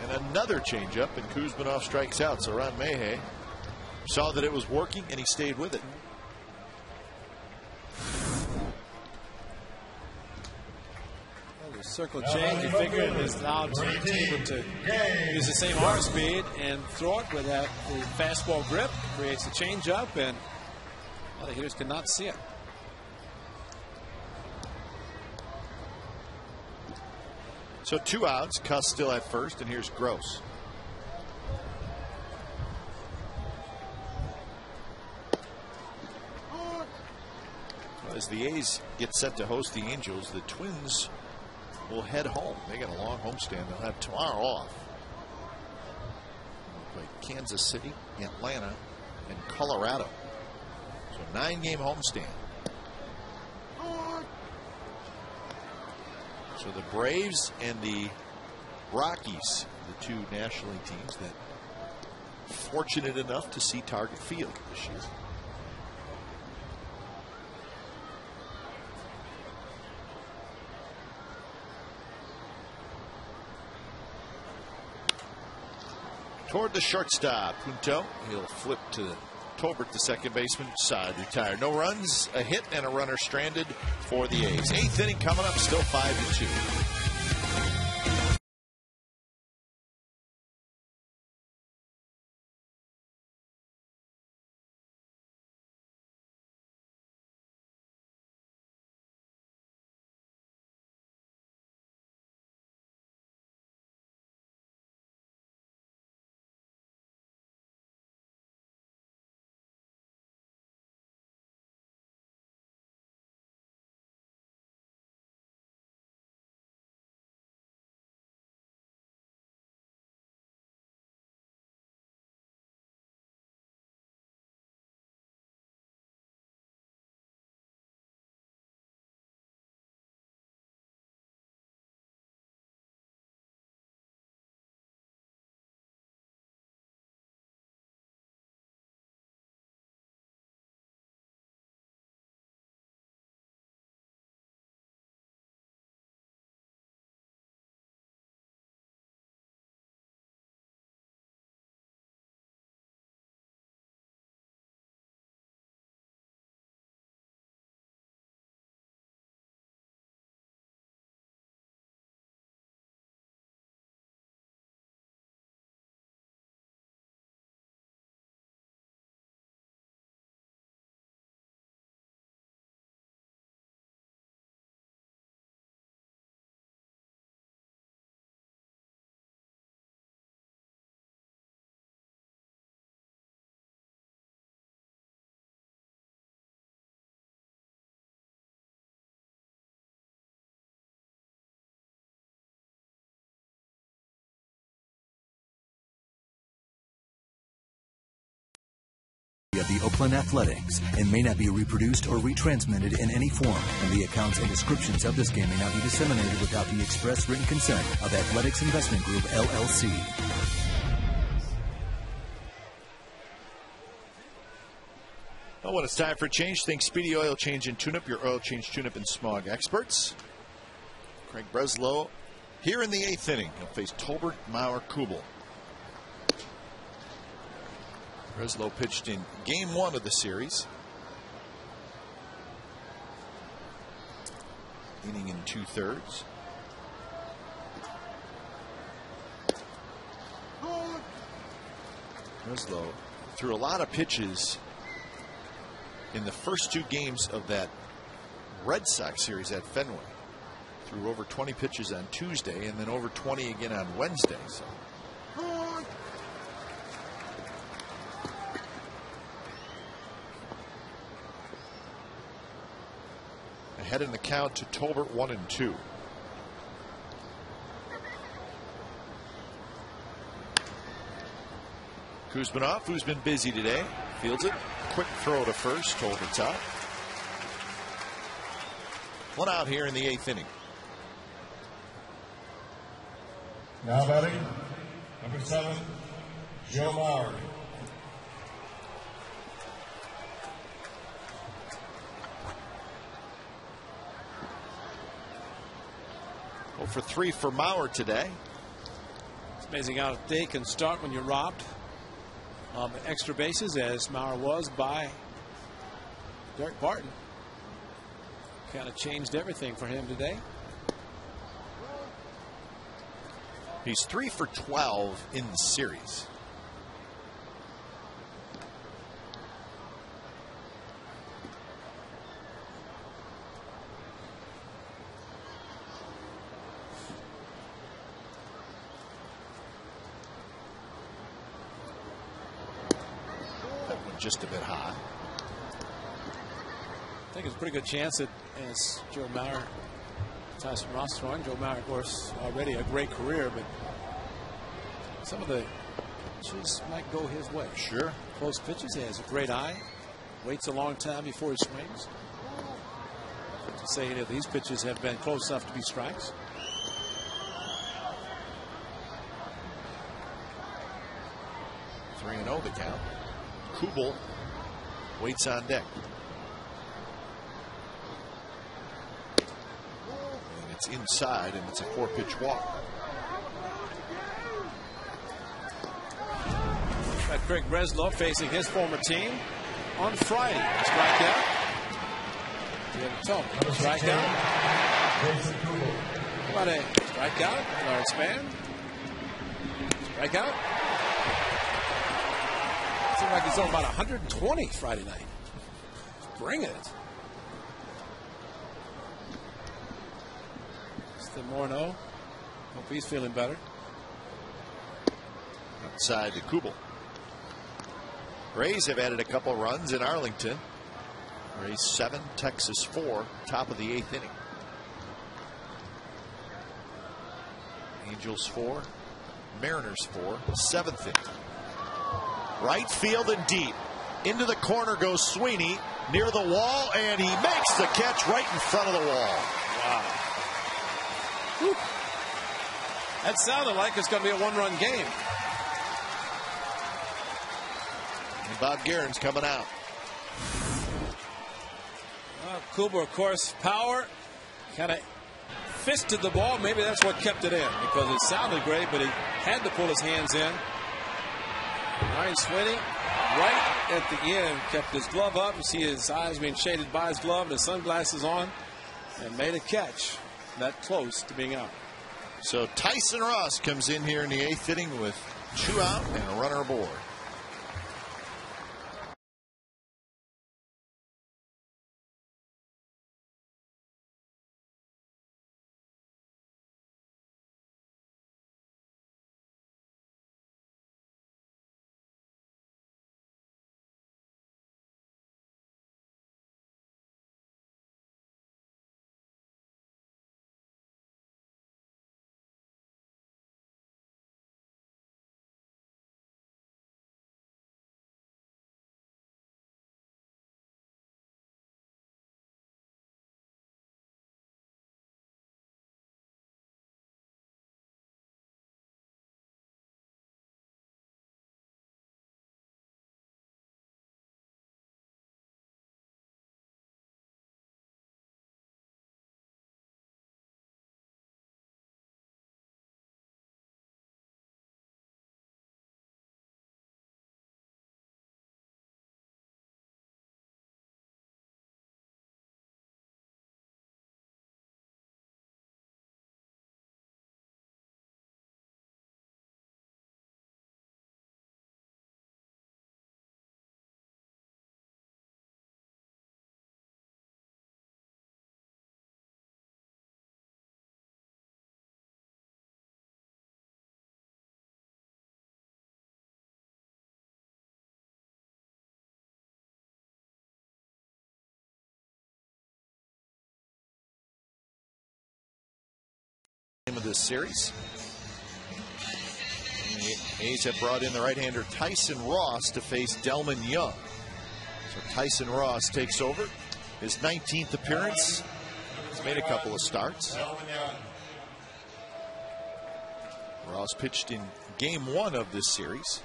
And another changeup, and Kuzminov strikes out. So Ron Mayhay saw that it was working, and he stayed with it. Circle change, you figure it is now able to use the same arm speed and throw it without the fastball grip, creates a change up, and a lot of hitters cannot see it. So 2 outs, Cust still at first, and here's Gross. As the A's get set to host the Angels, the Twins will head home. They got a long homestand. They'll have tomorrow off. They'll play Kansas City, Atlanta, and Colorado. So 9-game homestand. So the Braves and the Rockies, the 2 National League teams that fortunate enough to see Target Field this year. Toward the shortstop, Punto. He'll flip to Tolbert, the second baseman, side retired. No runs, a hit, and a runner stranded for the A's. 8th inning coming up, still 5-2. of the Oakland Athletics and may not be reproduced or retransmitted in any form, and the accounts and descriptions of this game may not be disseminated without the express written consent of Athletics Investment Group, LLC. Well, when it's time for change, think Speedy Oil Change and Tune-Up, your oil change, tune-up, and smog experts. Craig Breslow here in the 8th inning. He'll face Tolbert, Mauer, Kubel. Breslow pitched in game 1 of the series. Inning in 2/3. Breslow threw a lot of pitches in the first 2 games of that Red Sox series at Fenway. Threw over 20 pitches on Tuesday and then over 20 again on Wednesday. So. Ahead in the count to Tolbert, 1-2. Kuzminov, who's been busy today, fields it. Quick throw to first. Tolbert's out. 1 out here in the 8th inning. Now batting, number 7, Joe Mauer. For 3 for Mauer today. It's amazing how a day can start when you're robbed of extra bases, as Mauer was by Derek Barton. Kind of changed everything for him today. He's 3 for 12 in the series. Just a bit high. I think it's a pretty good chance that as Joe Mauer, Tyson Ross throwing, Joe Mauer, of course, already a great career, but some of the pitches might go his way. Sure. Close pitches. He has a great eye. Waits a long time before he swings. To say any of these pitches have been close enough to be strikes. Three and 0 the count. Kubel waits on deck. And it's inside, and it's a 4-pitch walk. Got Craig Breslow facing his former team on Friday. Strikeout. Strikeout. How about a strikeout? Lawrence Mann. Strikeout. Seems like he's on about 120 Friday night. Bring it. Still Morneau. Hope he's feeling better. Outside to Kubel. Rays have added a couple runs in Arlington. Rays 7, Texas 4, top of the 8th inning. Angels 4, Mariners 4, 7th inning. Right field and deep. Into the corner goes Sweeney, near the wall, and he makes the catch right in front of the wall. Wow. Whew. That sounded like it's going to be a 1-run game. And Bob Guerin's coming out. Kubel, of course, power. Kind of fisted the ball. Maybe that's what kept it in, because it sounded great, but he had to pull his hands in. Ryan Sweeney, right at the end, kept his glove up. You see his eyes being shaded by his glove and his sunglasses on, and made a catch that close to being out. So Tyson Ross comes in here in the 8th inning with 2 out and a runner aboard. of this series. And the A's have brought in the right-hander Tyson Ross to face Delmon Young. So Tyson Ross takes over. His 19th appearance. He's made a couple of starts. Ross pitched in game 1 of this series.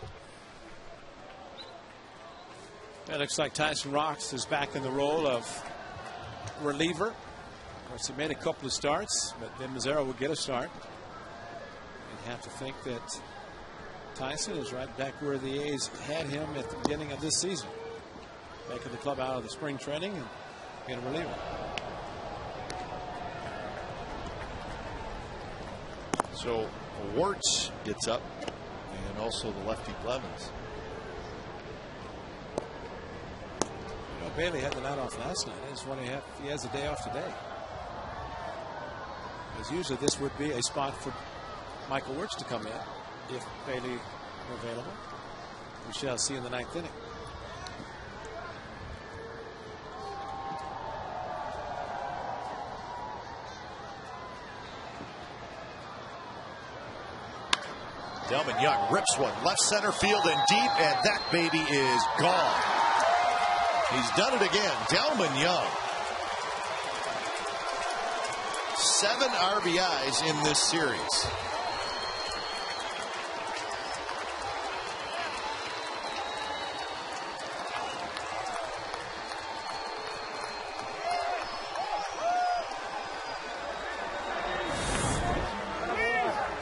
It looks like Tyson Ross is back in the role of reliever. Of course, he made a couple of starts, but then Mazzaro will get a start. You'd have to think that Tyson is right back where the A's had him at the beginning of this season. Back in the club out of the spring training and being a reliever. So Wirtz gets up, and also the lefty Blevins. Bailey had the night off last night. I just wonder if he has a day off today. Because usually this would be a spot for Michael Wirtz to come in if Bailey were available. We shall see in the 9th inning. Delmon Young rips one left center field and deep, and that baby is gone. He's done it again. Delmon Young. 7 RBIs in this series.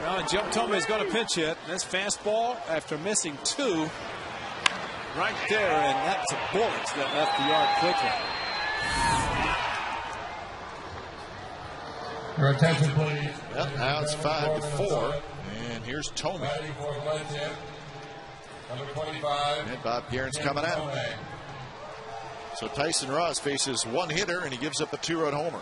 Well, and Joe Thome is going to pinch hit. This fastball, after missing 2, right there, and that's a bullet that left the yard quickly. Your attention, please. Well, now it's 5-4, and here's Thome. Batting for Valencia, number 25. And Bob Gierens coming out. So Tyson Ross faces one hitter, and he gives up a 2-run homer.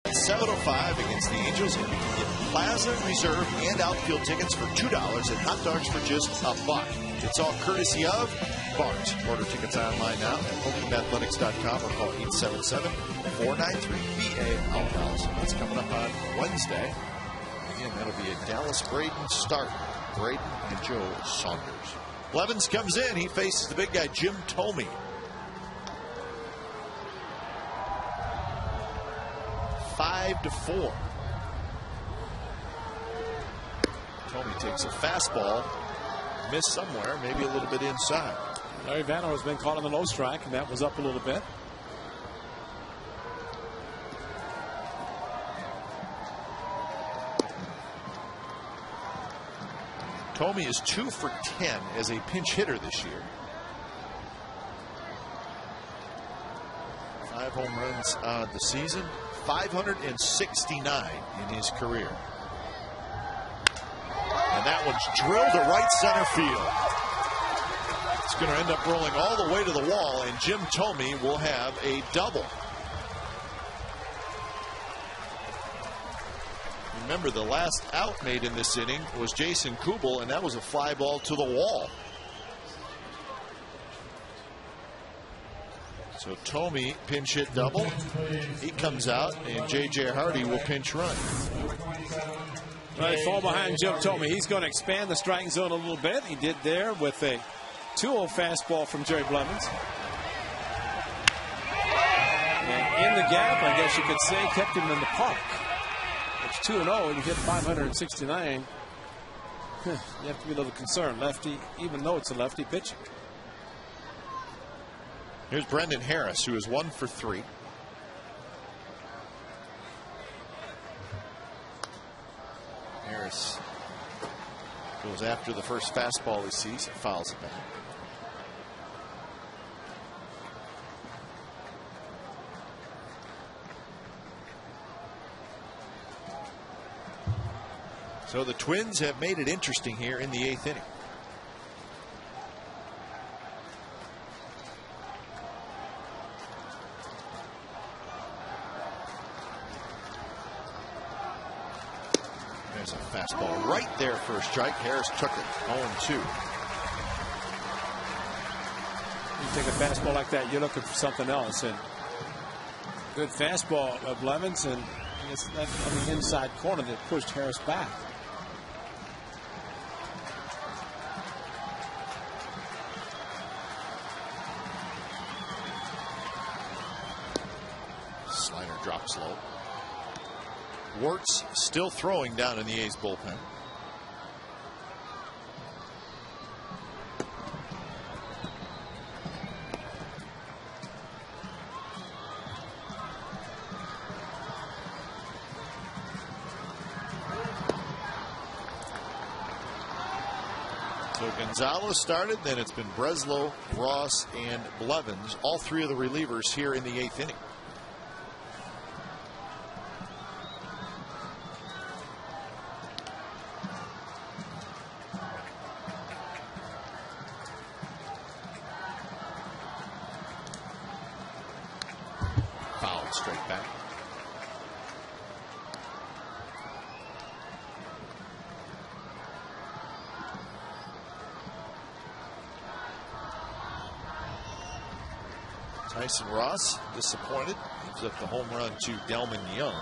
At 7:05 against the Angels, and you can get Plaza, Reserve, and outfield tickets for $2 and hot dogs for just $1. It's all courtesy of Bart. Order tickets online now at OaklandAthletics.com or call 877-493-BA-OUTHOUSE. That's coming up on Wednesday. Again, that'll be a Dallas Braden start. Braden and Joe Saunders. Blevins comes in. He faces the big guy, Jim Thome. 5-4. Thome takes a fastball, missed somewhere, maybe a little bit inside. Larry Vano has been calling the low strike, and that was up a little bit. Thome is 2 for 10 as a pinch hitter this year. 5 home runs on the season, 569 in his career. And that one's drilled to right center field. It's going to end up rolling all the way to the wall, and Jim Thome will have a double. Remember, the last out made in this inning was Jason Kubel, and that was a fly ball to the wall. So Thome pinch hit double. He comes out, and J.J. Hardy will pinch run. They fall behind Jim Thome. He's going to expand the striking zone a little bit. He did there with a 2-0 fastball from Jerry Blevins. And in the gap, I guess you could say, kept him in the park. It's 2-0, and you hit 569. You have to be a little concerned. Lefty, even though it's a lefty pitching. Here's Brendan Harris, who is 1 for 3. Harris goes after the first fastball he sees and fouls it back. So the Twins have made it interesting here in the 8th inning. There's a fastball right there for a strike. Harris took it. 0-2. You take a fastball like that, you're looking for something else. And good fastball of Blevins, and it's on the inside corner that pushed Harris back. Slider drops low. Warts still throwing down in the A's bullpen. So Gonzalez started, then it's been Breslow, Ross, and Blevins, all 3 of the relievers here in the 8th inning. Fouled straight back. Tyson Ross disappointed. Gives up the home run to Delman Young.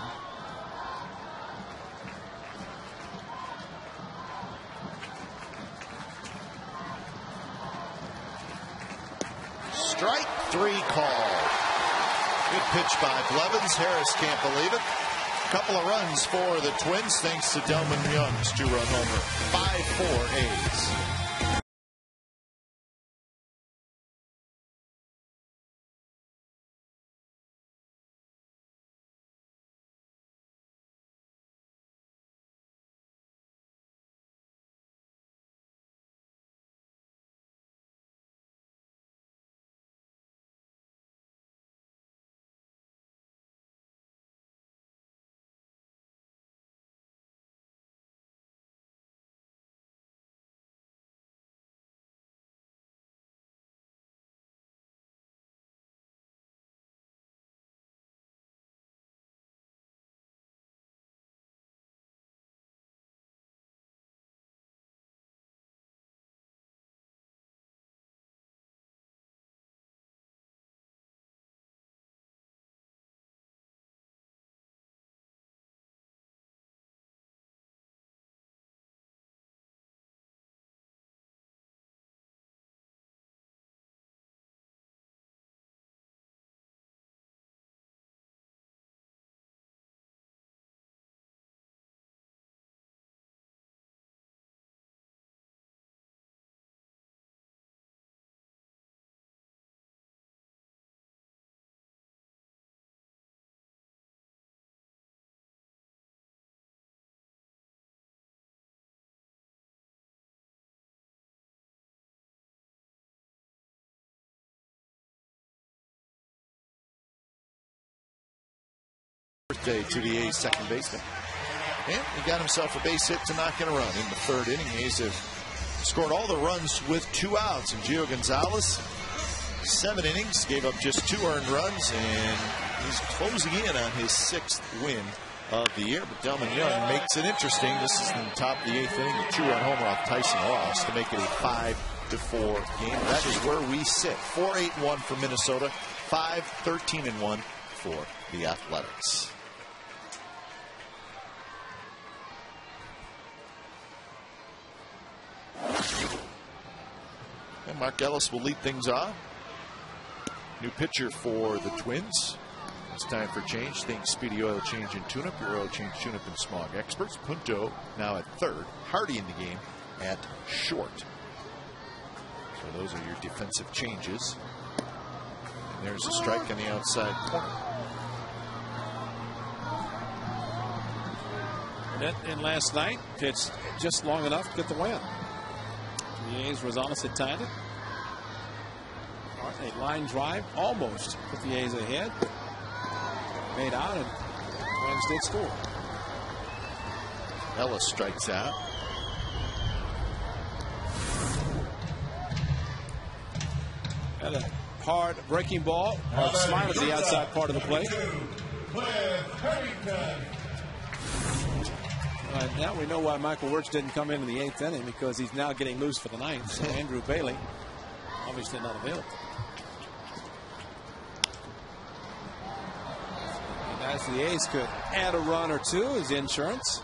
Strike 3 call. Good pitch by Blevins. Harris can't believe it. Couple of runs for the Twins thanks to Delman Young's 2-run homer. 5-4 A's. Birthday to the A's second baseman. And he got himself a base hit to knock in a run in the 3rd inning. A's have scored all the runs with 2 outs. And Gio Gonzalez, 7 innings, gave up just 2 earned runs, and he's closing in on his 6th win of the year. But Delmon Young makes it interesting. This is in the top of the 8th inning, a 2-run homer off Tyson Ross to make it a 5-4 game. That is where we sit. 4-8-1 for Minnesota, 5-13-1 for the Athletics. And Mark Ellis will lead things off. New pitcher for the Twins. It's time for change. Think Speedy Oil Change and Tune-Up. Your oil change, tune-up, and smog experts. Punto now at third. Hardy in the game at short. So those are your defensive changes. And there's a strike on the outside corner. Net in last night. Pitched just long enough to get the win. The A's, Rosales had tied it. A line drive almost put the A's ahead. Made out, and Twins did score. Ellis strikes out. And a hard breaking ball. Hard smile at the outside part of the plate. Now we know why Michael Wirtz didn't come in the 8th inning, because he's now getting loose for the 9th. So Andrew Bailey obviously not available. And as the A's could add a run or two as insurance.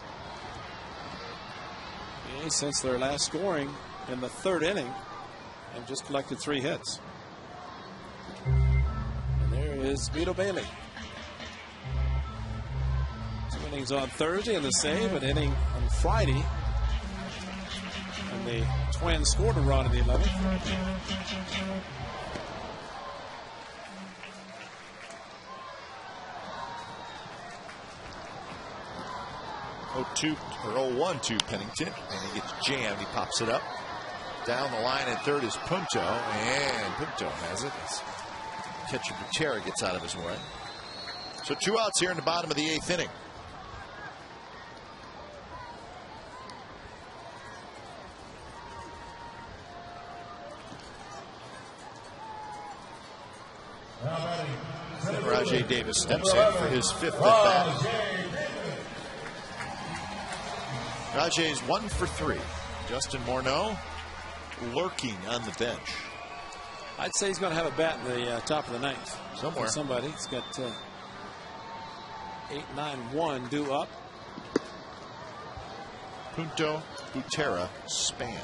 The A's, since their last scoring in the 3rd inning, have just collected 3 hits. And there is Vito Bailey. 2 innings on Thursday in the save, an inning on Friday. And the Twins scored a run in the 11th. Or 0-1 to Pennington, and he gets jammed. He pops it up. Down the line at third is Punto, and Punto has it. Catcher Butera gets out of his way. So 2 outs here in the bottom of the 8th inning. And Rajay Davis steps in for his 5th at bat. Rajay's 1 for 3. Justin Morneau lurking on the bench. I'd say he's going to have a bat in the top of the 9th. Somewhere. Somebody. He's got 8-9-1 due up. Punto, Butera, Span.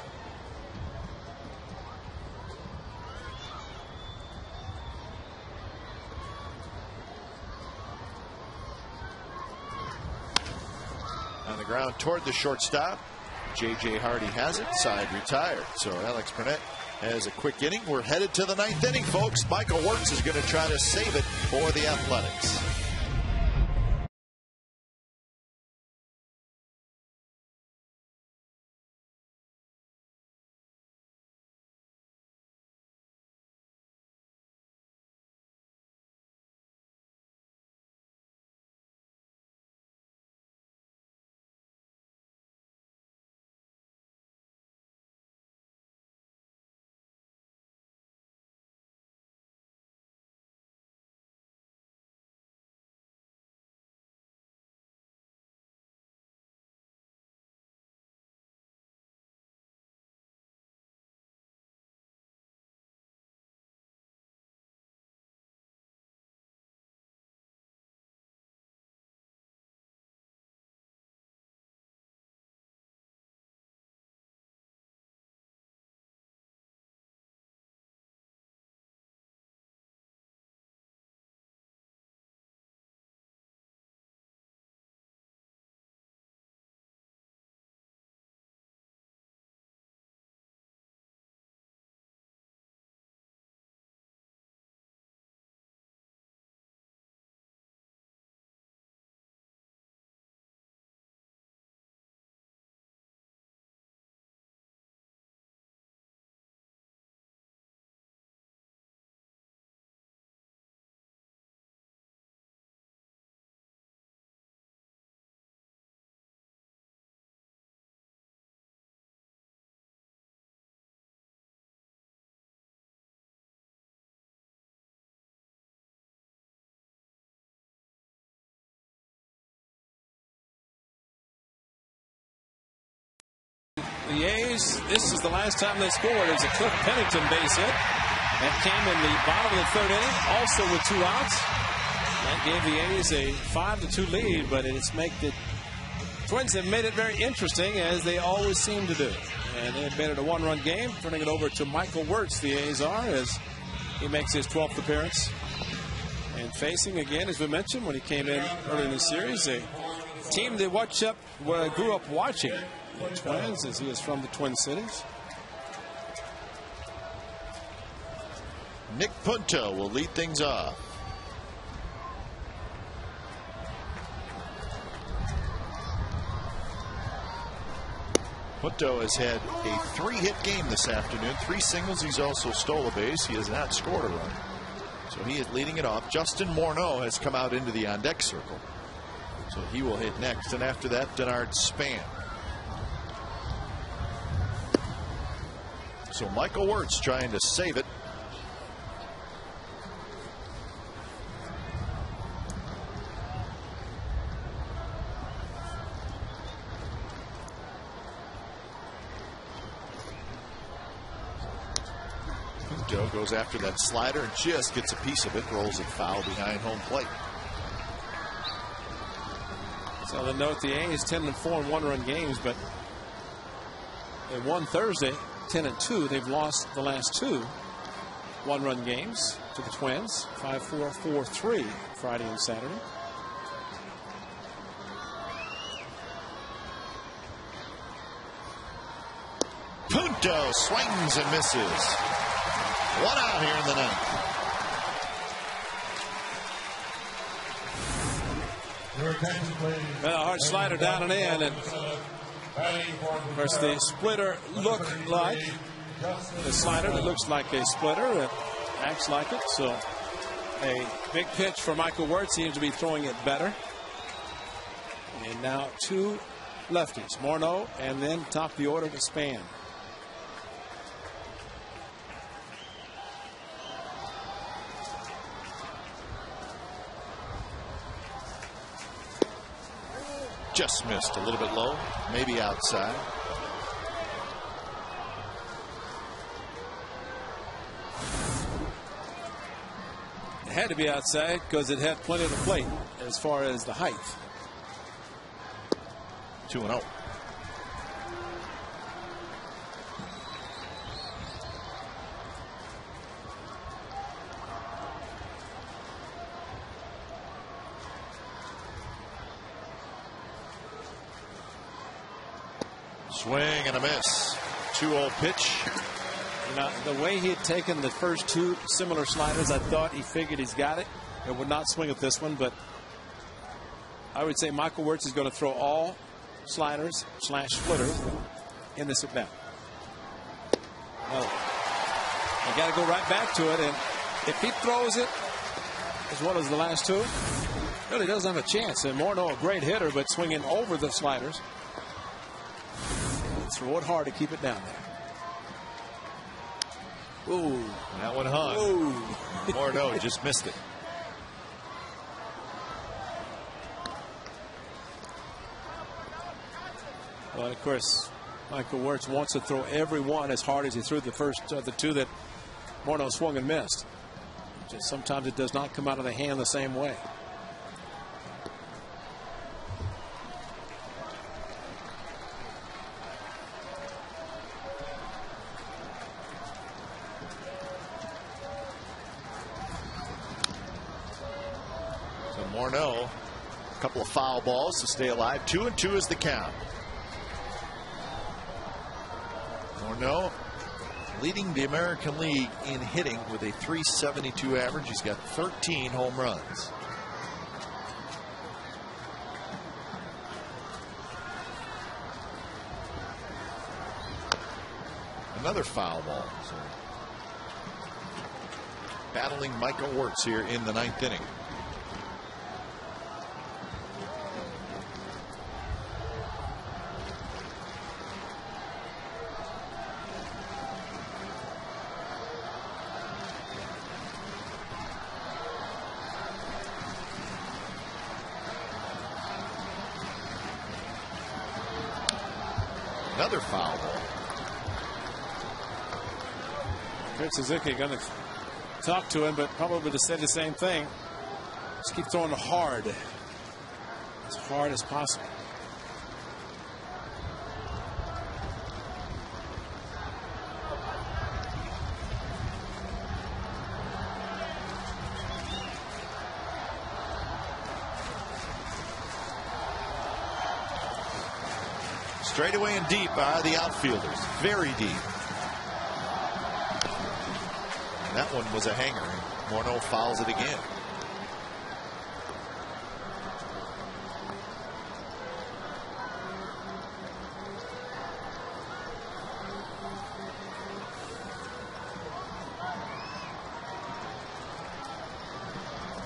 On the ground toward the shortstop. J.J. Hardy has it. Side retired. So Alex Burnett has a quick inning. We're headed to the 9th inning, folks. Michael Wirtz is going to try to save it for the Athletics. The A's, this is the last time they scored. It was a Cliff Pennington base hit. That came in the bottom of the 3rd inning, also with 2 outs. That gave the A's a 5-2 lead, but it's make the Twins have made it very interesting, as they always seem to do. And they have made it a 1-run game, turning it over to Michael Wirtz, the A's are, as he makes his 12th appearance. And facing again, as we mentioned, when he came in early in the series, a team they grew up watching, the Twins, as he is from the Twin Cities. Nick Punto will lead things off. Punto has had a 3-hit game this afternoon. 3 singles. He's also stole a base. He has not scored a run. So he is leading it off. Justin Morneau has come out into the on-deck circle. So he will hit next. And after that, Denard Span. So Michael Wirtz trying to save it. Joe goes after that slider and just gets a piece of it, rolls it foul behind home plate. So the note, the A's 10-4 in 1-run games, but they won Thursday 10-2. They've lost the last 2 1-run games to the Twins, 5-4, 4-3 Friday and Saturday. Punto swings and misses. 1 out here in the 9th. Well, a hard slider down and in, and of course the splitter look like the slider. It looks like a splitter. It acts like it. So a big pitch for Michael Wirtz. Seems to be throwing it better. And now 2 lefties, Morneau, and then top the order to Span. Just missed a little bit low, maybe outside. It had to be outside because it had plenty of the plate as far as the height. 2-0. Swing and a miss. 2-0 pitch. Now, the way he had taken the first 2 similar sliders, I thought he figured he's got it. It would not swing at this one, but I would say Michael Wirtz is going to throw all sliders / splitters in this at bat. I got to go right back to it, and if he throws it as well as the last 2, really doesn't have a chance. And Morneau, a great hitter, but swinging over the sliders. Throw it hard to keep it down there. Ooh, that one hung. Ooh. Morneau just missed it. Well, of course, Michael Wirtz wants to throw every one as hard as he threw the first the 2 that Morneau swung and missed. Just sometimes it does not come out of the hand the same way. Morneau, a couple of foul balls to stay alive. 2-2 is the count. Morneau leading the American League in hitting with a .372 average. He's got 13 home runs. Another foul ball. So battling Michael Wirtz here in the 9th inning. Another foul ball. Kurt Suzuki going to talk to him, but probably to say the same thing. Just keep throwing hard as possible. Straight away and deep are the outfielders. Very deep. That one was a hanger. Morneau fouls it again.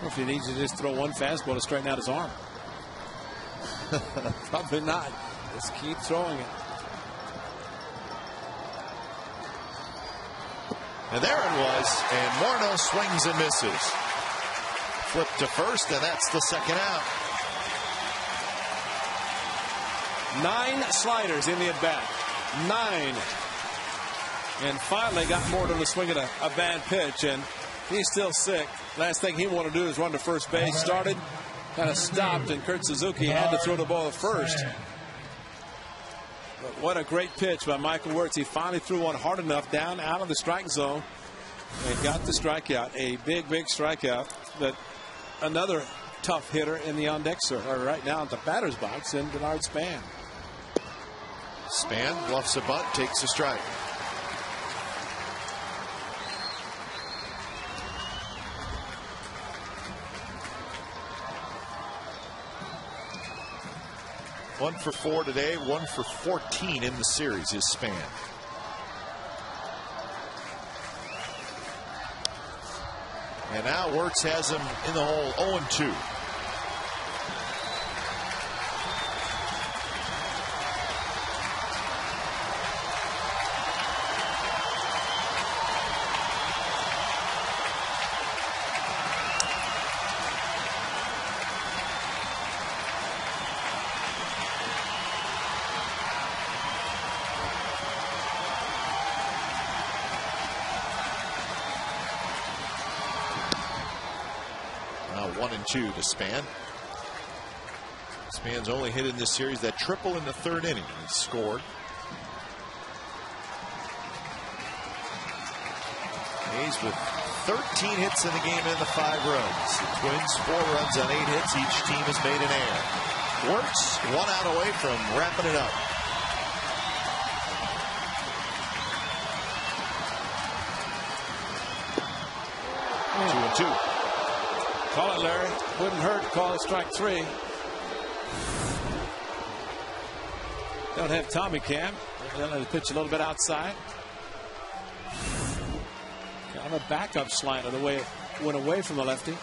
Or if he needs to just throw one fastball to straighten out his arm. Probably not. Just keep throwing it. And there it was. And Morneau swings and misses. Flip to first, and that's the second out. 9 sliders in the at-bat. 9. And finally got Morneau to swing at a bad pitch, and he's still sick. Last thing he wanted to do is run to first base. Started, kind of stopped, and Kurt Suzuki had to throw the ball at first. But what a great pitch by Michael Wirtz. He finally threw one hard enough down out of the strike zone and got the strikeout. A big strikeout. But another tough hitter in the on-deck circle right now at the batter's box in Denard Span. Span bluffs a bunt, takes a strike. One for 4 today, 1 for 14 in the series is Span. And now Wirtz has him in the hole 0-2. Now 1-2 to Span. Span's only hit in this series that triple in the 3rd inning. He scored. A's with 13 hits in the game and the 5 runs. The Twins 4 runs on 8 hits. Each team has made an error. Wirtz 1 out away from wrapping it up. Two. Call it, Larry. Wouldn't hurt to call it strike 3. Don't have Tommy Cam. They'll let it pitch a little bit outside. Kind of a backup slider the way it went away from the lefty.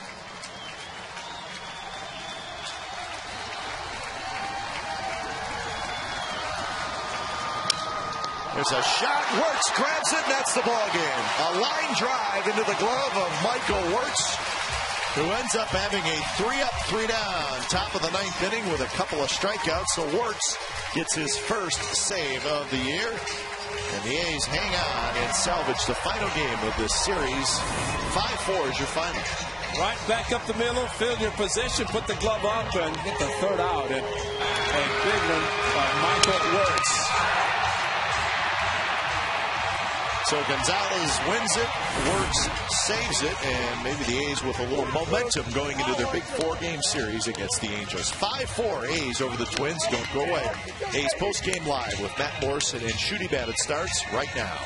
There's a shot. Wirtz grabs it, and that's the ball game. A line drive into the glove of Michael Wirtz, who ends up having a 3-up, 3-down top of the 9th inning with a couple of strikeouts. So Wirtz gets his first save of the year. And the A's hang on and salvage the final game of this series. 5-4 is your final. Right back up the middle, field your position, put the glove up, and get the 3rd out. And a big one by Michael Wirtz. So Gonzalez wins it, Wirtz saves it, and maybe the A's with a little momentum going into their big 4-game series against the Angels. 5-4 A's over the Twins. Don't go away. A's postgame live with Matt Morrison and Shooty Babbitt starts right now.